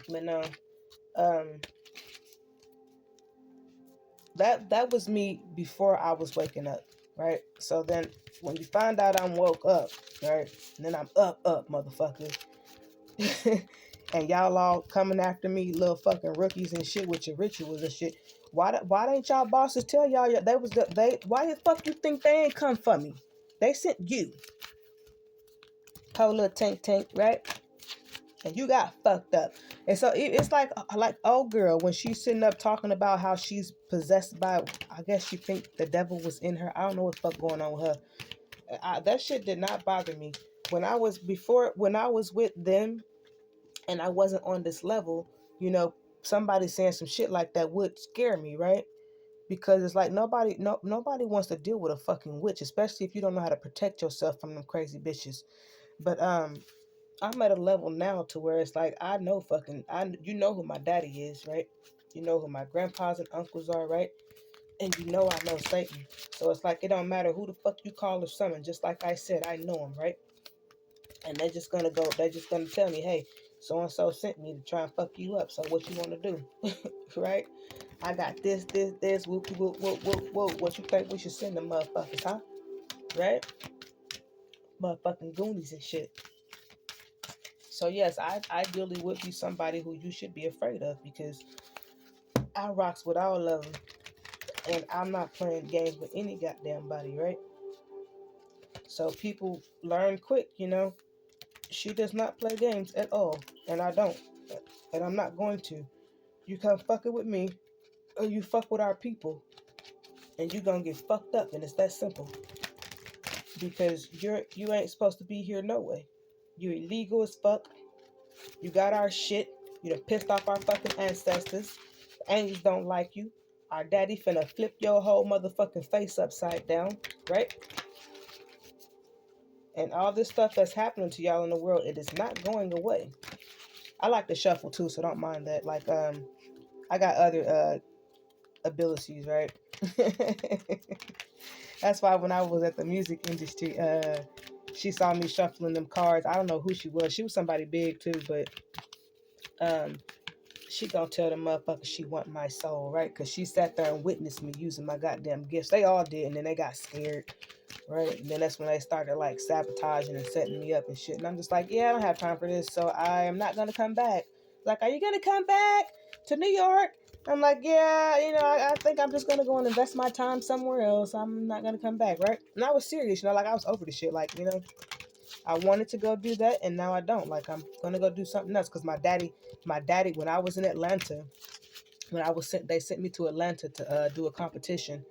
But no, that was me before I was waking up, right? So then, when you find out I'm woke up, right? And then I'm up, motherfucker. And y'all all coming after me, little fucking rookies and shit with your rituals and shit. Why didn't y'all bosses tell y'all why the fuck you think they ain't come for me? They sent you. Whole little tank, right? And you got fucked up. And so it's like old girl when she's sitting up talking about how she's possessed by, I guess she think the devil was in her. I don't know what the fuck going on with her. That shit did not bother me. When I was with them and I wasn't on this level, you know, somebody saying some shit like that would scare me, right? Because it's like nobody wants to deal with a fucking witch, especially if you don't know how to protect yourself from them crazy bitches. But I'm at a level now to where it's like you know who my daddy is, right? You know who my grandpas and uncles are, right? And you know I know Satan. So it's like it don't matter who the fuck you call or summon. Just like I said, I know him, right? And they're just gonna tell me, hey, so and so sent me to try and fuck you up. So what you wanna do? Right? I got this, whoop, whoop, whoop, whoop, whoop. What you think we should send them motherfuckers, huh? Right? Motherfucking Goonies and shit. So yes, I ideally would be somebody who you should be afraid of because I rocks with all of them. And I'm not playing games with any goddamn body, right? So people learn quick, you know. She does not play games at all. And I don't. And I'm not going to. You come fucking with me, or you fuck with our people, and you gonna get fucked up, and it's that simple. Because you ain't supposed to be here no way. You illegal as fuck. You got our shit. You done pissed off our fucking ancestors. The angels don't like you. Our daddy finna flip your whole motherfucking face upside down, right? And all this stuff that's happening to y'all in the world, it is not going away. I like to shuffle too, so don't mind that. Like, I got other abilities, right? That's why when I was at the music industry, she saw me shuffling them cards. I don't know who she was. She was somebody big too, but she gonna tell the motherfucker she want my soul, right? Because she sat there and witnessed me using my goddamn gifts. They all did, and then they got scared, right? And then that's when they started like sabotaging and setting me up and shit. And I'm just like, yeah, I don't have time for this, so I am not gonna come back. Like, are you gonna come back to New York? I'm like, yeah, you know, I think I'm just gonna go and invest my time somewhere else. I'm not gonna come back, right? And I was serious, you know, like I was over the shit, like, you know. I wanted to go do that, and now I don't. Like, I'm gonna go do something else because my daddy, when I was in Atlanta, they sent me to Atlanta to do a competition,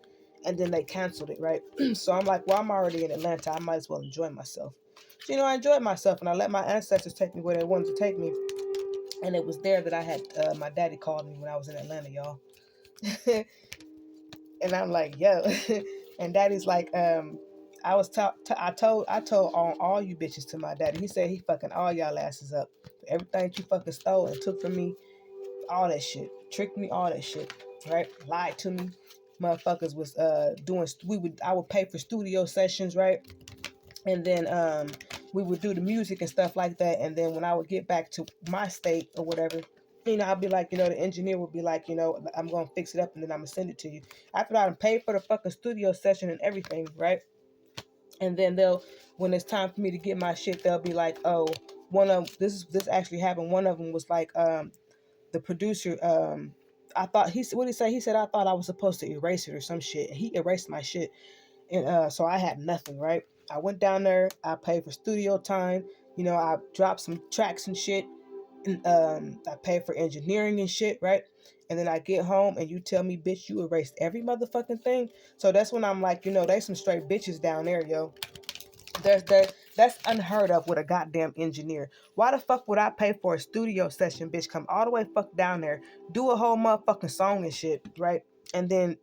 and then they canceled it, right? So I'm like, well, I'm already in Atlanta. I might as well enjoy myself. So, you know, I enjoyed myself, and I let my ancestors take me where they wanted to take me, and it was there that I had my daddy called me when I was in Atlanta, y'all. And I'm like, yo, and daddy's like, I told on all you bitches to my daddy. He said he fucking all y'all asses up. Everything you fucking stole and took from me, all that shit. Tricked me, all that shit. Right? Lied to me. Motherfuckers was I would pay for studio sessions, right? And then we would do the music and stuff like that. And then when I would get back to my state or whatever, I'll be like, the engineer will be like, I'm going to fix it up and then I'm going to send it to you. After I pay for the fucking studio session and everything, right? And then when it's time for me to get my shit, they'll be like, oh, this actually happened. One of them was like, the producer, I thought, what did he say? He said, I thought I was supposed to erase it or some shit. He erased my shit. And so I had nothing, right? I went down there, I paid for studio time, I dropped some tracks and shit. I pay for engineering and shit, right? And then I get home and you tell me, bitch, you erased every motherfucking thing. So that's when I'm like, they some straight bitches down there, yo. That's unheard of with a goddamn engineer. Why the fuck would I pay for a studio session, bitch? Come all the way fuck down there, do a whole motherfucking song and shit, right? And then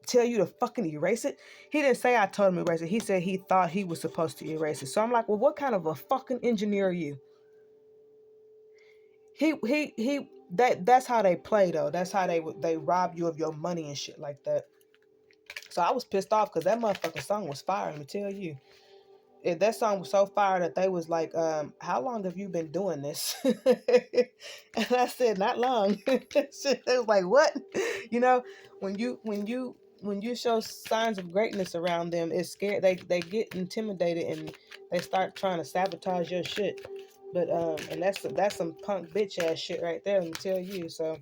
tell you to fucking erase it? He didn't say I told him to erase it. He said he thought he was supposed to erase it. So I'm like, well, what kind of a fucking engineer are you? That's how they play though. That's how they rob you of your money and shit like that. So I was pissed off because that motherfucking song was fire. Let me tell you, that song was so fire that they was like, how long have you been doing this? And I said, not long. They was like, what? When you show signs of greatness around them, it's scared. They get intimidated and they start trying to sabotage your shit. But and that's some punk bitch ass shit right there. Let me tell you. So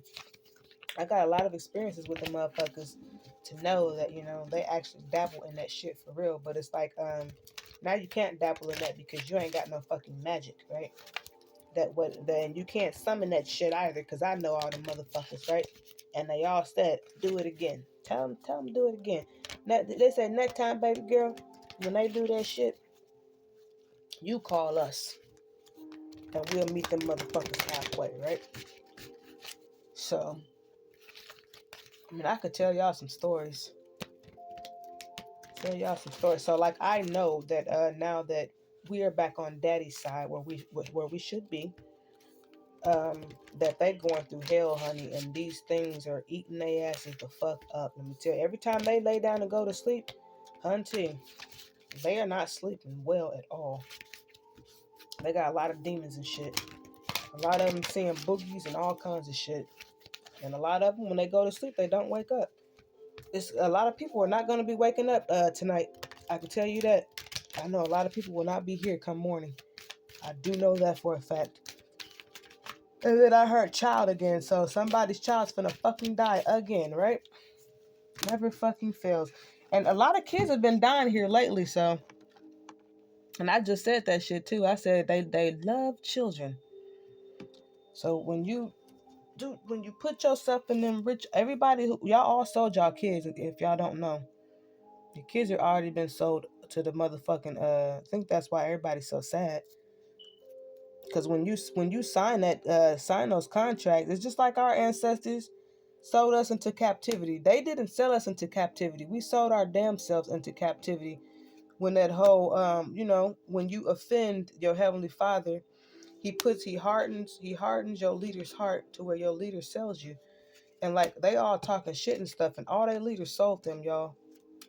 I got a lot of experiences with the motherfuckers to know that they actually dabble in that shit for real. But it's like now you can't dabble in that because you ain't got no fucking magic, right? Then you can't summon that shit either because I know all the motherfuckers, right? And they all said, do it again. Tell them do it again. They said next time, baby girl, when they do that shit, you call us and we'll meet them motherfuckers halfway, right? So, I mean, I could tell y'all some stories. So, like, I know that now that we are back on Daddy's side, where we should be, that they going through hell, honey, and these things are eating their asses the fuck up. Let me tell you, every time they lay down and go to sleep, hunty, they are not sleeping well at all. They got a lot of demons and shit. A lot of them seeing boogies and all kinds of shit. And a lot of them, when they go to sleep, they don't wake up. A lot of people are not going to be waking up tonight. I can tell you that. I know a lot of people will not be here come morning. I do know that for a fact. And then I heard child again, so somebody's child's finna fucking die again, right? Never fucking fails. And a lot of kids have been dying here lately, so. And I just said that shit too. I said they love children. So when you put yourself in them rich, y'all all sold y'all kids. If y'all don't know, your kids are already been sold to the motherfucking. I think that's why everybody's so sad. Because when you sign those contracts, it's just like our ancestors sold us into captivity. They didn't sell us into captivity. We sold our damn selves into captivity. When that whole when you offend your heavenly Father, he hardens your leader's heart to where your leader sells you. And like they all talking shit and stuff, and all their leaders sold them, y'all.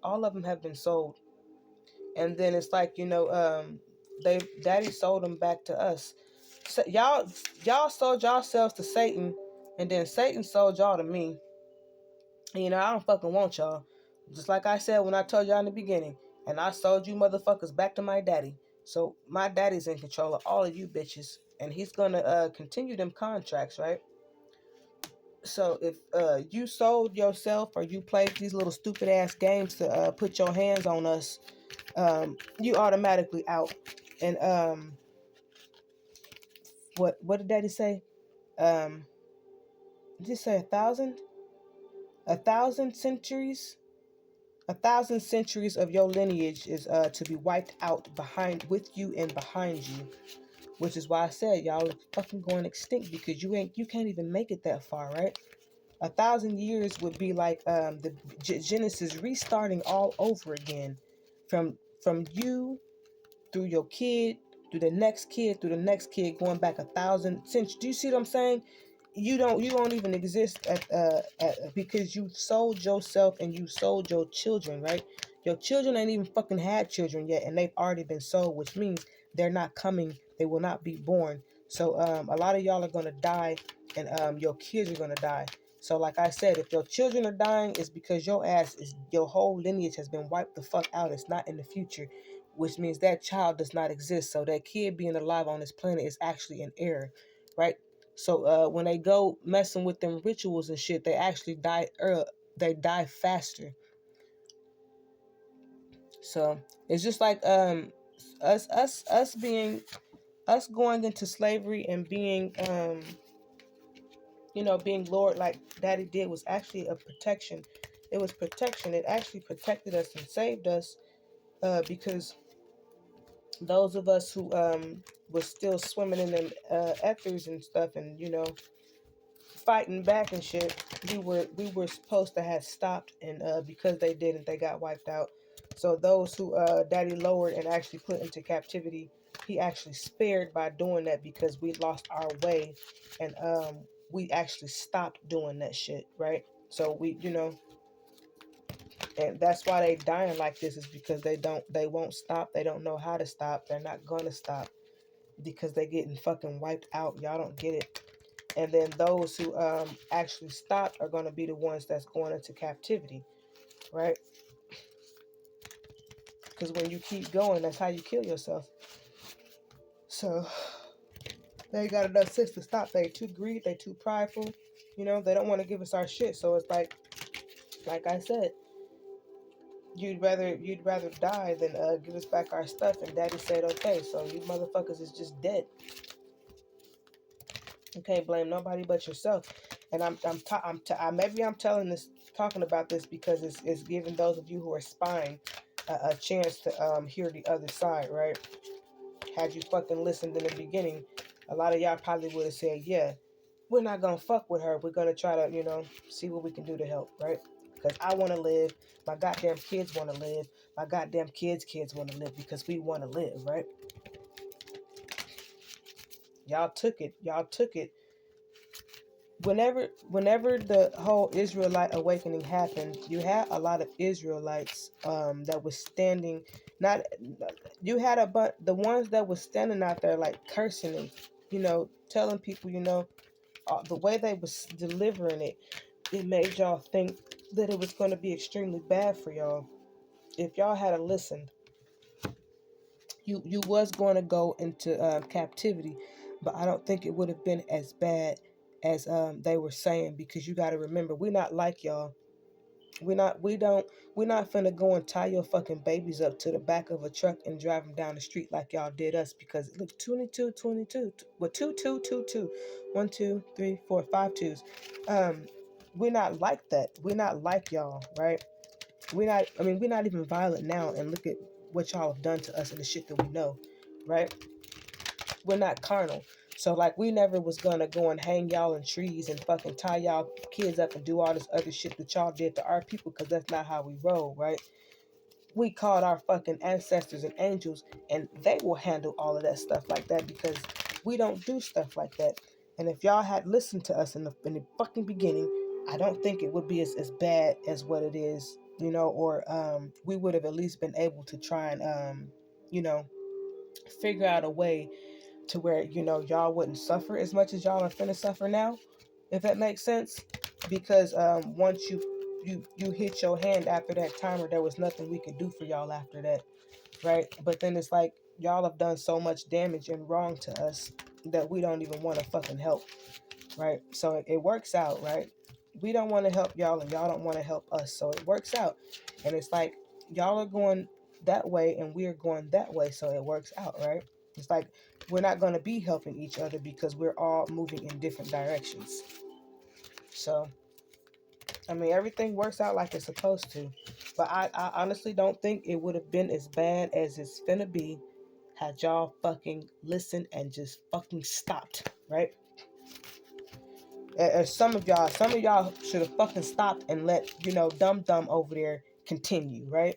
All of them have been sold. And then it's like, daddy sold them back to us. So y'all sold yourselves to Satan, and then Satan sold y'all to me. And, I don't fucking want y'all. Just like I said when I told y'all in the beginning. And I sold you motherfuckers back to my daddy. So my daddy's in control of all of you bitches. And he's gonna continue them contracts, right? So if you sold yourself or you played these little stupid ass games to put your hands on us, you automatically out. And what did daddy say? Did he say 1,000? 1,000 centuries? 1,000 centuries of your lineage is to be wiped out with you and behind you. Which is why I said y'all are fucking going extinct because you can't even make it that far, right? 1,000 years would be like the Genesis restarting all over again, from you through your kid, through the next kid, through the next kid, going back 1,000 since. Do you see what I'm saying? You won't even exist because you sold yourself and you sold your children, right? Your children ain't even fucking had children yet, and they've already been sold, which means they're not coming. They will not be born. So a lot of y'all are gonna die and your kids are gonna die. So like I said, if your children are dying, it's because your whole lineage has been wiped the fuck out. It's not in the future, which means that child does not exist. So that kid being alive on this planet is actually an error, right? So when they go messing with them rituals and shit, they actually die early. They die faster. So it's just like us going into slavery and being being Lord like Daddy did was actually a protection. It was protection. It actually protected us and saved us because those of us who was still swimming in them ethers and stuff, and fighting back and shit, we were supposed to have stopped, and because they didn't, they got wiped out. So those who Daddy lowered and actually put into captivity, he actually spared by doing that because we lost our way, and we actually stopped doing that shit, right? So and that's why they dying like this, is because they won't stop. They don't know how to stop. They're not gonna stop because they getting fucking wiped out. Y'all don't get it. And then those who actually stopped are going to be the ones that's going into captivity, right? Because when you keep going, that's how you kill yourself. So they got enough sense to stop. They too greedy, they too prideful. They don't want to give us our shit. So it's like I said, you'd rather die than give us back our stuff. And Daddy said, okay, so you motherfuckers is just dead. You can't blame nobody but yourself. And maybe I'm talking about this because it's giving those of you who are spying a chance to hear the other side, right? Had you fucking listened in the beginning, a lot of y'all probably would have said, yeah, we're not gonna fuck with her. We're gonna try to, see what we can do to help, right? Because I want to live. My goddamn kids want to live. My goddamn kids' kids want to live because we want to live, right? Y'all took it. Whenever the whole Israelite awakening happened, you had a lot of Israelites that was standing. Not you had the ones that was standing out there like cursing and telling people the way they was delivering it. It made y'all think that it was going to be extremely bad for y'all. If y'all had listened, you was going to go into captivity, but I don't think it would have been as bad as they were saying, because you got to remember, we're not like y'all. We're not finna go and tie your fucking babies up to the back of a truck and drive them down the street like y'all did us, because it looks 22 well, 2 2 2 2 1 2 3 4 5 twos. We're not like that. We're not like y'all, right? We're not even violent now, and look at what y'all have done to us and the shit that we know, right? We're not carnal. So like, we never was gonna go and hang y'all in trees and fucking tie y'all kids up and do all this other shit that y'all did to our people, because that's not how we roll, right? We called our fucking ancestors and angels, and they will handle all of that stuff like that, because we don't do stuff like that. And if y'all had listened to us in the fucking beginning, I don't think it would be as bad as what it is, or we would have at least been able to try and you know figure out a way to where y'all wouldn't suffer as much as y'all are finna suffer now, if that makes sense. Because once you hit your hand after that timer, there was nothing we could do for y'all after that, right? But then it's like, y'all have done so much damage and wrong to us that we don't even want to fucking help, right? So it works out, right? We don't want to help y'all, and y'all don't want to help us, so it works out. And it's like, y'all are going that way and we're going that way, so it works out, right? It's like, we're not going to be helping each other because we're all moving in different directions. So everything works out like it's supposed to. But I honestly don't think it would have been as bad as it's finna be had y'all fucking listened and just fucking stopped, right? Some of y'all should have fucking stopped and let Dum Dum over there continue, right?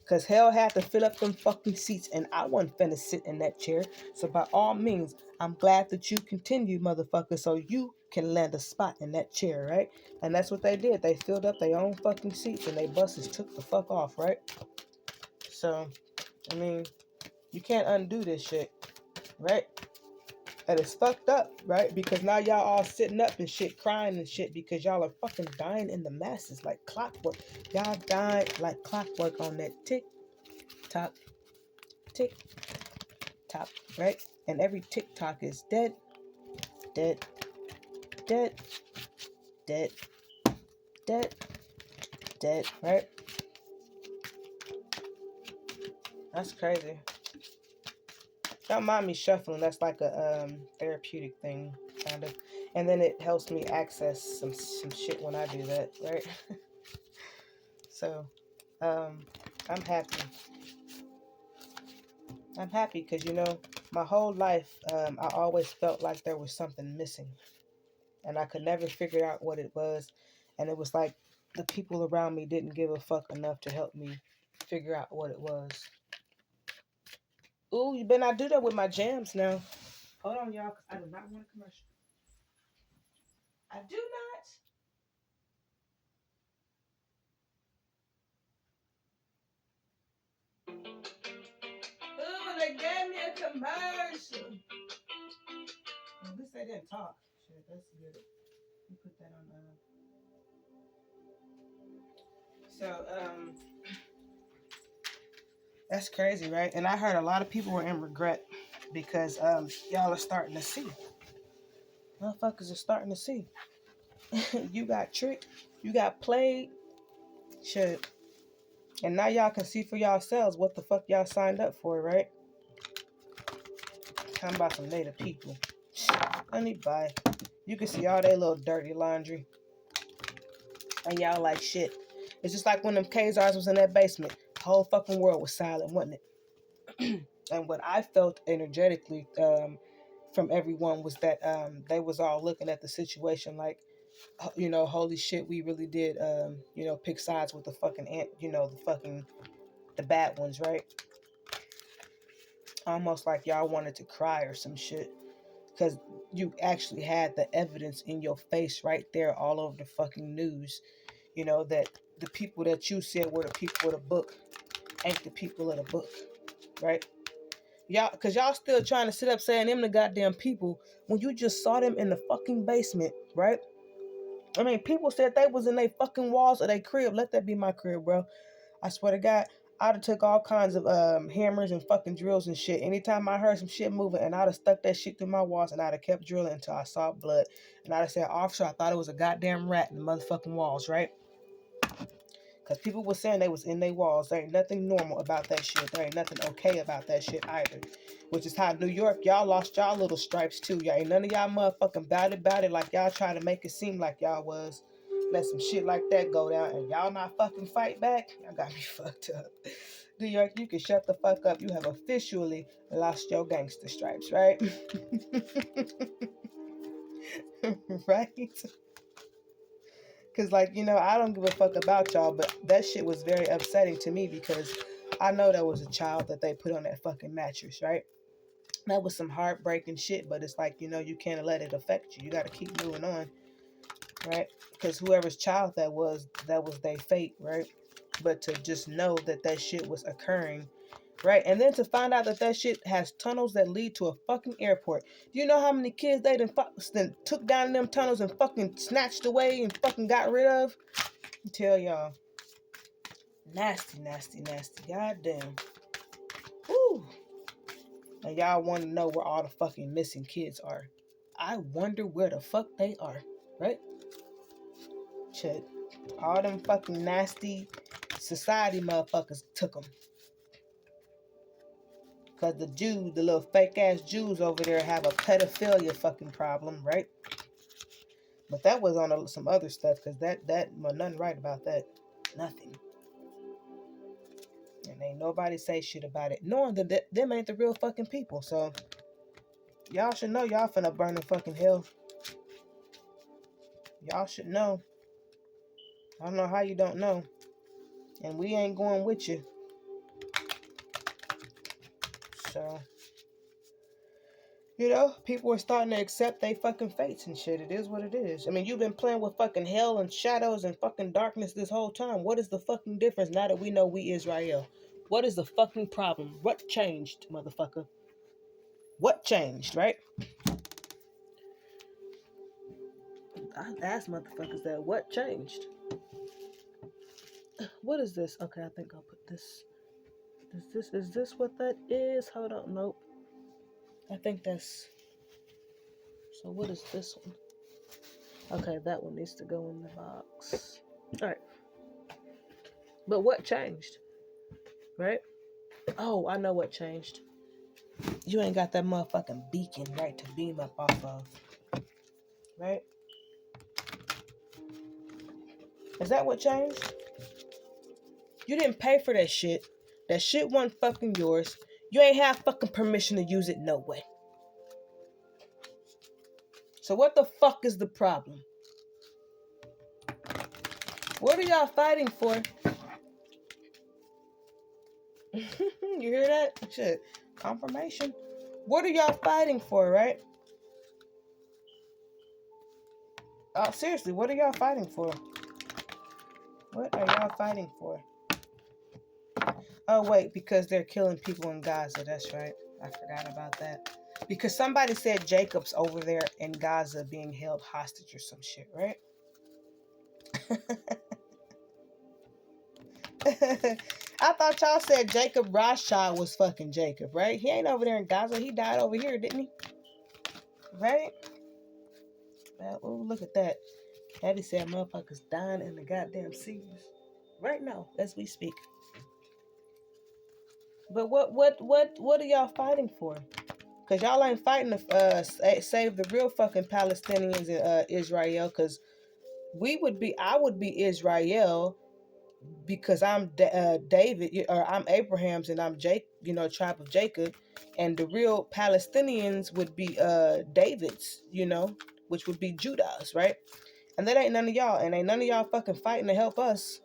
Because hell had to fill up them fucking seats, and I wasn't finna sit in that chair. So by all means, I'm glad that you continue, motherfucker, so you can land a spot in that chair, right? And that's what they did. They filled up their own fucking seats, and they buses took the fuck off, right? So, you can't undo this shit, right? And it's fucked up, right? Because now y'all all sitting up and shit, crying and shit because y'all are fucking dying in the masses like clockwork. Y'all dying like clockwork on that tick tock, tick tock, right? And every tick tock is dead, dead, dead, dead, dead, dead, right? That's crazy. Don't mind me shuffling. That's like a therapeutic thing, kind of. And then it helps me access some shit when I do that, right? So, I'm happy. I'm happy because, you know, my whole life, I always felt like there was something missing. And I could never figure out what it was. And it was like the people around me didn't give a fuck enough to help me figure out what it was. Ooh, you better not do that with my jams now. Hold on, y'all, because I do not want a commercial. I do not. Ooh, they gave me a commercial. Well, at least they didn't talk. Shit, that's good. Let me put that on. So, that's crazy, right? And I heard a lot of people were in regret because y'all are starting to see. Motherfuckers are starting to see. You got tricked. You got played. Shit. And now y'all can see for yourselves what the fuck y'all signed up for, right? Talking about some native people. Let me buy. You can see all their little dirty laundry. And y'all like shit. It's just like when them Khazars was in that basement. The whole fucking world was silent, wasn't it? And what I felt energetically from everyone was that they was all looking at the situation like, you know, holy shit, we really did, you know, pick sides with the fucking you know, the bad ones, right? Almost like y'all wanted to cry or some shit. Because you actually had the evidence in your face right there all over the fucking news. You know, that the people that you said were the people of the book ain't the people of the book, right? Y'all, because y'all still trying to sit up saying them the goddamn people when you just saw them in the fucking basement, right? I mean, people said they was in their fucking walls of their crib. Let that be my crib, bro. I swear to God, I'd have took all kinds of hammers and fucking drills and shit. Anytime I heard some shit moving, and I'd have stuck that shit through my walls, and I'd have kept drilling until I saw blood. And I'd have said, officer, I thought it was a goddamn rat in the motherfucking walls, right? Because people were saying they was in their walls. There ain't nothing normal about that shit. There ain't nothing okay about that shit either. Which is how New York, y'all lost y'all little stripes too. Y'all ain't none of y'all motherfucking about it like y'all try to make it seem like y'all was. Let some shit like that go down and y'all not fucking fight back. Y'all got me fucked up. New York, you can shut the fuck up. You have officially lost your gangster stripes, right? Right? Because, like, you know, I don't give a fuck about y'all, but that shit was very upsetting to me because I know there was a child that they put on that fucking mattress, right? That was some heartbreaking shit, but it's like, you know, you can't let it affect you. You got to keep moving on, right? Because whoever's child that was their fate, right? But to just know that that shit was occurring, right? And then to find out that that shit has tunnels that lead to a fucking airport. Do you know how many kids they done took down them tunnels and fucking snatched away and fucking got rid of? I tell y'all. Nasty, nasty, nasty. Goddamn. Woo. And y'all want to know where all the fucking missing kids are. I wonder where the fuck they are, right? Shit. All them fucking nasty society motherfuckers took them. Because the Jews, the little fake ass Jews over there have a pedophilia fucking problem, right? But that was on some other stuff because that well, nothing right about that. Nothing. And ain't nobody say shit about it. Knowing that them ain't the real fucking people. So y'all should know y'all finna burn in fucking hell. Y'all should know. I don't know how you don't know. And we ain't going with you. So, you know, people are starting to accept they fucking fates and shit. It is what it is. I mean, you've been playing with fucking hell and shadows and fucking darkness this whole time. What is the fucking difference now that we know we Israel? What is the fucking problem? What changed, motherfucker? What changed, right? I asked motherfuckers that. What changed? What is this? Okay, I think I'll put this. Is this what that is? Hold on, nope. I think that's. So what is this one? Okay, that one needs to go in the box. All right. But what changed, right? Oh, I know what changed. You ain't got that motherfucking beacon, right, to beam up off of, right? Is that what changed? You didn't pay for that shit. That shit wasn't fucking yours. You ain't have fucking permission to use it no way. So what the fuck is the problem? What are y'all fighting for? You hear that? Shit. Confirmation. What are y'all fighting for, right? Oh, seriously, what are y'all fighting for? What are y'all fighting for? Oh, wait, because they're killing people in Gaza. That's right. I forgot about that. Because somebody said Jacob's over there in Gaza being held hostage or some shit, right? I thought y'all said Jacob Rothschild was fucking Jacob, right? He ain't over there in Gaza. He died over here, didn't he? Right? Well, ooh, look at that. Daddy said motherfuckers dying in the goddamn seas. Right now, as we speak. But what are y'all fighting for? Because y'all ain't fighting to save the real fucking Palestinians in Israel. Because I would be Israel because I'm David, or I'm Abraham's and I'm Jake, tribe of Jacob. And the real Palestinians would be David's, which would be Judah's, right? And that ain't none of y'all. And ain't none of y'all fucking fighting to help us.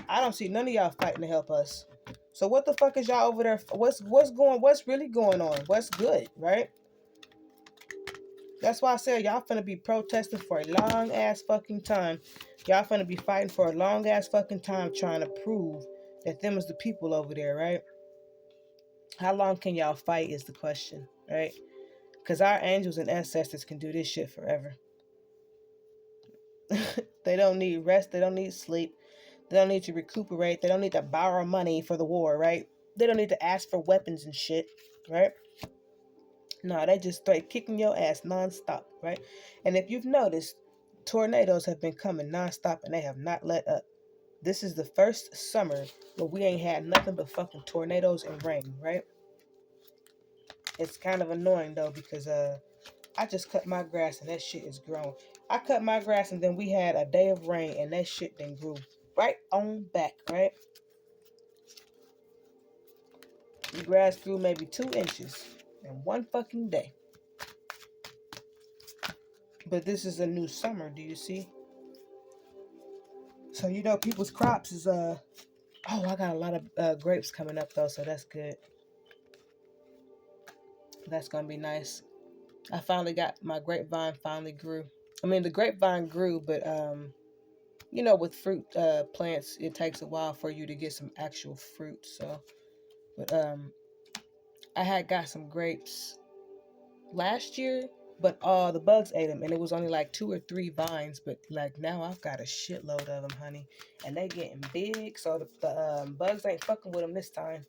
I don't see none of y'all fighting to help us. So what the fuck is y'all over there? What's really going on? What's good, right? That's why I said y'all finna be protesting for a long ass fucking time. Y'all finna be fighting for a long ass fucking time trying to prove that them is the people over there, right? How long can y'all fight is the question, right? Because our angels and ancestors can do this shit forever. They don't need rest. They don't need sleep. They don't need to recuperate. They don't need to borrow money for the war, right? They don't need to ask for weapons and shit, right? No, they just straight kicking your ass nonstop, right? And if you've noticed, tornadoes have been coming nonstop and they have not let up. This is the first summer where we ain't had nothing but fucking tornadoes and rain, right? It's kind of annoying though because I just cut my grass and that shit is growing. I cut my grass and then we had a day of rain and that shit then grew right on back, right? The grass grew maybe 2 inches in one fucking day. But this is a new summer, do you see? So people's crops is oh, I got a lot of grapes coming up though, so that's good. That's gonna be nice. I finally got my grapevine finally grew. I mean the grapevine grew, but with fruit plants it takes a while for you to get some actual fruit. So but I had got some grapes last year, but the bugs ate them and it was only like 2 or 3 vines, but like now I've got a shitload of them, honey, and they getting big, so the bugs ain't fucking with them this time.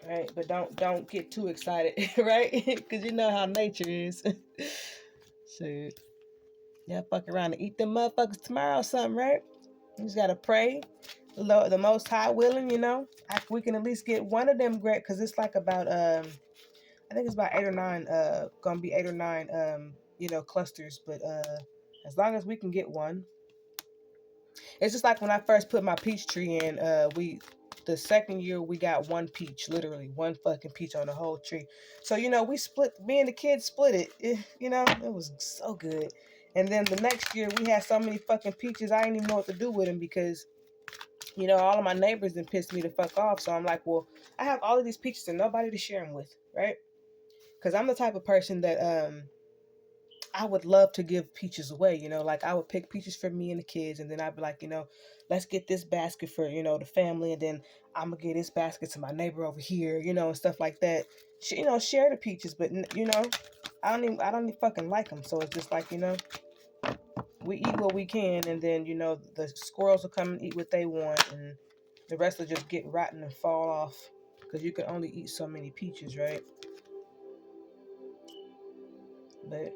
Right, but don't get too excited, right? Because you know how nature is. Shit, yeah, fuck around and eat them motherfuckers tomorrow or something, right? You just gotta pray, the Most High willing, we can at least get one of them grapes, because it's like about I think it's about 8 or 9, gonna be 8 or 9, clusters. But as long as we can get one, it's just like when I first put my peach tree in. The second year we got one peach, literally one fucking peach on the whole tree. So we split. Me and the kids split it. It was so good. And then the next year we had so many fucking peaches, I didn't even know what to do with them because all of my neighbors then pissed me the fuck off. So I'm like, well, I have all of these peaches and nobody to share them with, right? Because I'm the type of person that I would love to give peaches away, you know, like I would pick peaches for me and the kids, and then I'd be like, you know, let's get this basket for, you know, the family, and then I'm gonna get this basket to my neighbor over here, you know, and stuff like that. You know, share the peaches, but you know, I don't even fucking like them, so it's just like, you know, we eat what we can, and then, you know, the squirrels will come and eat what they want, and the rest will just get rotten and fall off, because you can only eat so many peaches, right? But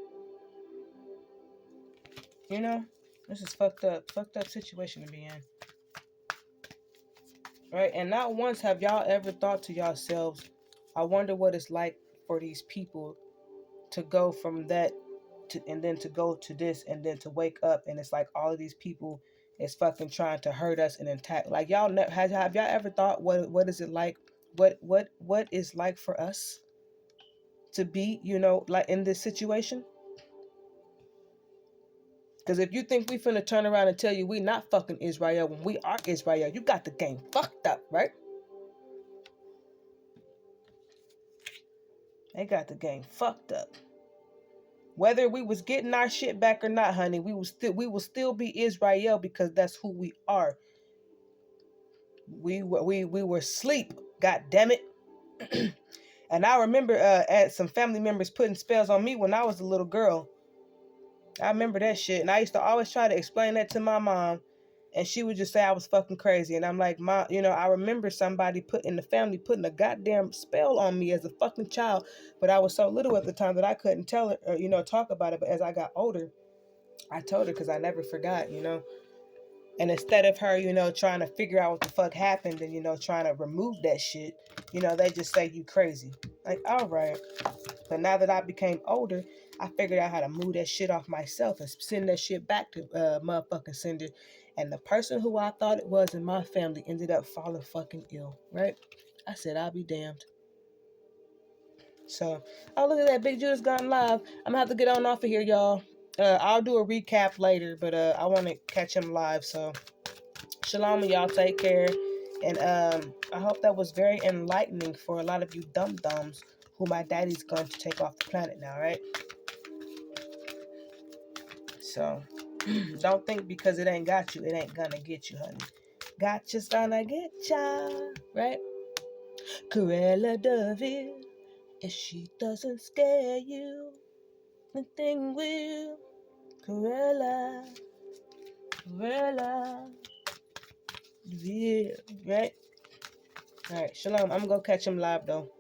you know, this is fucked up situation to be in. Right? And not once have y'all ever thought to yourselves, I wonder what it's like for these people to go from that to, and then to go to this, and then to wake up and it's like all of these people is fucking trying to hurt us and attack. Like y'all have y'all ever thought what is it like, what is like for us to be, you know, like in this situation? Because if you think we finna turn around and tell you we not fucking Israel when we are Israel, you got the game fucked up, right? They got the game fucked up. Whether we was getting our shit back or not, honey, we will still be Israel, because that's who we are. We were asleep. God damn it. And I remember some family members putting spells on me when I was a little girl. I remember that shit, and I used to always try to explain that to my mom, and she would just say I was fucking crazy. And I'm like, Mom, you know, I remember somebody in the family putting a goddamn spell on me as a fucking child, but I was so little at the time that I couldn't tell it or, you know, talk about it. But as I got older, I told her, because I never forgot, you know. And instead of her, you know, trying to figure out what the fuck happened and, you know, trying to remove that shit, you know, they just say you crazy. Like, all right. But now that I became older, I figured out how to move that shit off myself and send that shit back to motherfucking sender. And the person who I thought it was in my family ended up falling fucking ill, right? I said, I'll be damned. So, oh, look at that. Big Judas gone live. I'm going to have to get on off of here, y'all. I'll do a recap later, but I want to catch him live. So, shalom, and y'all take care. And I hope that was very enlightening for a lot of you dum-dums who my daddy's going to take off the planet now, right? So, don't think because it ain't got you, it ain't gonna get you, honey. Gotcha's gonna get ya, right? Corella Deville, if she doesn't scare you, nothing will. Corella Deville, right? All right, shalom. I'm gonna go catch him live though.